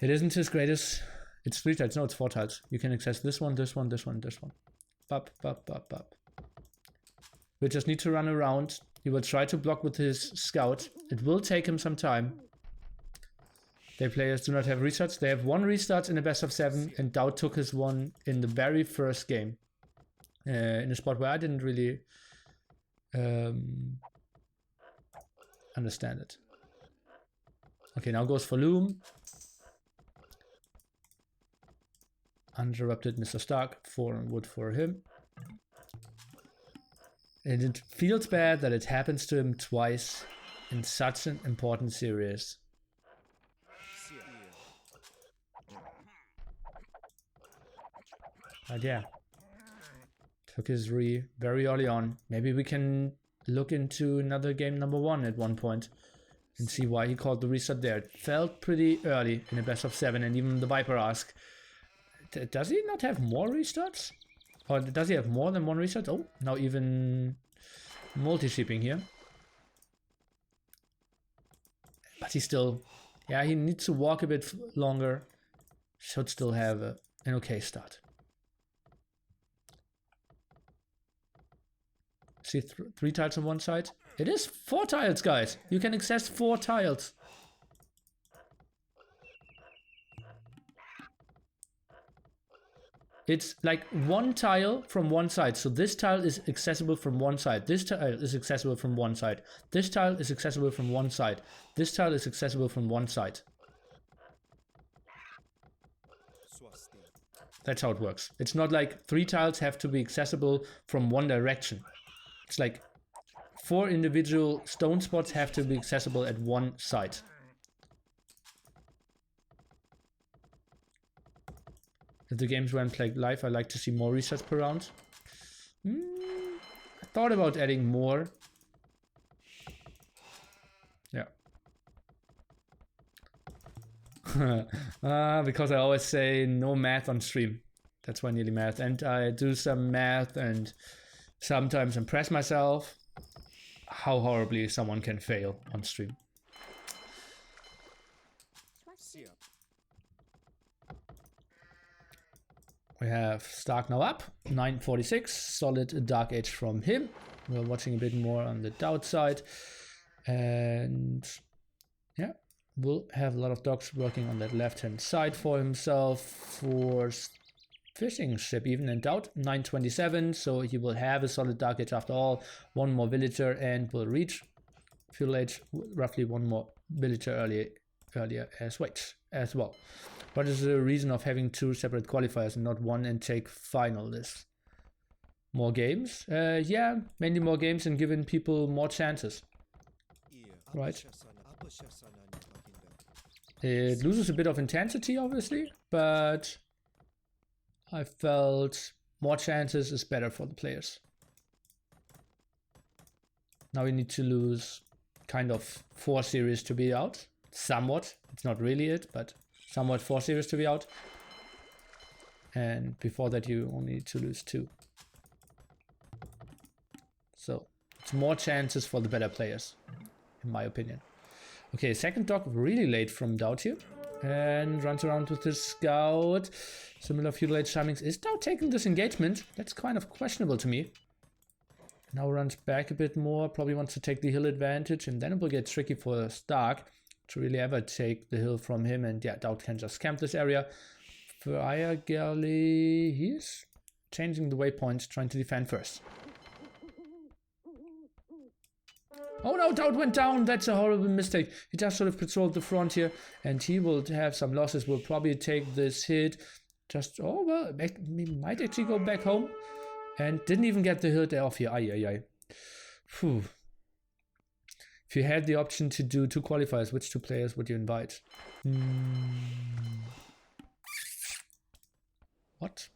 S1: It isn't his greatest. It's 3 tiles. No, it's 4 tiles. You can access this one, this one, this one, this one. Bop, bop, bop, bop. We just need to run around. He will try to block with his scout. It will take him some time. Their players do not have restarts. They have 1 restart in a best of 7, and DauT took his one in the very first game. In a spot where I didn't really understand it. Okay, now goes for loom. Uninterrupted Mr. Stark. 4 wood for him. And it feels bad that it happens to him twice in such an important series. But yeah, took his re very early on. Maybe we can look into another game number 1 at one point and see why he called the restart there. It felt pretty early in a best of 7, and even the Viper asked, does he not have more restarts? Or does he have more than 1 restart? Oh, now even multi-shipping here. But he still Yeah, he needs to walk a bit longer. Should still have an okay start. See 3 tiles on one side? It is 4 tiles, guys. You can access 4 tiles. It's like 1 tile from one side. So this tile is accessible from one side. This tile is accessible from one side. This tile is accessible from one side. This tile is accessible from one side. That's how it works. It's not like 3 tiles have to be accessible from one direction. It's like 4 individual stone spots have to be accessible at one side. If the games weren't played live, I like to see more resets per round. I thought about adding more. Yeah. Because I always say no math on stream. That's why Nili math. And I do some math and sometimes impress myself how horribly someone can fail on stream. We have st4rk now up, 946, solid Dark Age from him. We're watching a bit more on the DauT side. And yeah, we'll have a lot of dogs working on that left-hand side for himself for fishing ship even in DauT, 927. So he will have a solid Dark Age after all. 1 more villager and will reach fuel age, roughly 1 more villager earlier as well. What is the reason of having 2 separate qualifiers and not 1 intake final list? More games? Yeah, mainly more games and giving people more chances. Right? It loses a bit of intensity, obviously, but I felt more chances is better for the players. Now we need to lose kind of 4 series to be out. Somewhat. It's not really it, but somewhat 4 series to be out. And before that you only need to lose 2. So it's more chances for the better players, in my opinion. Okay, second dog really late from DauT here. And runs around with his scout. Similar feudal age timings. Is DauT taking this engagement? That's kind of questionable to me. Now runs back a bit more. Probably wants to take the hill advantage. And then it will get tricky for st4rk to really ever take the hill from him. And yeah, DauT can just camp this area. Fire Galley, he's changing the waypoints, trying to defend first. Oh no, DauT went down. That's a horrible mistake. He just sort of patrolled the front here, and he will have some losses. Will probably take this hit. Just, oh well, he might actually go back home. And didn't even get the hill off here. Ay. Phew. If you had the option to do 2 qualifiers, which 2 players would you invite? What?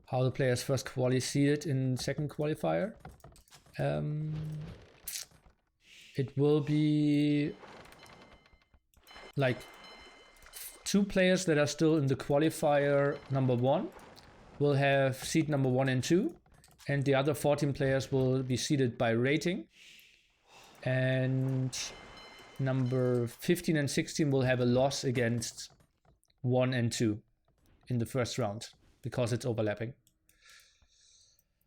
S1: How the players first quali seeded in second qualifier. It will be like 2 players that are still in the qualifier number 1 will have seed number 1 and 2, and the other 14 players will be seeded by rating, and number 15 and 16 will have a loss against 1 and 2 in the first round because it's overlapping.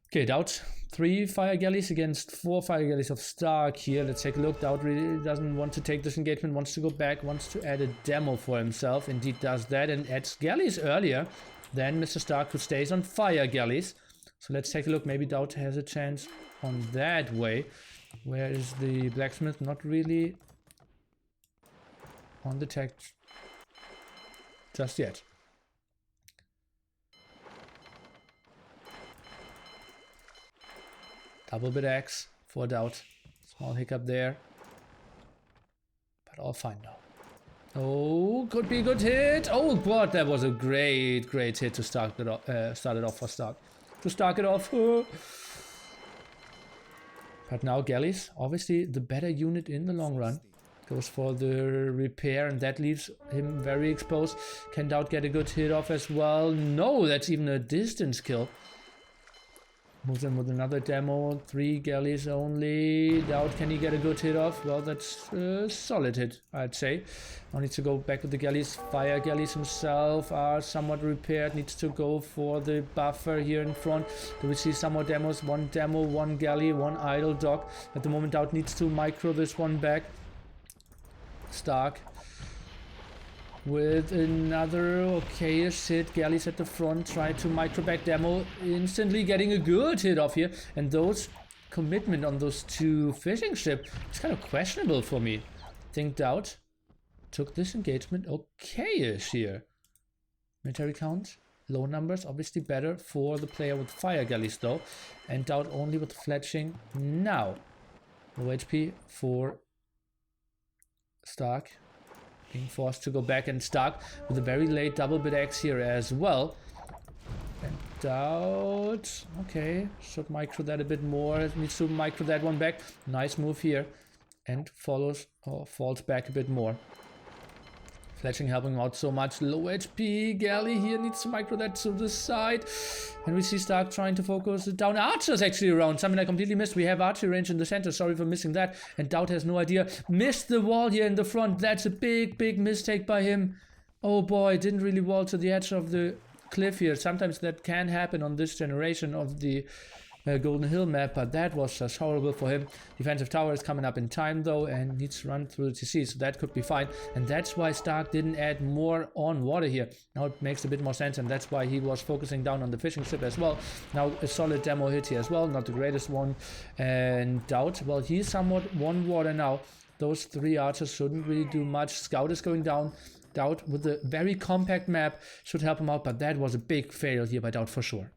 S1: Okay, DauT, 3 fire galleys against 4 fire galleys of st4rk here. Let's take a look. DauT really doesn't want to take this engagement, wants to go back, wants to add a demo for himself. Indeed does that and adds galleys earlier than Mr. st4rk, who stays on fire galleys. So let's take a look. Maybe DauT has a chance on that way. Where is the blacksmith? Not really on the tech just yet. Double bit X for DauT. Small hiccup there. But all fine now. Oh, could be a good hit. Oh god, that was a great hit to start it off for st4rk. To start it off. But now galleys, obviously the better unit in the long run. Goes for the repair, and that leaves him very exposed. Can DauT get a good hit off as well? No, that's even a distance kill. Moves in with another demo. 3 galleys only. DauT, can he get a good hit off? Well, that's a solid hit, I'd say. Now needs to go back with the galleys. Fire galleys himself are somewhat repaired. Needs to go for the buffer here in front. Do we see some more demos? 1 demo, 1 galley, 1 idle dock. At the moment, DauT needs to micro this one back. st4rk with another okay-ish hit. Galleys at the front, try to micro back demo, instantly getting a good hit off here. And those commitment on those 2 fishing ships is kind of questionable for me. I think DauT took this engagement okay-ish here. Military count, low numbers, obviously better for the player with fire galleys though. And DauT only with fletching now. Low HP for st4rk. Being forced to go back, and st4rk with a very late double bit X here as well. And DauT, okay, should micro that a bit more. Needs to micro that one back. Nice move here. And follows or falls back a bit more. Fletching helping him out so much. Low HP. Galley here needs to micro that to the side. And we see st4rk trying to focus down. Archers actually around. Something I completely missed. We have archery range in the center. Sorry for missing that. And DauT has no idea. Missed the wall here in the front. That's a big, big mistake by him. Oh boy, didn't really wall to the edge of the cliff here. Sometimes that can happen on this generation of the Golden Hill map, but that was just horrible for him. Defensive tower is coming up in time though, and needs to run through the TC, so that could be fine. And that's why st4rk didn't add more on water here. Now it makes a bit more sense, and that's why he was focusing down on the fishing ship as well. Now a solid demo hit here as well, not the greatest one. And DauT, well, he's somewhat 1 water now. Those 3 archers shouldn't really do much. Scout is going down. DauT with a very compact map should help him out, but that was a big fail here by DauT for sure.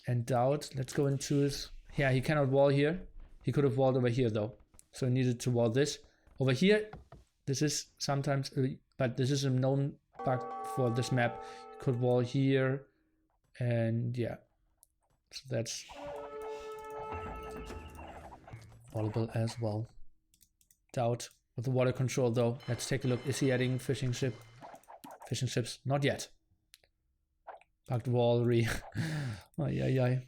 S1: And DauT, let's go into his... Yeah, he cannot wall here. He could have walled over here though. So he needed to wall this. Over here, this is sometimes... but this is a known bug for this map. You could wall here. And yeah. So that's... wallable as well. DauT with the water control though. Let's take a look. Is he adding fishing ship? Fishing ships? Not yet. Bugged wallry. Ay.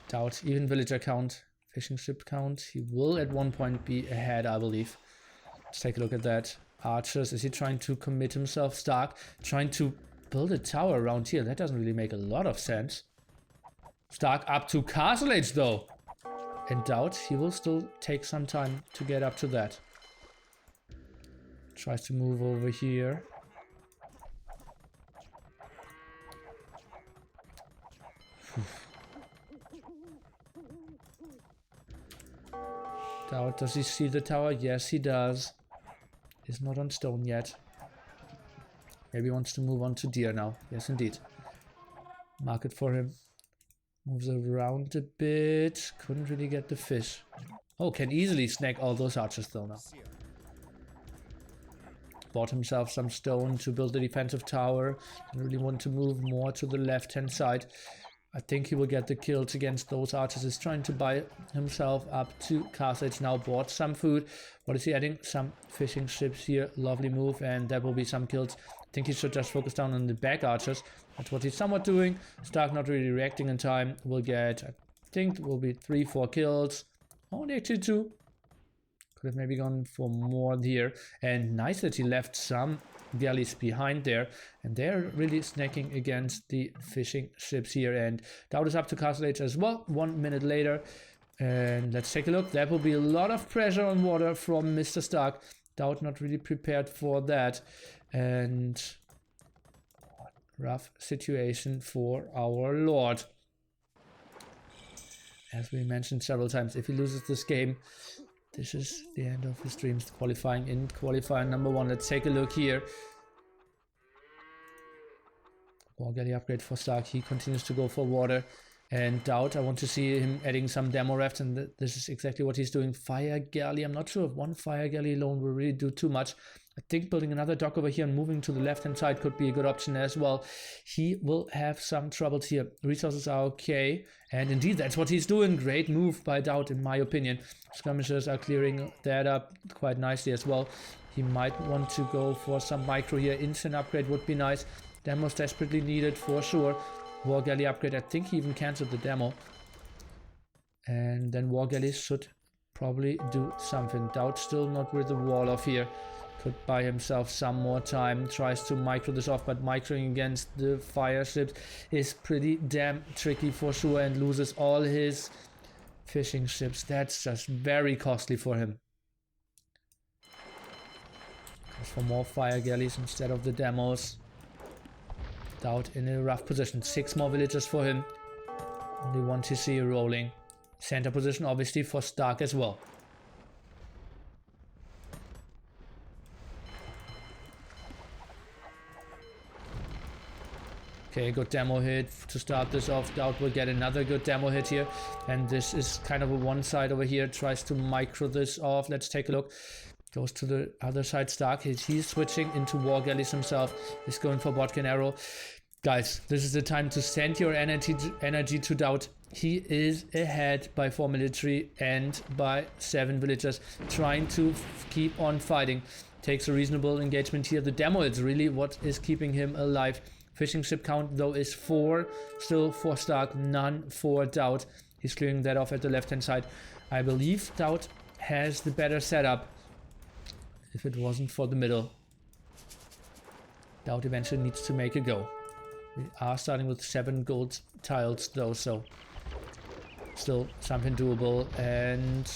S1: DauT, even villager count, fishing ship count. He will at one point be ahead, I believe. Let's take a look at that. Archers, is he trying to commit himself? st4rk trying to build a tower around here. That doesn't really make a lot of sense. st4rk up to Castle Age though. And DauT, he will still take some time to get up to that. Tries to move over here. DauT, does he see the tower? Yes, he does. He's not on stone yet. Maybe he wants to move on to deer now. Yes, indeed. Mark it for him. Moves around a bit. Couldn't really get the fish. Oh, can easily snag all those archers though now. Bought himself some stone to build a defensive tower. Didn't really want to move more to the left-hand side. I think he will get the kills against those archers. He's trying to buy himself up to Castle Age now. Bought some food. What is he adding? Some fishing ships here. Lovely move, and there will be some kills. I think he should just focus down on the back archers. That's what he's somewhat doing. st4rk not really reacting in time. We'll get, I think, will be 3-4 kills. Only actually 2. Could have maybe gone for more here. And nice that he left some galleys behind there. And they're really snacking against the fishing ships here. And DauT is up to Castle Age as well. 1 minute later. And let's take a look. There will be a lot of pressure on water from Mr. st4rk. DauT not really prepared for that. And rough situation for our Lord. As we mentioned several times, if he loses this game, this is the end of his dreams. Qualifying in qualifier number 1. Let's take a look here. War galley upgrade for st4rk. He continues to go for water. And DauT, I want to see him adding some demo rafts, and this is exactly what he's doing. Fire galley. I'm not sure if 1 fire galley alone will really do too much. I think building another dock over here and moving to the left hand side could be a good option as well. He will have some troubles here. Resources are okay, and indeed that's what he's doing. Great move by DauT in my opinion. Skirmishers are clearing that up quite nicely as well. He might want to go for some micro here. Instant upgrade would be nice. Demo's desperately needed for sure. War Galley upgrade, I think he even cancelled the demo. And then War Galley should probably do something. DauT still not with the wall off here. Could buy himself some more time. Tries to micro this off, but microing against the fire ships is pretty damn tricky for sure, and loses all his fishing ships. That's just very costly for him. Goes for more fire galleys instead of the demos. DauT in a rough position. 6 more villagers for him. Only 1 TC rolling. Center position obviously for Stark as well. Okay, good demo hit to start this off. DauT will get another good demo hit here. And this is kind of a one side over here. Tries to micro this off. Let's take a look. Goes to the other side. Stark. He's switching into War Galleys himself. He's going for Botkin Arrow. Guys, this is the time to send your energy to DauT. He is ahead by 4 military and by 7 villagers. Trying to keep on fighting. Takes a reasonable engagement here. The demo is really what is keeping him alive. Fishing ship count though is 4, still for Stark, none for DauT. He's clearing that off at the left hand side. I believe DauT has the better setup if it wasn't for the middle. DauT eventually needs to make a go. We are starting with 7 gold tiles though, so still something doable. And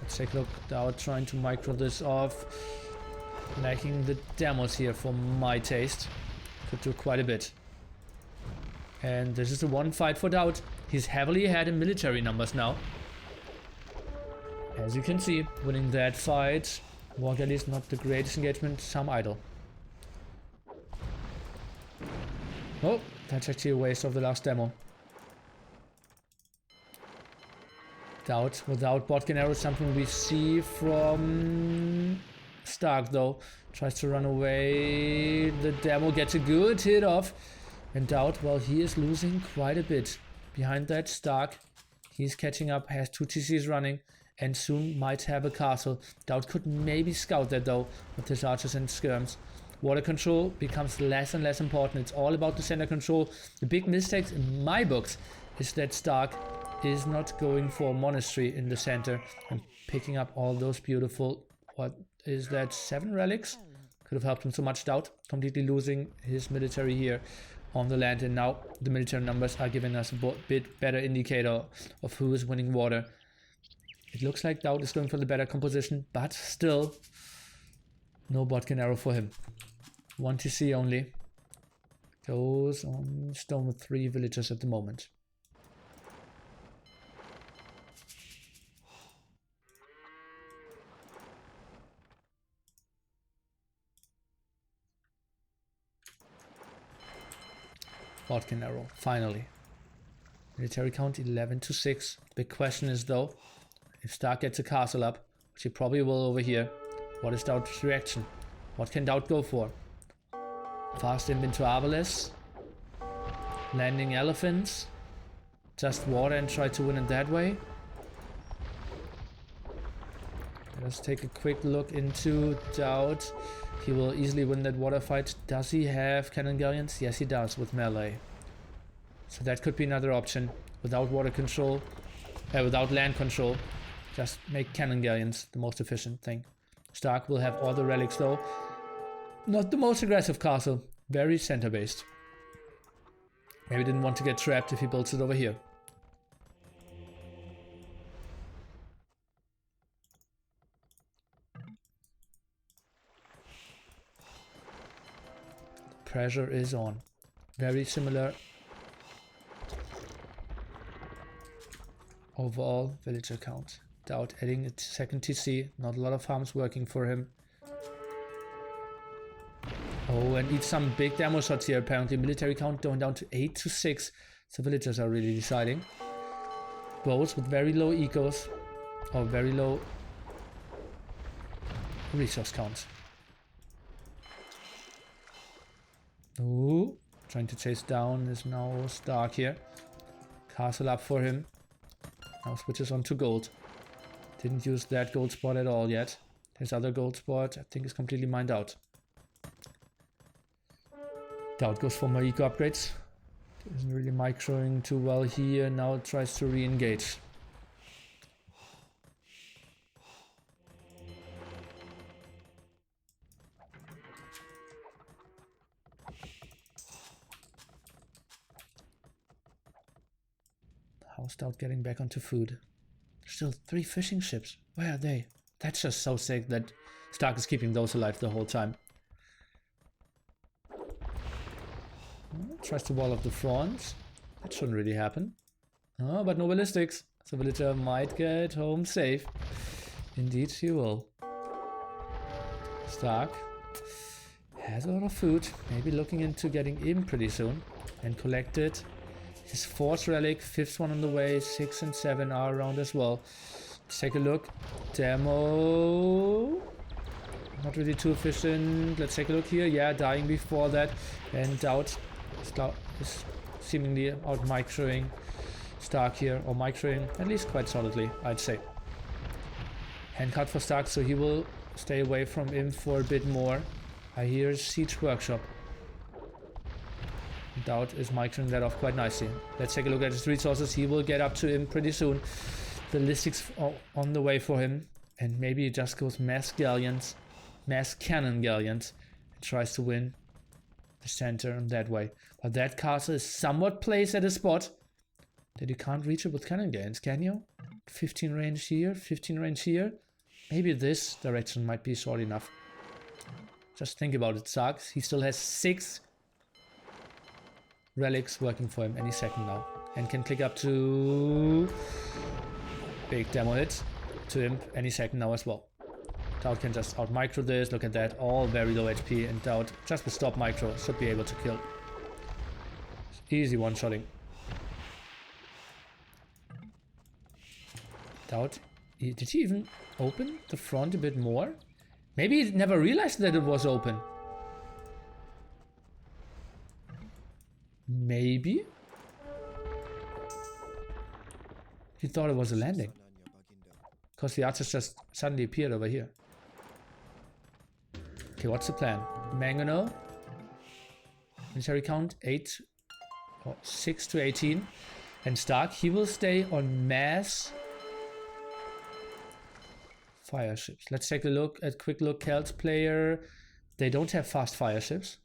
S1: let's take a look. DauT trying to micro this off. Lacking the demos here for my taste. Could do quite a bit. And this is the one fight for DauT. He's heavily ahead in military numbers now. As you can see, winning that fight. War Galley is not the greatest engagement, some idle. Oh, that's actually a waste of the last demo. DauT without Botkin Arrow, something we see from Stark though. Tries to run away. The demo gets a good hit off. And DauT, well, he is losing quite a bit. Behind that, Stark. He's catching up, has 2 TCs running, and soon might have a castle. DauT could maybe scout that though, with his archers and skirms. Water control becomes less and less important. It's all about the center control. The big mistakes in my books is that Stark is not going for a monastery in the center and picking up all those beautiful, what is that, 7 relics? Could have helped him so much. DauT completely losing his military here on the land, and now the military numbers are giving us a bit better indicator of who is winning water. It looks like DauT is going for the better composition, but still no Botkin Arrow for him. 1 TC only. Goes on stone with 3 villagers at the moment. Botkin Arrow, finally. Military count 11 to 6. Big question is though, if Stark gets a castle up, which he probably will over here, what is DauT's reaction? What can DauT go for? Fast imp into Arbalest, landing elephants, just water and try to win it that way. Let's take a quick look into DauT. He will easily win that water fight. Does he have cannon galleons? Yes, he does with melee. So that could be another option. Without water control, without land control, just make cannon galleons the most efficient thing. Stark will have all the relics though. Not the most aggressive castle. Very center based. Maybe didn't want to get trapped if he builds it over here. Pressure is on. Very similar overall villager count. DauT adding a second TC. Not a lot of farms working for him. Oh, and needs some big demo shots here apparently. Military count going down to 8 to 6. So villagers are really deciding. Bows with very low ecos. Or very low resource counts. Ooh, trying to chase down is now Stark here. Castle up for him. Now switches on to gold. Didn't use that gold spot at all yet. His other gold spot, I think, is completely mined out. DauT goes for more eco upgrades. Isn't really microing too well here. Now tries to re-engage. How's DauT getting back onto food? Still 3 fishing ships. Where are they? That's just so sick that Stark is keeping those alive the whole time. Tries to wall up the front. That shouldn't really happen. Oh, but no ballistics. So Villager might get home safe. Indeed he will. Stark has a lot of food. Maybe looking into getting in pretty soon. And collected his 4th relic. 5th one on the way. 6 and 7 are around as well. Let's take a look. Demo. Not really too efficient. Let's take a look here. Yeah, dying before that. And DauT is seemingly out microing Stark here, or microing at least quite solidly, I'd say. Handcard for Stark, so he will stay away from him for a bit more. I hear Siege Workshop. DauT is microing that off quite nicely. Let's take a look at his resources. He will get up to him pretty soon. The ballistics are on the way for him, and maybe he just goes mass galleons, mass cannon galleons, and tries to win the center in that way. But that castle is somewhat placed at a spot that you can't reach it with cannon galleons, can you? 15 range here, 15 range here. Maybe this direction might be short enough. Just think about it, sucks. He still has 6 relics working for him any second now. And can click up to big demo hit to him any second now as well. DauT can just out micro this, look at that, all very low HP, and DauT just with stop micro should be able to kill. Easy one-shotting. DauT, did he even open the front a bit more? Maybe he never realized that it was open. Maybe? He thought it was a landing. Because the archers just suddenly appeared over here. Okay, what's the plan? Mangonel. Military count 8 or 6 to 18. And Stark, he will stay on mass fire ships. Let's take a look at quick look. Kelt's player. They don't have fast fire ships.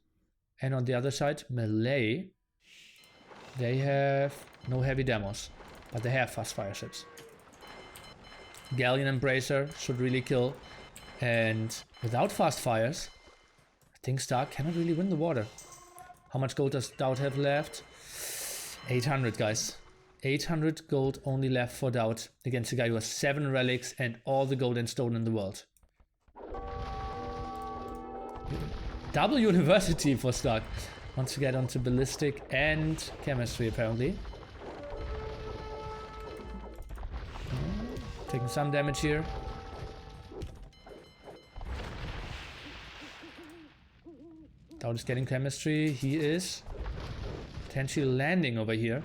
S1: And on the other side, Melee. They have no heavy demos, but they have fast fire ships. Galleon Embracer should really kill. And without fast fires, I think Stark cannot really win the water. How much gold does DauT have left? 800, guys. 800 gold only left for DauT against a guy who has 7 relics and all the gold and stone in the world. Double university for Stark. Wants to get onto ballistic and chemistry apparently. Taking some damage here. DauT is getting chemistry. He is potentially landing over here.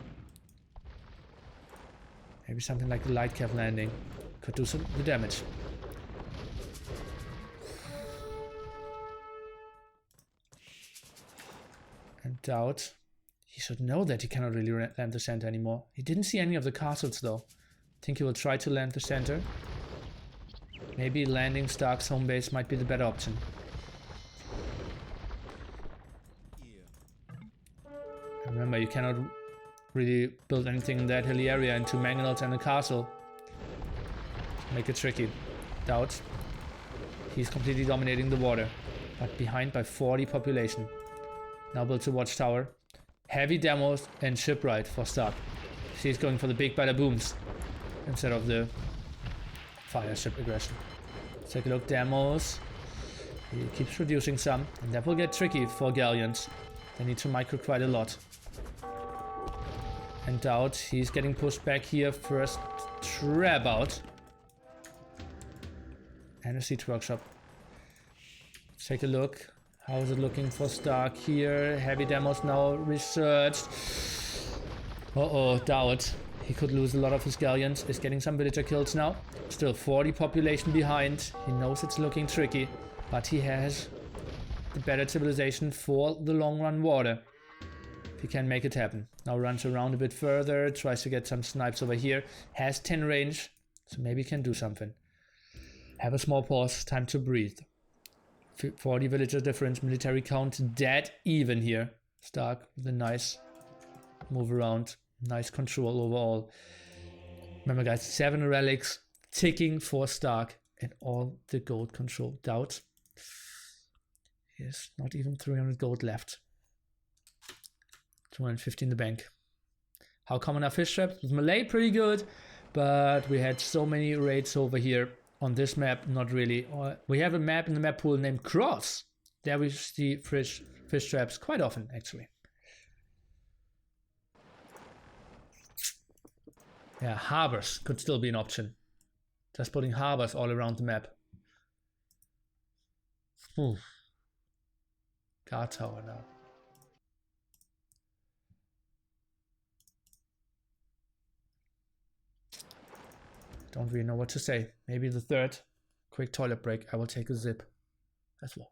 S1: Maybe something like the light cap landing could do some the damage. And DauT, he should know that he cannot really land the center anymore. He didn't see any of the castles though. I think he will try to land the center. Maybe landing Stark's home base might be the better option. And remember, you cannot really build anything in that hilly area into mangonels and a castle. Make it tricky. DauT, he's completely dominating the water, but behind by 40 population. Now builds a watchtower. Heavy demos and shipwright for Stark. He's going for the big bada booms instead of the fire ship aggression. Let's take a look. Demos. He keeps producing some, and that will get tricky for galleons. They need to micro quite a lot. And DauT, he's getting pushed back here. First trap out. And a siege workshop. Let's take a look. How is it looking for Stark here? Heavy demos now researched. Uh-oh, DauT. He could lose a lot of his galleons. Is getting some villager kills now. Still 40 population behind. He knows it's looking tricky, but he has the better civilization for the long run water. If he can make it happen. Now runs around a bit further, tries to get some snipes over here. Has 10 range, so maybe he can do something. Have a small pause, time to breathe. 40 villager difference, military count dead even here. Stark with a nice move around, nice control overall. Remember guys, 7 relics ticking for Stark and all the gold control. DauT. Yes, not even 300 gold left. 250 in the bank. How common are fish traps? With Malay, pretty good, but we had so many raids over here on this map, not really. We have a map in the map pool named Cross. There we see fish traps quite often, actually. Yeah, harbors could still be an option. Just putting harbors all around the map. Guard tower now. Don't really know what to say. Maybe the third. Quick toilet break. I will take a zip as well.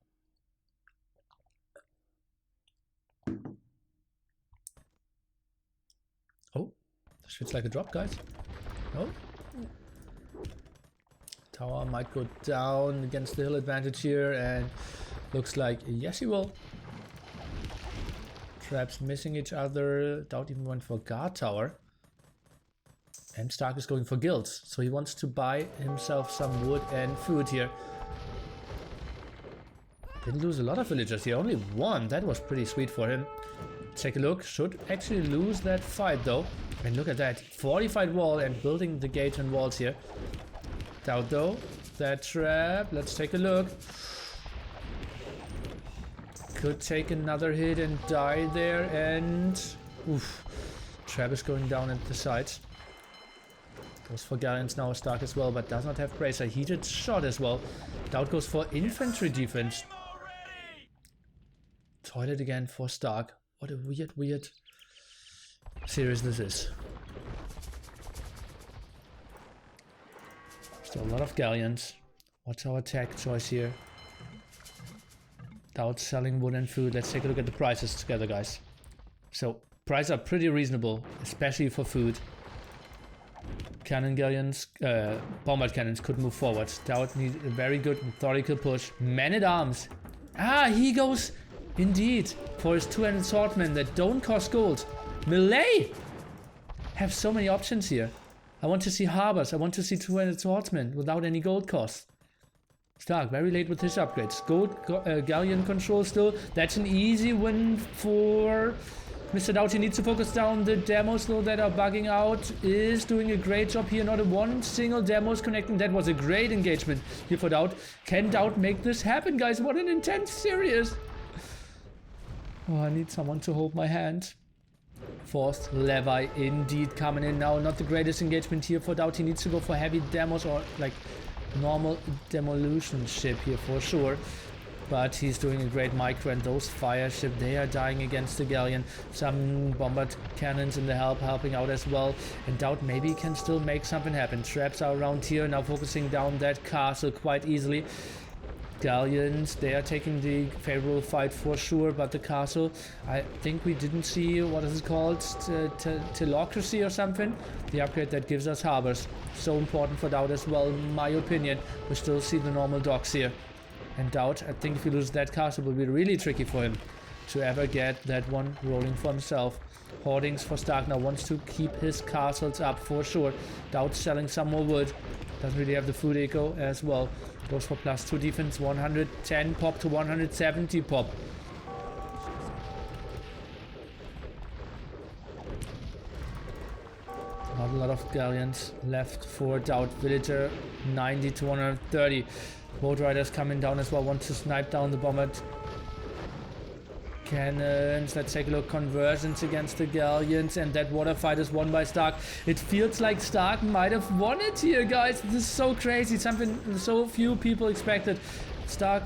S1: Oh, this shit's like a drop, guys. Oh. Tower might go down against the hill advantage here, and looks like yes he will. Traps missing each other. DauT even went for guard tower. And Stark is going for guilds, so he wants to buy himself some wood and food here. Didn't lose a lot of villagers here, only 1. That was pretty sweet for him. Take a look, should actually lose that fight though. And look at that, fortified wall and building the gate and walls here. DauT though, that trap, let's take a look. Could take another hit and die there, and oof, trap is going down at the sides. Goes for galleons now, Stark as well, but does not have bracer. Heated shot as well. DauT goes for infantry defense. Toilet again for Stark. What a weird series this is. Still a lot of galleons. What's our attack choice here? DauT selling wood and food. Let's take a look at the prices together, guys. So prices are pretty reasonable, especially for food. Cannon galleons, bombard cannons could move forward. DauT needs a very good methodical push. Men at arms. Ah, he goes indeed for his 2-handed swordmen that don't cost gold. Malay have so many options here. I want to see harbors. I want to see 2-handed swordsmen without any gold cost. Stark very late with his upgrades. Gold galleon control still. That's an easy win for Mr. DauT. He needs to focus down the demos though that are bugging out. Is doing a great job here. Not a one single demo is connecting. That was a great engagement here for DauT. Can DauT make this happen, guys? What an intense series. Oh, I need someone to hold my hand. Forced Liereyy indeed coming in now. Not the greatest engagement here for DauT. He needs to go for heavy demos or like normal demolition ship here for sure. But he's doing a great micro, and those fire ship, they are dying against the galleon. Some bombard cannons in the helping out as well. And DauT maybe can still make something happen. Traps are around here, now focusing down that castle quite easily. Galleons, they are taking the favorable fight for sure, but the castle, I think we didn't see, what is it called, Telocracy or something? The upgrade that gives us harbors. So important for DauT as well, in my opinion. We still see the normal docks here. And DauT, I think if he loses that castle, will be really tricky for him to ever get that one rolling for himself. Hoardings for Stark now wants to keep his castles up for sure. DauT selling some more wood. Doesn't really have the food eco as well. Goes for +2 defense, 110 pop to 170 pop. Not a lot of galleons left for DauT. Villager 90 to 130. Boat riders coming down as well. Want to snipe down the bombard cannons. Let's take a look. Conversions against the galleons, and that water fight is won by Stark. It feels like Stark might have won it here, guys. This is so crazy. Something so few people expected. Stark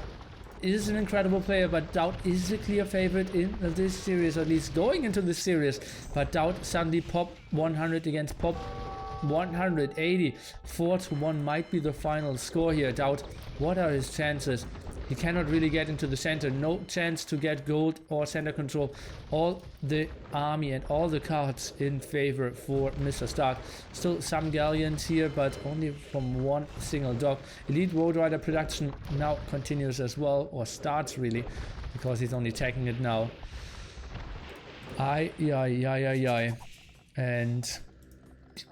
S1: is an incredible player, but DauT is a clear favorite in this series, or at least going into this series. But DauT suddenly pop 100 against pop 180. 4-1 might be the final score here. DauT, what are his chances? He cannot really get into the center. No chance to get gold or center control. All the army and all the cards in favor for Mr. Stark. Still some galleons here, but only from one single dock. Elite Road Rider production now continues as well, or starts really, because he's only taking it now. And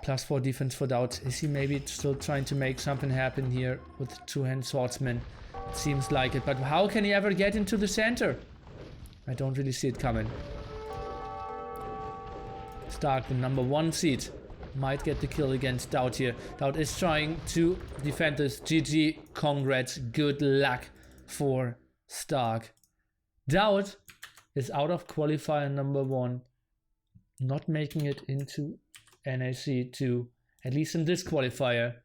S1: +4 defense for DauT. Is he maybe still trying to make something happen here with two-hand swordsman? Seems like it, but how can he ever get into the center? I don't really see it coming. Stark, the number 1 seed, might get the kill against DauT here. DauT is trying to defend this. GG, congrats, good luck for Stark. DauT is out of qualifier number 1, not making it into NAC2, at least in this qualifier.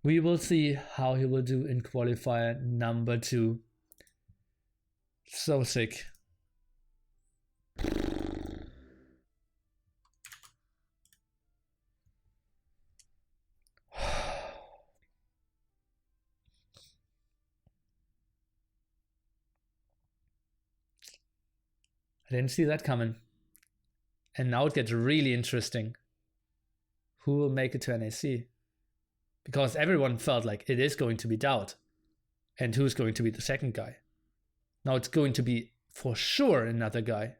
S1: We will see how he will do in qualifier number 2. So sick. I didn't see that coming. And now it gets really interesting. Who will make it to NAC? Because everyone felt like it is going to be DauT. And who's going to be the second guy? Now it's going to be for sure another guy.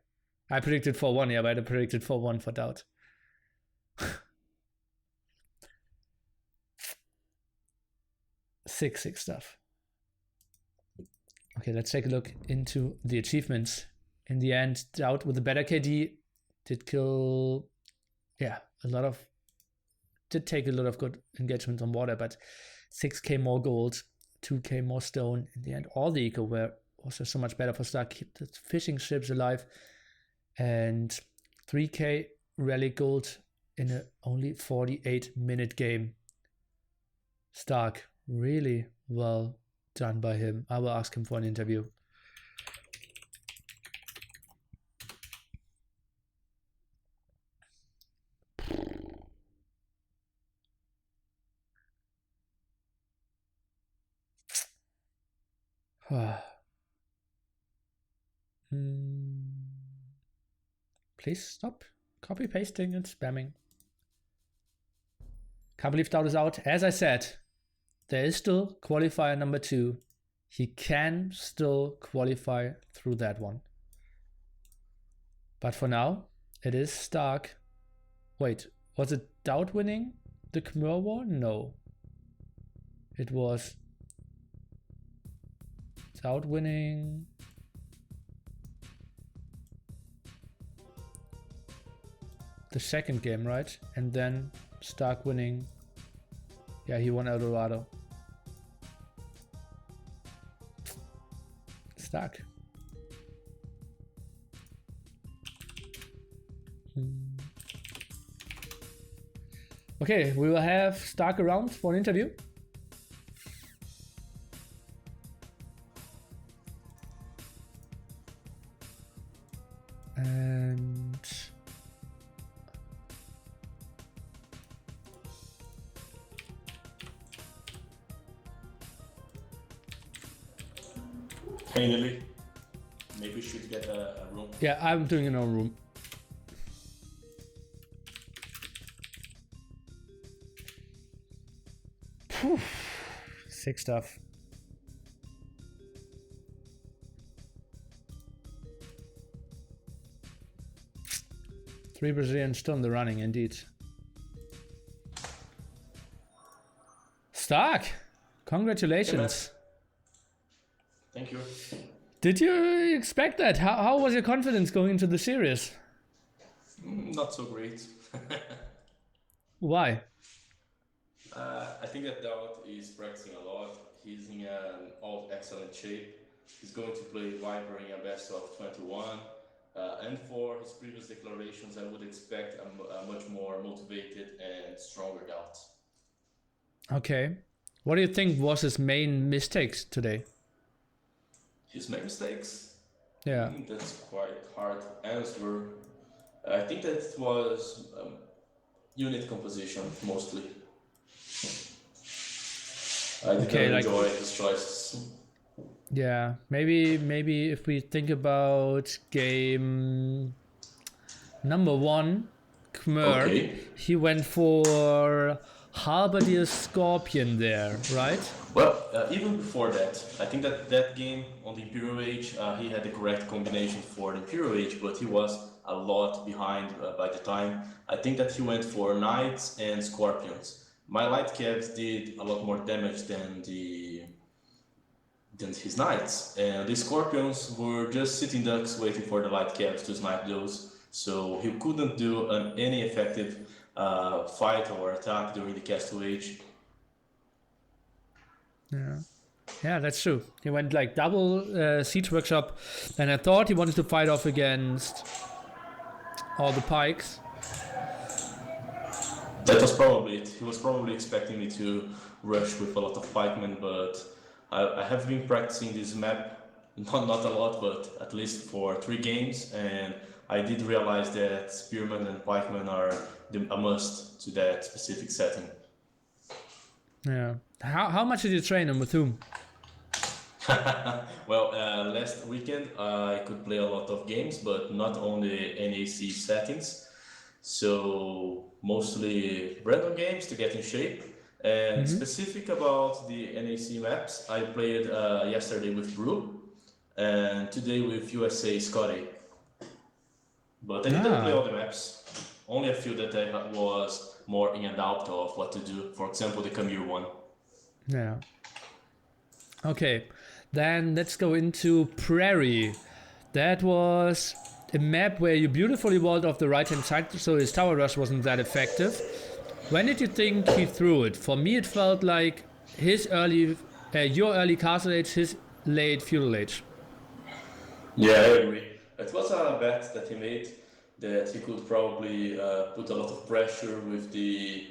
S1: I predicted 4-1, yeah, but I predicted 4-1 for DauT. Sick stuff. Okay, let's take a look into the achievements. In the end, DauT with a better KD did kill, yeah, did take a lot of good engagement on water, but 6k more gold, 2k more stone. In the end, all the eco were also so much better for Stark. Keep the fishing ships alive, and 3k relic gold in a only 48-minute game. Stark, really well done by him. I will ask him for an interview. Please stop copy pasting and spamming. Can't believe DauT is out. As I said, there is still qualifier number 2. He can still qualify through that one. But for now, it is Stark. Wait, was it DauT winning the Khmer War? No. It was DauT winning the second game, right? And then Stark winning. Yeah, he won El Dorado. Stark. Okay, we will have Stark around for an interview. And
S3: hey Nili, maybe we should get a room.
S1: yeah, I'm doing in our room. Whew. Sick stuff. Three Brazilians still in the running, indeed. Stark, congratulations.
S3: Yeah, thank you.
S1: Did you expect that? How was your confidence going into the series?
S3: Not so great.
S1: Why?
S3: I think that DauT is practicing a lot. He's in an excellent shape. He's going to play Viper in a best of 21. And for his previous declarations, I would expect a much more motivated and stronger DauT.
S1: Okay. What do you think was his main mistakes today?
S3: His main mistakes?
S1: Yeah.
S3: That's quite hard to answer. I think that it was unit composition mostly. I didn't enjoy his choices.
S1: Yeah, maybe if we think about game number 1, Khmer,
S3: Okay.
S1: he went for Halberdier Scorpion there, right?
S3: Well, even before that, I think that game on the Imperial Age, he had the correct combination for the Imperial Age, but he was a lot behind by the time. I think that he went for Knights and Scorpions. My light cavs did a lot more damage than his Knights, and the Scorpions were just sitting ducks waiting for the light cavs to snipe those, so he couldn't do any effective fight or attack during the Castle Age.
S1: Yeah, that's true. He went like double Siege Workshop, and I thought he wanted to fight off against all the pikes.
S3: That was probably it. He was probably expecting me to rush with a lot of pikemen, but I have been practicing this map, not a lot, but at least for 3 games, and I did realize that spearmen and pikemen are a must to that specific setting.
S1: Yeah. How much did you train him, with whom?
S3: Well, last weekend I could play a lot of games, but not on the NAC settings. So mostly random games to get in shape. And specific about the NAC maps, I played yesterday with Brew and today with USA Scotty. But I didn't play all the maps. Only a few that I was more in a doubt of what to do. For example, the Khmer one.
S1: Yeah. Okay, then let's go into Prairie. That was a map where you beautifully walled off the right hand side, so his tower rush wasn't that effective. When did you think he threw it? For me, it felt like his early, your early Castle Age, his late Feudal Age.
S3: Yeah, I agree. It was a bet that he made that he could probably put a lot of pressure with the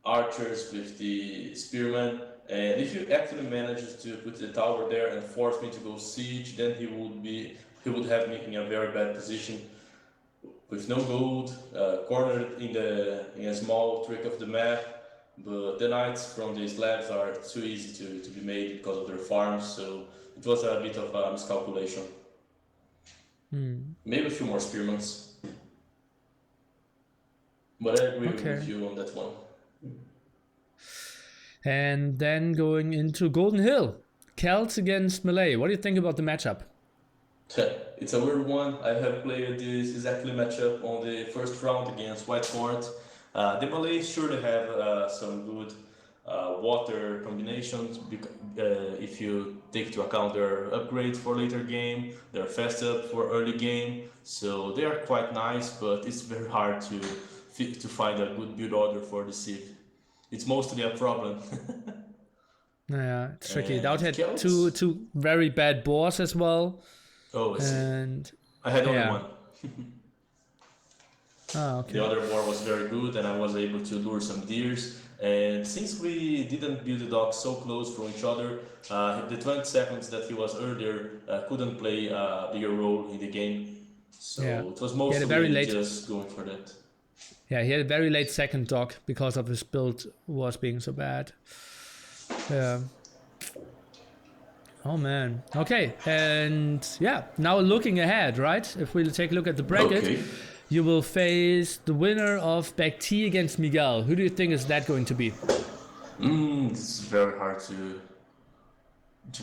S3: archers, with the spearmen, and if he actually manages to put the tower there and force me to go siege, then he would have me in a very bad position with no gold, cornered in a small trick of the map. But the knights from the slabs are too easy to be made because of their farms, so it was a bit of a miscalculation. Maybe a few more spearmen. But I agree with you on that one.
S1: And then going into Golden Hill, Celts against Malay. What do you think about the matchup?
S3: It's a weird one. I have played this exactly matchup on the first round against White Fort. The Malays surely have some good water combinations if you take into account their upgrades for later game, their fast up for early game. So they are quite nice, but it's very hard to find a good build order for the Civ. It's mostly a problem.
S1: Yeah, it's tricky. DauT had two very bad boars as well.
S3: Oh,
S1: and
S3: I had only one.
S1: Okay.
S3: The other boar was very good, and I was able to lure some deers. And since we didn't build the dogs so close from each other, the 20 seconds that he was earlier couldn't play a bigger role in the game. So it was mostly just going for that.
S1: Yeah, he had a very late second dog because of his build was being so bad. Yeah. Oh man. Okay, and yeah, now looking ahead, right? If we take a look at the bracket, you will face the winner of BACT against Miguel. Who do you think is that going to be?
S3: It's very hard to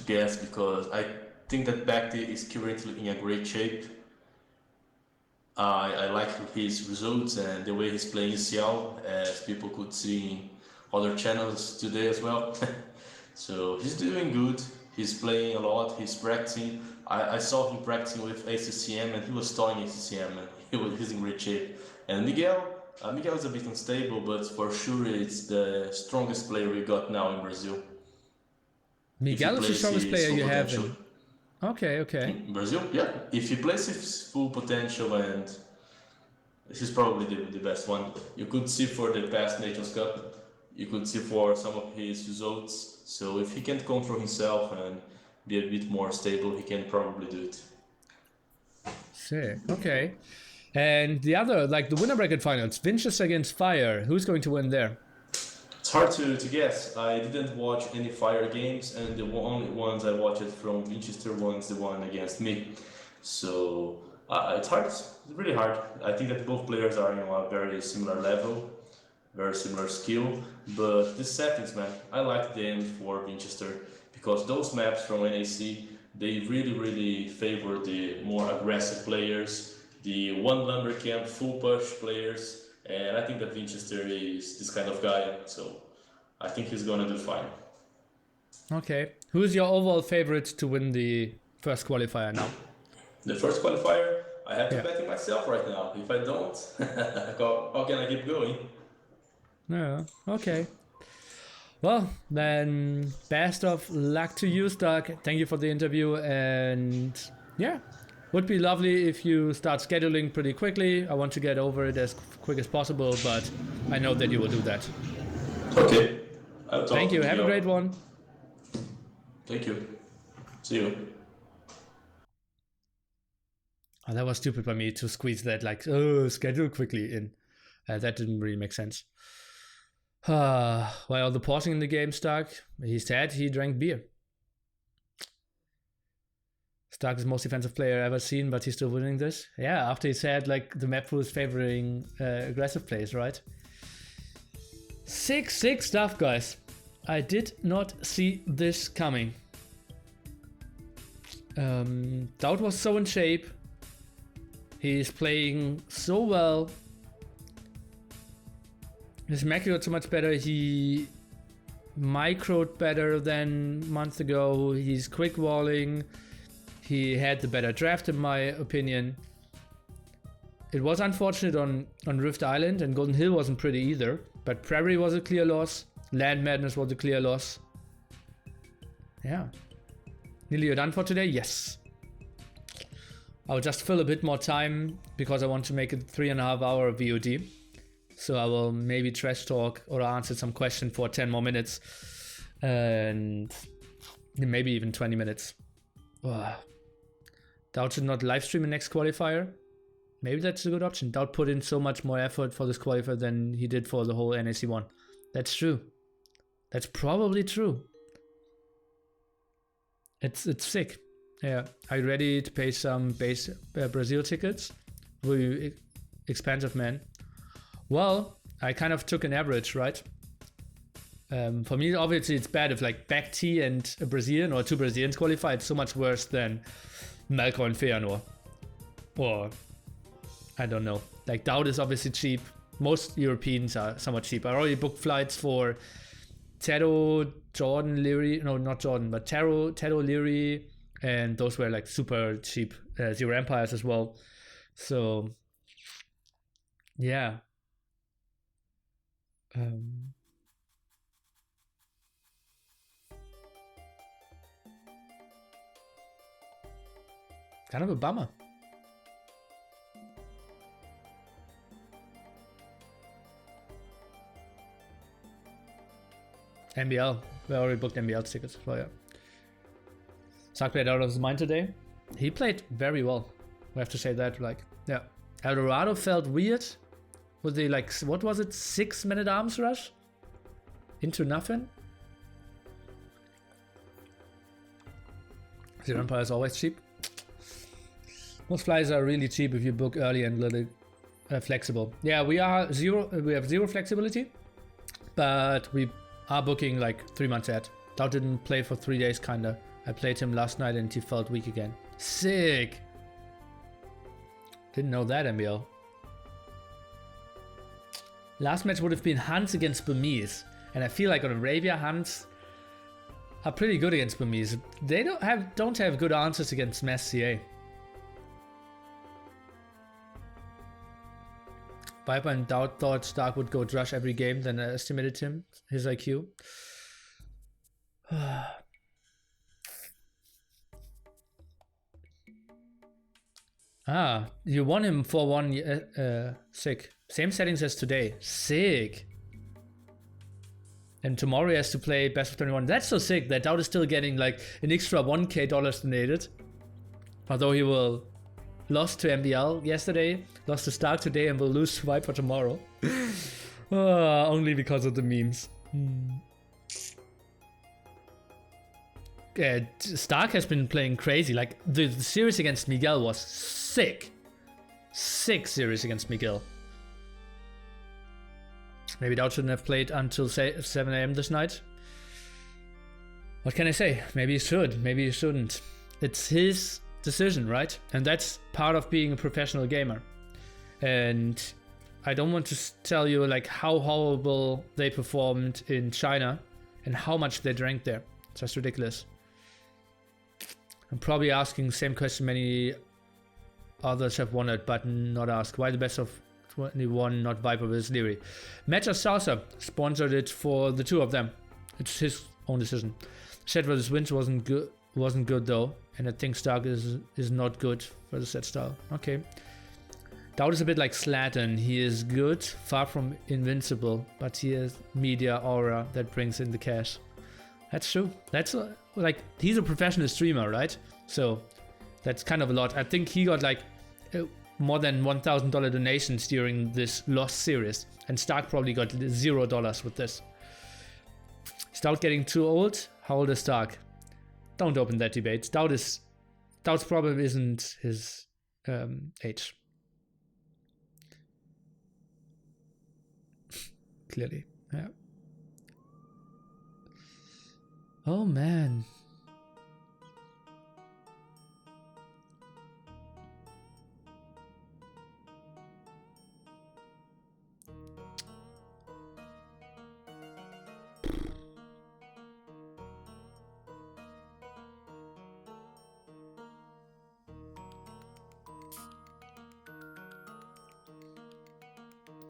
S3: guess because I think that BACT is currently in a great shape. I like his results and the way he's playing CL, as people could see in other channels today as well. So he's doing good. He's playing a lot. He's practicing. I saw him practicing with ACCM and he was towing ACCM and he's in great shape. And Miguel is a bit unstable, but for sure it's the strongest player we got now in Brazil.
S1: Miguel is the strongest player you have in... Okay.
S3: In Brazil, yeah. If he plays his full potential, and he's probably the best one. You could see for the past Nations Cup, you could see for some of his results. So if he can control himself and be a bit more stable, he can probably do it.
S1: Sick. Okay. And the other, like the winner bracket finals, Winchester against Fire. Who's going to win there?
S3: It's hard to guess. I didn't watch any Fire games, and the only ones I watched from Winchester one's the one against me. So it's hard. It's really hard. I think that both players are a very similar level, very similar skill. But these settings, man, I like them for Winchester because those maps from NAC, they really favor the more aggressive players, the one lumber camp full push players, and I think that Winchester is this kind of guy, so I think he's gonna do fine.
S1: Okay. Who's your overall favorite to win the first qualifier now?
S3: The first qualifier, I have to bet in myself right now. If I don't, how can I keep going?
S1: Yeah, okay. Well, then best of luck to you, Stark. Thank you for the interview, and yeah, would be lovely if you start scheduling pretty quickly. I want to get over it as quick as possible, but I know that you will do that.
S3: Okay.
S1: Thank you. Have a great one.
S3: Thank you. See you.
S1: Oh, that was stupid by me to squeeze that, like, oh, schedule quickly in. That didn't really make sense. While the pausing in the game, Stark, he said he drank beer. Stark is the most defensive player I've ever seen, but he's still winning this. Yeah, after he said, like, the map was favoring aggressive plays, right? 6-6 stuff, guys. I did not see this coming. DauT was so in shape. He's playing so well. His macro got so much better. He microed better than months ago. He's quick walling. He had the better draft in my opinion. It was unfortunate on Rift Island, and Golden Hill wasn't pretty either. But Prairie was a clear loss. Land Madness was a clear loss. Yeah. Nili, you're done for today? Yes. I'll just fill a bit more time because I want to make it 3.5 hour VOD. So I will maybe trash talk or answer some question for 10 more minutes. And maybe even 20 minutes. DauT should not live stream the next qualifier. Maybe that's a good option. DauT put in so much more effort for this qualifier than he did for the whole NAC one. That's true. That's probably true. It's sick. Yeah. Are you ready to pay some base Brazil tickets? Really expensive, man. Well, I kind of took an average, right? For me, obviously, it's bad if like back T and a Brazilian or two Brazilians qualify. It's so much worse than Malco and Feanor. Or, I don't know. Like, DauT is obviously cheap. Most Europeans are somewhat cheap. I already booked flights for TaToH, Jordan, Liereyy. No, not Jordan, but TaToH, Liereyy. And those were like super cheap. ZeroEmpires as well. So, yeah. Kind of a bummer. NBL. We already booked NBL tickets for you. Sark played out of his mind today. He played very well. We have to say that. Like, yeah. Eldorado felt weird. Was they like, what was it? 6-minute arms rush? Into nothing? ZeroEmpire is always cheap. Most flights are really cheap if you book early and little flexible. Yeah, we have zero flexibility, but we are booking like 3 months ahead. DauT didn't play for 3 days, kinda. I played him last night and he felt weak again. Sick! Didn't know that, MBL. Last match would have been Hans against Burmese, and I feel like on Arabia, Hans are pretty good against Burmese. They don't have good answers against Mass CA. Viper and DauT thought Stark would go Drush every game, then I estimated his IQ. You won him 4-1, sick. Same settings as today, sick. And tomorrow he has to play best of 21. That's so sick that DauT is still getting like an extra $1K donated. Although he will lost to MBL yesterday, lost to st4rk today, and will lose to Viper tomorrow. Only because of the memes. Yeah, st4rk has been playing crazy. Like the series against Miguel was sick. Sick series against Miguel. Maybe DauT shouldn't have played until 7 AM this night. What can I say? Maybe he should, maybe he shouldn't. It's his decision, right? And that's part of being a professional gamer. And I don't want to tell you like how horrible they performed in China and how much they drank there. It's just ridiculous. I'm probably asking the same question many others have wondered, but not asked. Why the best of 21 not Viper with Liereyy? Matcha Salsa sponsored it for the two of them. It's his own decision. Set vs Wins wasn't good though, and I think st4rk is not good for the set style. Okay. DauT is a bit like Slaton. He is good, far from invincible, but he has media aura that brings in the cash. That's true. That's like, he's a professional streamer, right? So that's kind of a lot. I think he got like more than $1,000 donations during this lost series, and st4rk probably got $0 with this. Is DauT getting too old? How old is st4rk? Don't open that debate. DauT's problem isn't his age. Clearly, yeah. Oh man.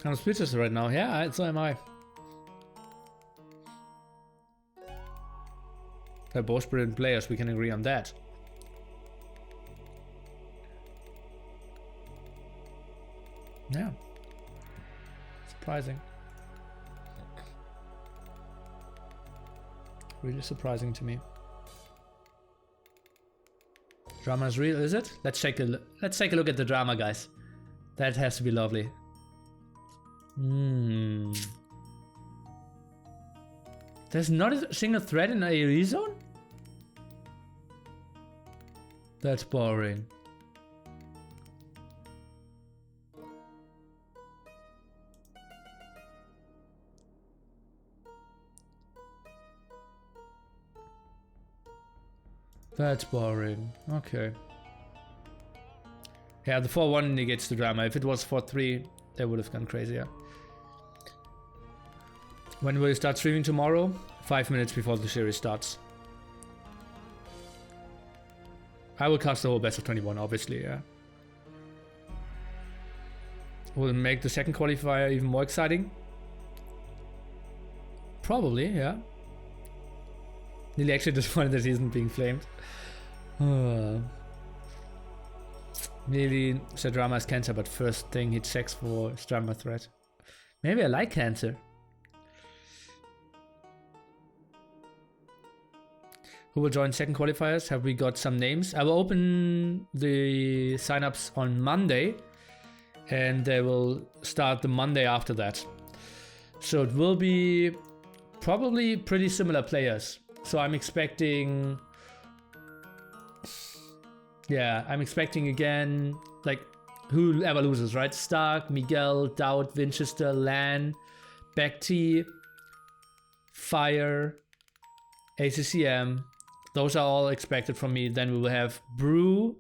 S1: I'm speechless right now. Yeah, so am I. They're both brilliant players, we can agree on that. Yeah. Surprising. Really surprising to me. Drama is real, is it? Let's take a look at the drama, guys. That has to be lovely. There's not a single threat in AoE zone? That's boring. That's boring. Okay. Yeah, the 4-1 negates the drama. If it was 4-3, they would have gone crazier. When will you start streaming tomorrow? 5 minutes before the series starts. I will cast the whole best of 21, obviously, yeah. Will it make the second qualifier even more exciting? Probably, yeah. Nili actually disappointed that he isn't being flamed. Nili said drama is cancer, but first thing he checks for is drama threat. Maybe I like cancer. Who will join second qualifiers? Have we got some names? I will open the signups on Monday, and they will start the Monday after that. So it will be probably pretty similar players. So I'm expecting, yeah, I'm expecting again, like whoever loses, right? st4rk, Miguel, DauT, Winchester, Lan, Beck-T, Fire, ACCM. Those are all expected from me. Then we will have Brew,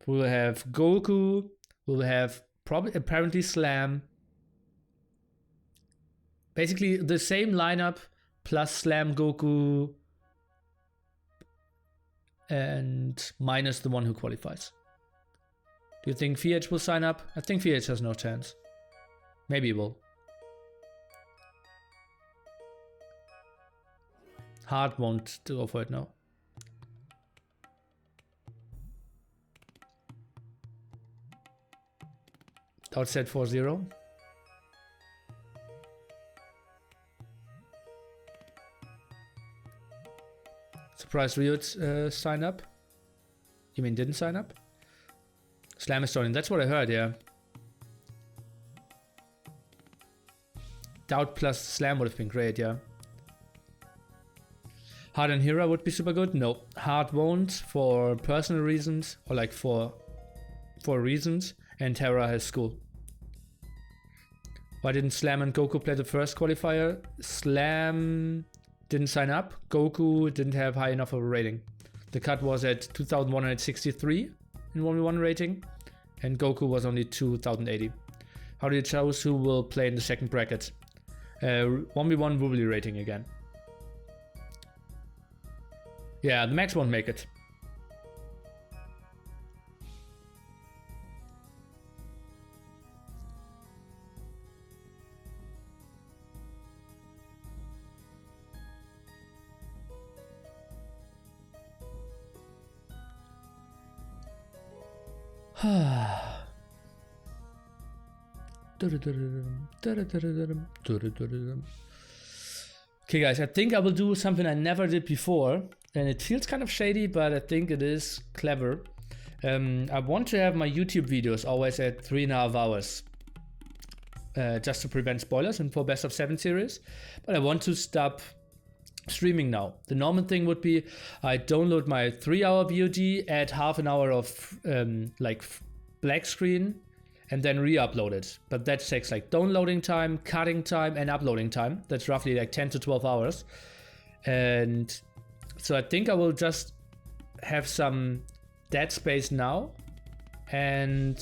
S1: we will have Goku, we will have apparently Slam. Basically the same lineup plus Slam, Goku, and minus the one who qualifies. Do you think VH will sign up? I think VH has no chance. Maybe he will. Hard won't go for it now. DauT said 4-0. Surprised Riot signed up. You mean didn't sign up? Slam is joining. That's what I heard, yeah. DauT plus Slam would have been great, yeah. Hard and Hera would be super good. No, Hard won't for personal reasons or like for reasons. And Terra has school. Why didn't Slam and Goku play the first qualifier? Slam didn't sign up. Goku didn't have high enough of a rating. The cut was at 2163 in 1v1 rating, and Goku was only 2080. How do you choose who will play in the second bracket? 1v1 Woobly rating again. Yeah, the Max won't make it. Okay guys, I think I will do something I never did before, and it feels kind of shady, but I think it is clever. I want to have my YouTube videos always at 3.5 hours, just to prevent spoilers and for best of 7 series, but I want to stop streaming now. The normal thing would be I download my 3-hour VOD, add half an hour of like black screen, and then re-upload it. But that takes like downloading time, cutting time, and uploading time. That's roughly like 10 to 12 hours. And so I think I will just have some dead space now, and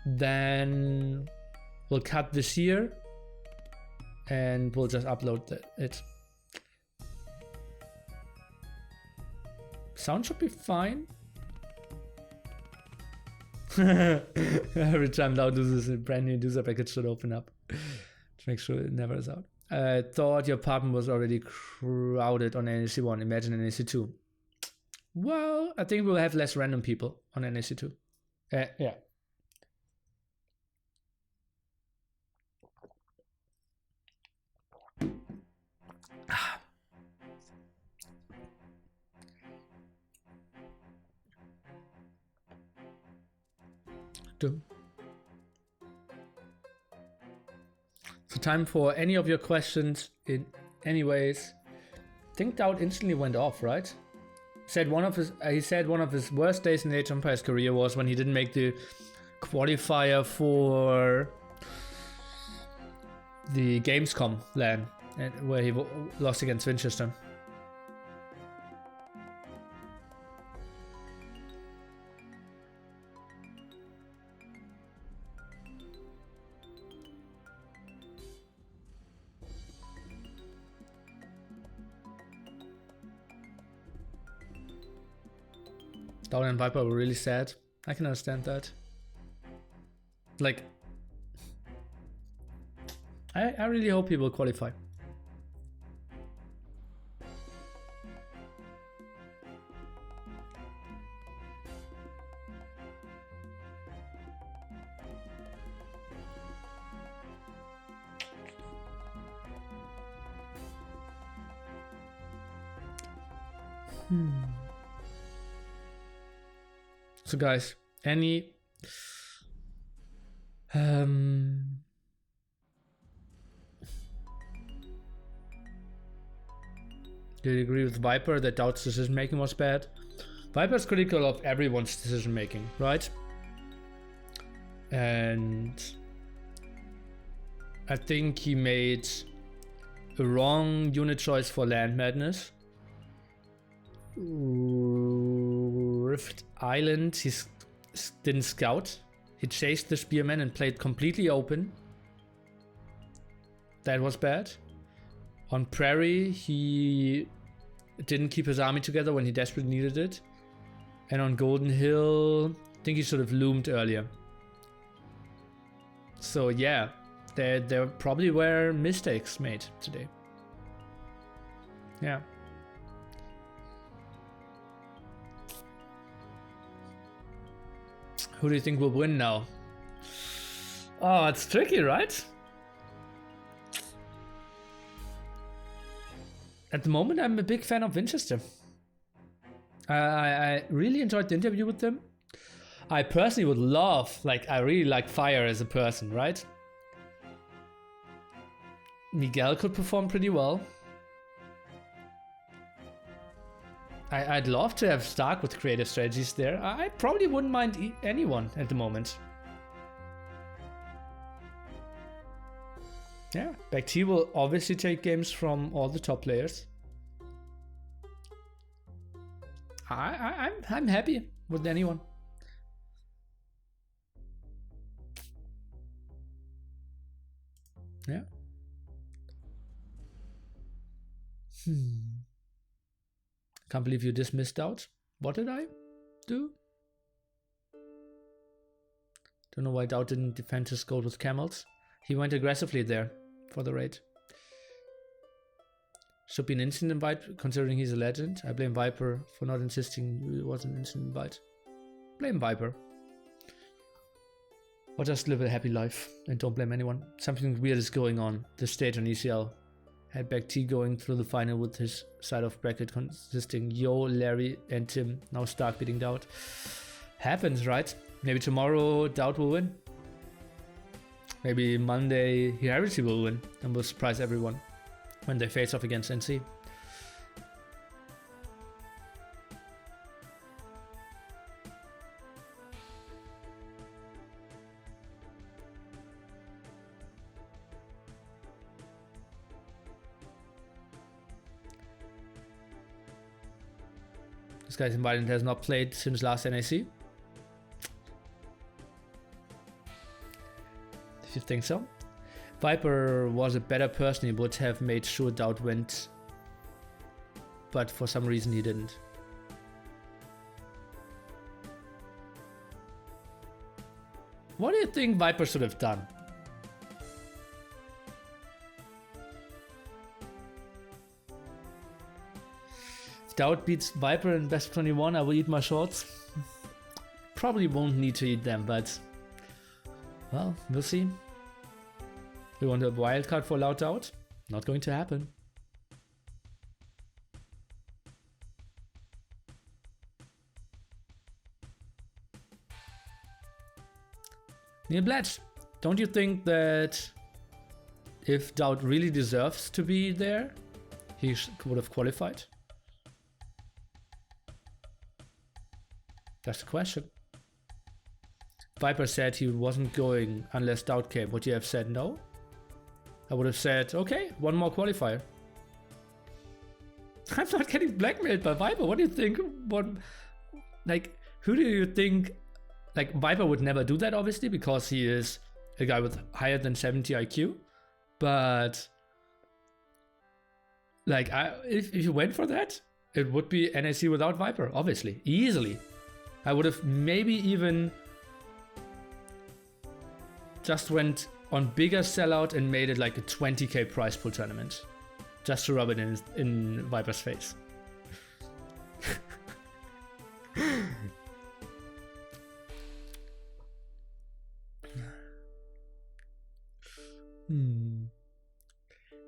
S1: then we'll cut this here and we'll just upload it. Sound should be fine. Every time DauT uses a brand new user package should open up to make sure it never is out. I thought your apartment was already crowded on NAC1. Imagine NAC2. Well, I think we'll have less random people on NAC2. Yeah. So time for any of your questions in any ways. I think DauT instantly went off, right? He said one of his worst days in the ZeroEmpires career was when he didn't make the qualifier for the Gamescom LAN, where he lost against Winchester. DauT and Viper were really sad. I can understand that. Like, I really hope he will qualify. So guys, any do you agree with Viper that DauT's decision making was bad? Viper's critical of everyone's decision making, right? And I think he made a wrong unit choice for Land Madness. Rift Island, he didn't scout. He chased the spearman and played completely open. That was bad. On Prairie, he didn't keep his army together when he desperately needed it. And on Golden Hill, I think he should have loomed earlier. So yeah, there probably were mistakes made today. Yeah. Who do you think will win now? Oh, it's tricky, right? At the moment, I'm a big fan of Winchester. I really enjoyed the interview with them. I personally would love, like, I really like Fire as a person, right? Miguel could perform pretty well. I'd love to have Stark with creative strategies there. I probably wouldn't mind anyone at the moment. Yeah, DauT will obviously take games from all the top players. I'm happy with anyone. Yeah. Can't believe you dismissed DauT. What did I do? Don't know why DauT didn't defend his gold with camels. He went aggressively there for the raid. Should be an instant invite considering he's a legend. I blame Viper for not insisting it was an instant invite. Blame Viper. Or just live a happy life and don't blame anyone. Something weird is going on. The stage on ECL had DauT going through the final with his side of bracket consisting Yo, Liereyy and Tim. Now Stark beating DauT. Happens, right? Maybe tomorrow DauT will win. Maybe Monday Heresy will win and will surprise everyone when they face off against NC. This guy's invited and has not played since last NAC. If you think so. Viper was a better person, he would have made sure DauT went, but for some reason he didn't. What do you think Viper should have done? If DauT beats Viper in best 21, I will eat my shorts. Probably won't need to eat them, but well, we'll see. We want a wildcard for loud DauT? Not going to happen. Neil Blatch, don't you think that if DauT really deserves to be there, he would have qualified? That's the question. Viper said he wasn't going unless DauT came. Would you have said no? I would have said, okay, one more qualifier. I'm not getting blackmailed by Viper. What do you think? What, like, who do you think? Like, Viper would never do that, obviously, because he is a guy with higher than 70 IQ. But, like, if you went for that, it would be NAC without Viper, obviously, easily. I would have maybe even just went on bigger sellout and made it like a 20k prize pool tournament. Just to rub it in Viper's face.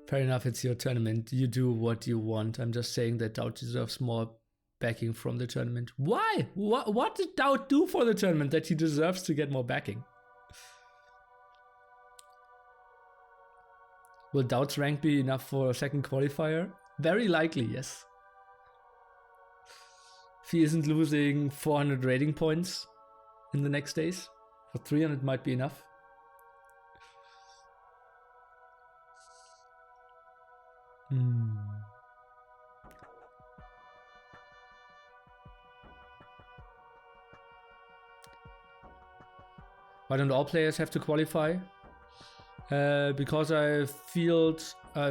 S1: Fair enough, it's your tournament. You do what you want. I'm just saying that DauT deserves more backing from the tournament. Why? What did DauT do for the tournament that he deserves to get more backing? Will DauT's rank be enough for a second qualifier? Very likely, yes. If he isn't losing 400 rating points in the next days, for 300 might be enough. Why don't all players have to qualify? Because I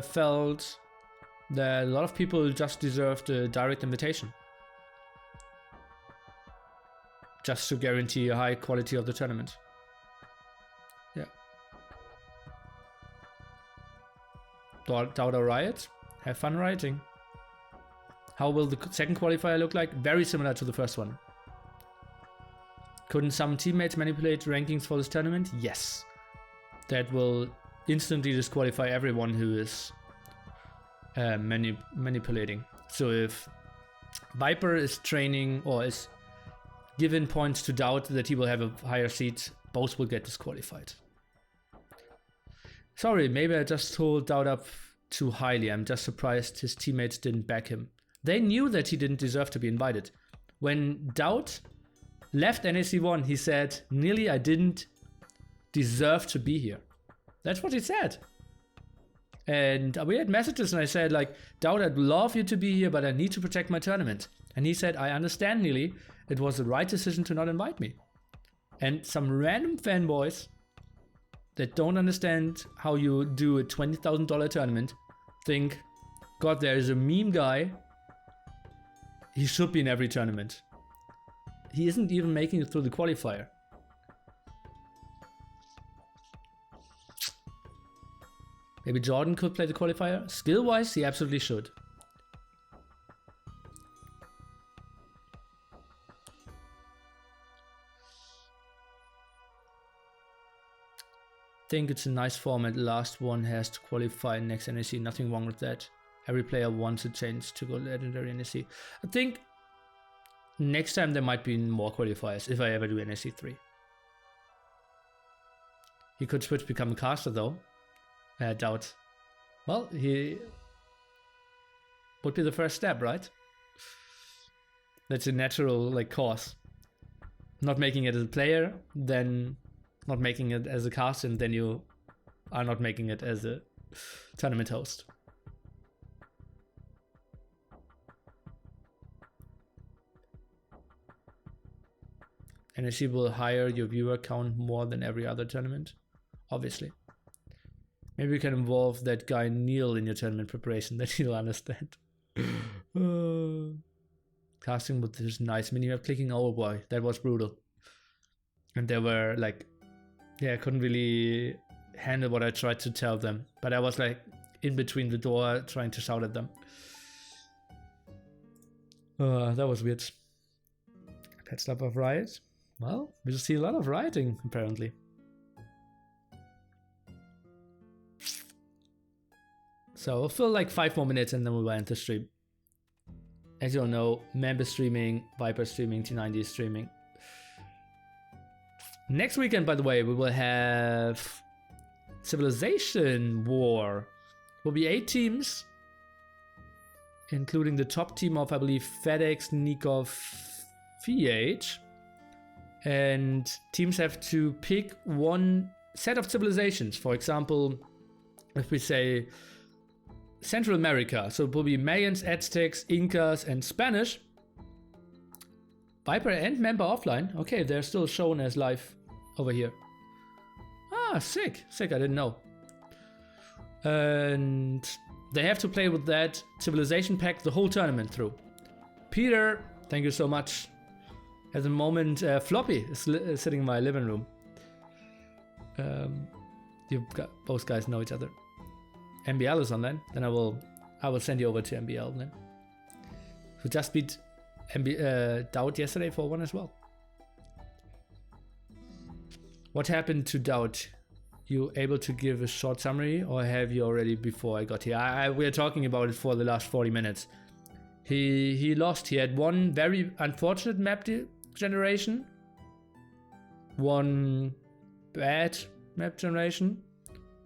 S1: felt that a lot of people just deserved a direct invitation. Just to guarantee a high quality of the tournament. Yeah. DauT or Riot? Have fun writing. How will the second qualifier look like? Very similar to the first one. Couldn't some teammates manipulate rankings for this tournament? Yes. That will instantly disqualify everyone who is manipulating. So if Viper is training or is given points to DauT that he will have a higher seed, both will get disqualified. Sorry, maybe I just told DauT up too highly. I'm just surprised his teammates didn't back him. They knew that he didn't deserve to be invited. When DauT left NAC1, he said, Nili, I didn't deserve to be here. That's what he said. And we had messages and I said like, DauT, I'd love you to be here, but I need to protect my tournament. And he said, I understand, Nili. It was the right decision to not invite me. And some random fanboys that don't understand how you do a $20,000 tournament think, God, there is a meme guy. He should be in every tournament. He isn't even making it through the qualifier. Maybe Jordan could play the qualifier. Skill-wise, he absolutely should. Think it's a nice format. Last one has to qualify next NAC. Nothing wrong with that. Every player wants a chance to go legendary NAC. I think next time there might be more qualifiers if I ever do NAC 3. He could switch, become a caster though. I doubt. Well, he would be the first step, right? That's a natural like course. Not making it as a player, then not making it as a caster, and then you are not making it as a tournament host. NAC will hire your viewer count more than every other tournament, obviously. Maybe you can involve that guy Neil in your tournament preparation, then he'll understand. Casting with this nice mini-map clicking, oh boy, that was brutal. And they were like, yeah, I couldn't really handle what I tried to tell them. But I was like in between the door trying to shout at them. That was weird. Pet stop of riot. Well, we just see a lot of rioting apparently. So we'll fill like 5 more minutes and then we'll end the stream. As you all know, Member streaming, Viper streaming, T90 is streaming. Next weekend, by the way, we will have Civilization War. Will be 8 teams, including the top team of, I believe, FedEx, Nicov, VH. And teams have to pick one set of civilizations. For example, if we say Central America, so it will be Mayans, Aztecs, Incas, and Spanish. Viper and Member offline. Okay, they're still shown as live over here. Ah, sick. Sick, I didn't know. And they have to play with that civilization pack the whole tournament through. Peter, thank you so much. At the moment, Floppy is sitting in my living room. Both guys know each other. MBL is online. Then I will send you over to MBL then. Who just beat DauT yesterday for 1 as well. What happened to DauT? You able to give a short summary, or have you already before I got here? We are talking about it for the last 40 minutes. He lost. He had one very unfortunate map generation, one bad map generation,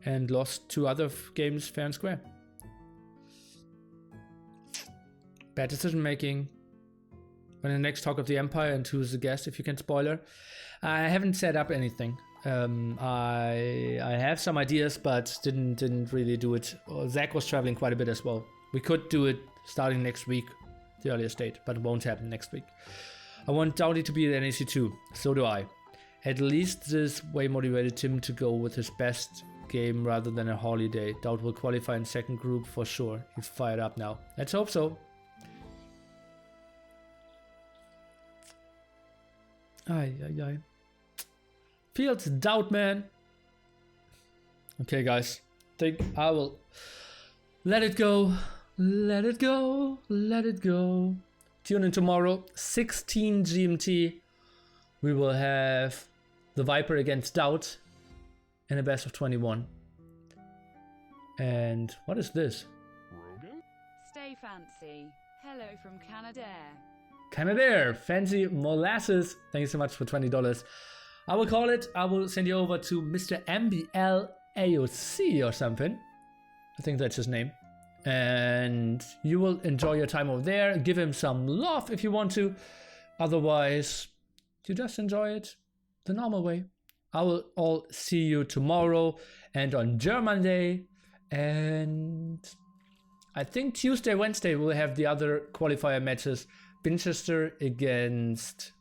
S1: and lost 2 other games fair and square. Bad decision making. When the next talk of the Empire, and who's the guest, if you can spoiler. I haven't set up anything. I have some ideas, but didn't really do it. Zach was traveling quite a bit as well. We could do it starting next week, the earliest date, but it won't happen next week. I want DauT to be at NAC2. So do I. At least this way motivated him to go with his best game rather than a holiday. DauT will qualify in second group for sure. He's fired up now. Let's hope so. Ay. Fields DauT, man. Okay, guys. Think I will let it go. Let it go. Let it go. Tune in tomorrow, 16 GMT. We will have TheViper against DauT in a best of 21. And what is this?
S2: fancy. Hello from Canada.
S1: Canadair, fancy molasses. Thank you so much for $20. I will call it. I will send you over to Mr. MBL AOC or something. I think that's his name. And you will enjoy your time over there. Give him some love if you want to. Otherwise, you just enjoy it the normal way. I will all see you tomorrow and on German Day. And I think Tuesday, Wednesday, we'll have the other qualifier matches. Winchester against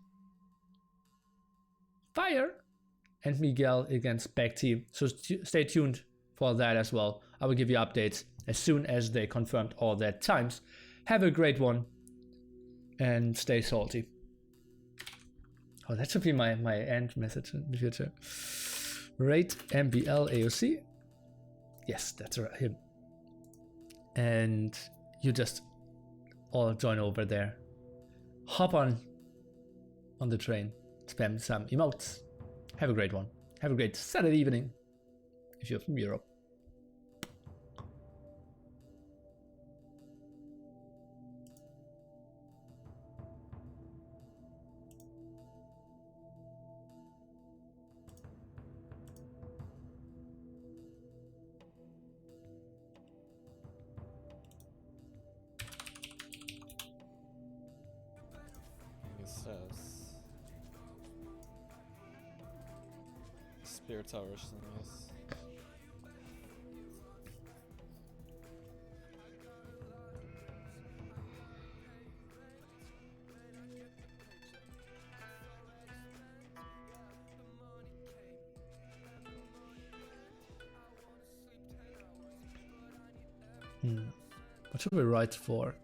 S1: Fire and Miguel against Back Team. So stay tuned for that as well. I will give you updates as soon as they confirmed all their times. Have a great one and stay salty. Oh, that should be my end message in the future. Rate MBL AOC. Yes, that's right, him. And you just all join over there. Hop on the train. Spam some emotes. Have a great one. Have a great Saturday evening if you're from Europe.
S4: Spear towers, nice.
S1: What should we write for?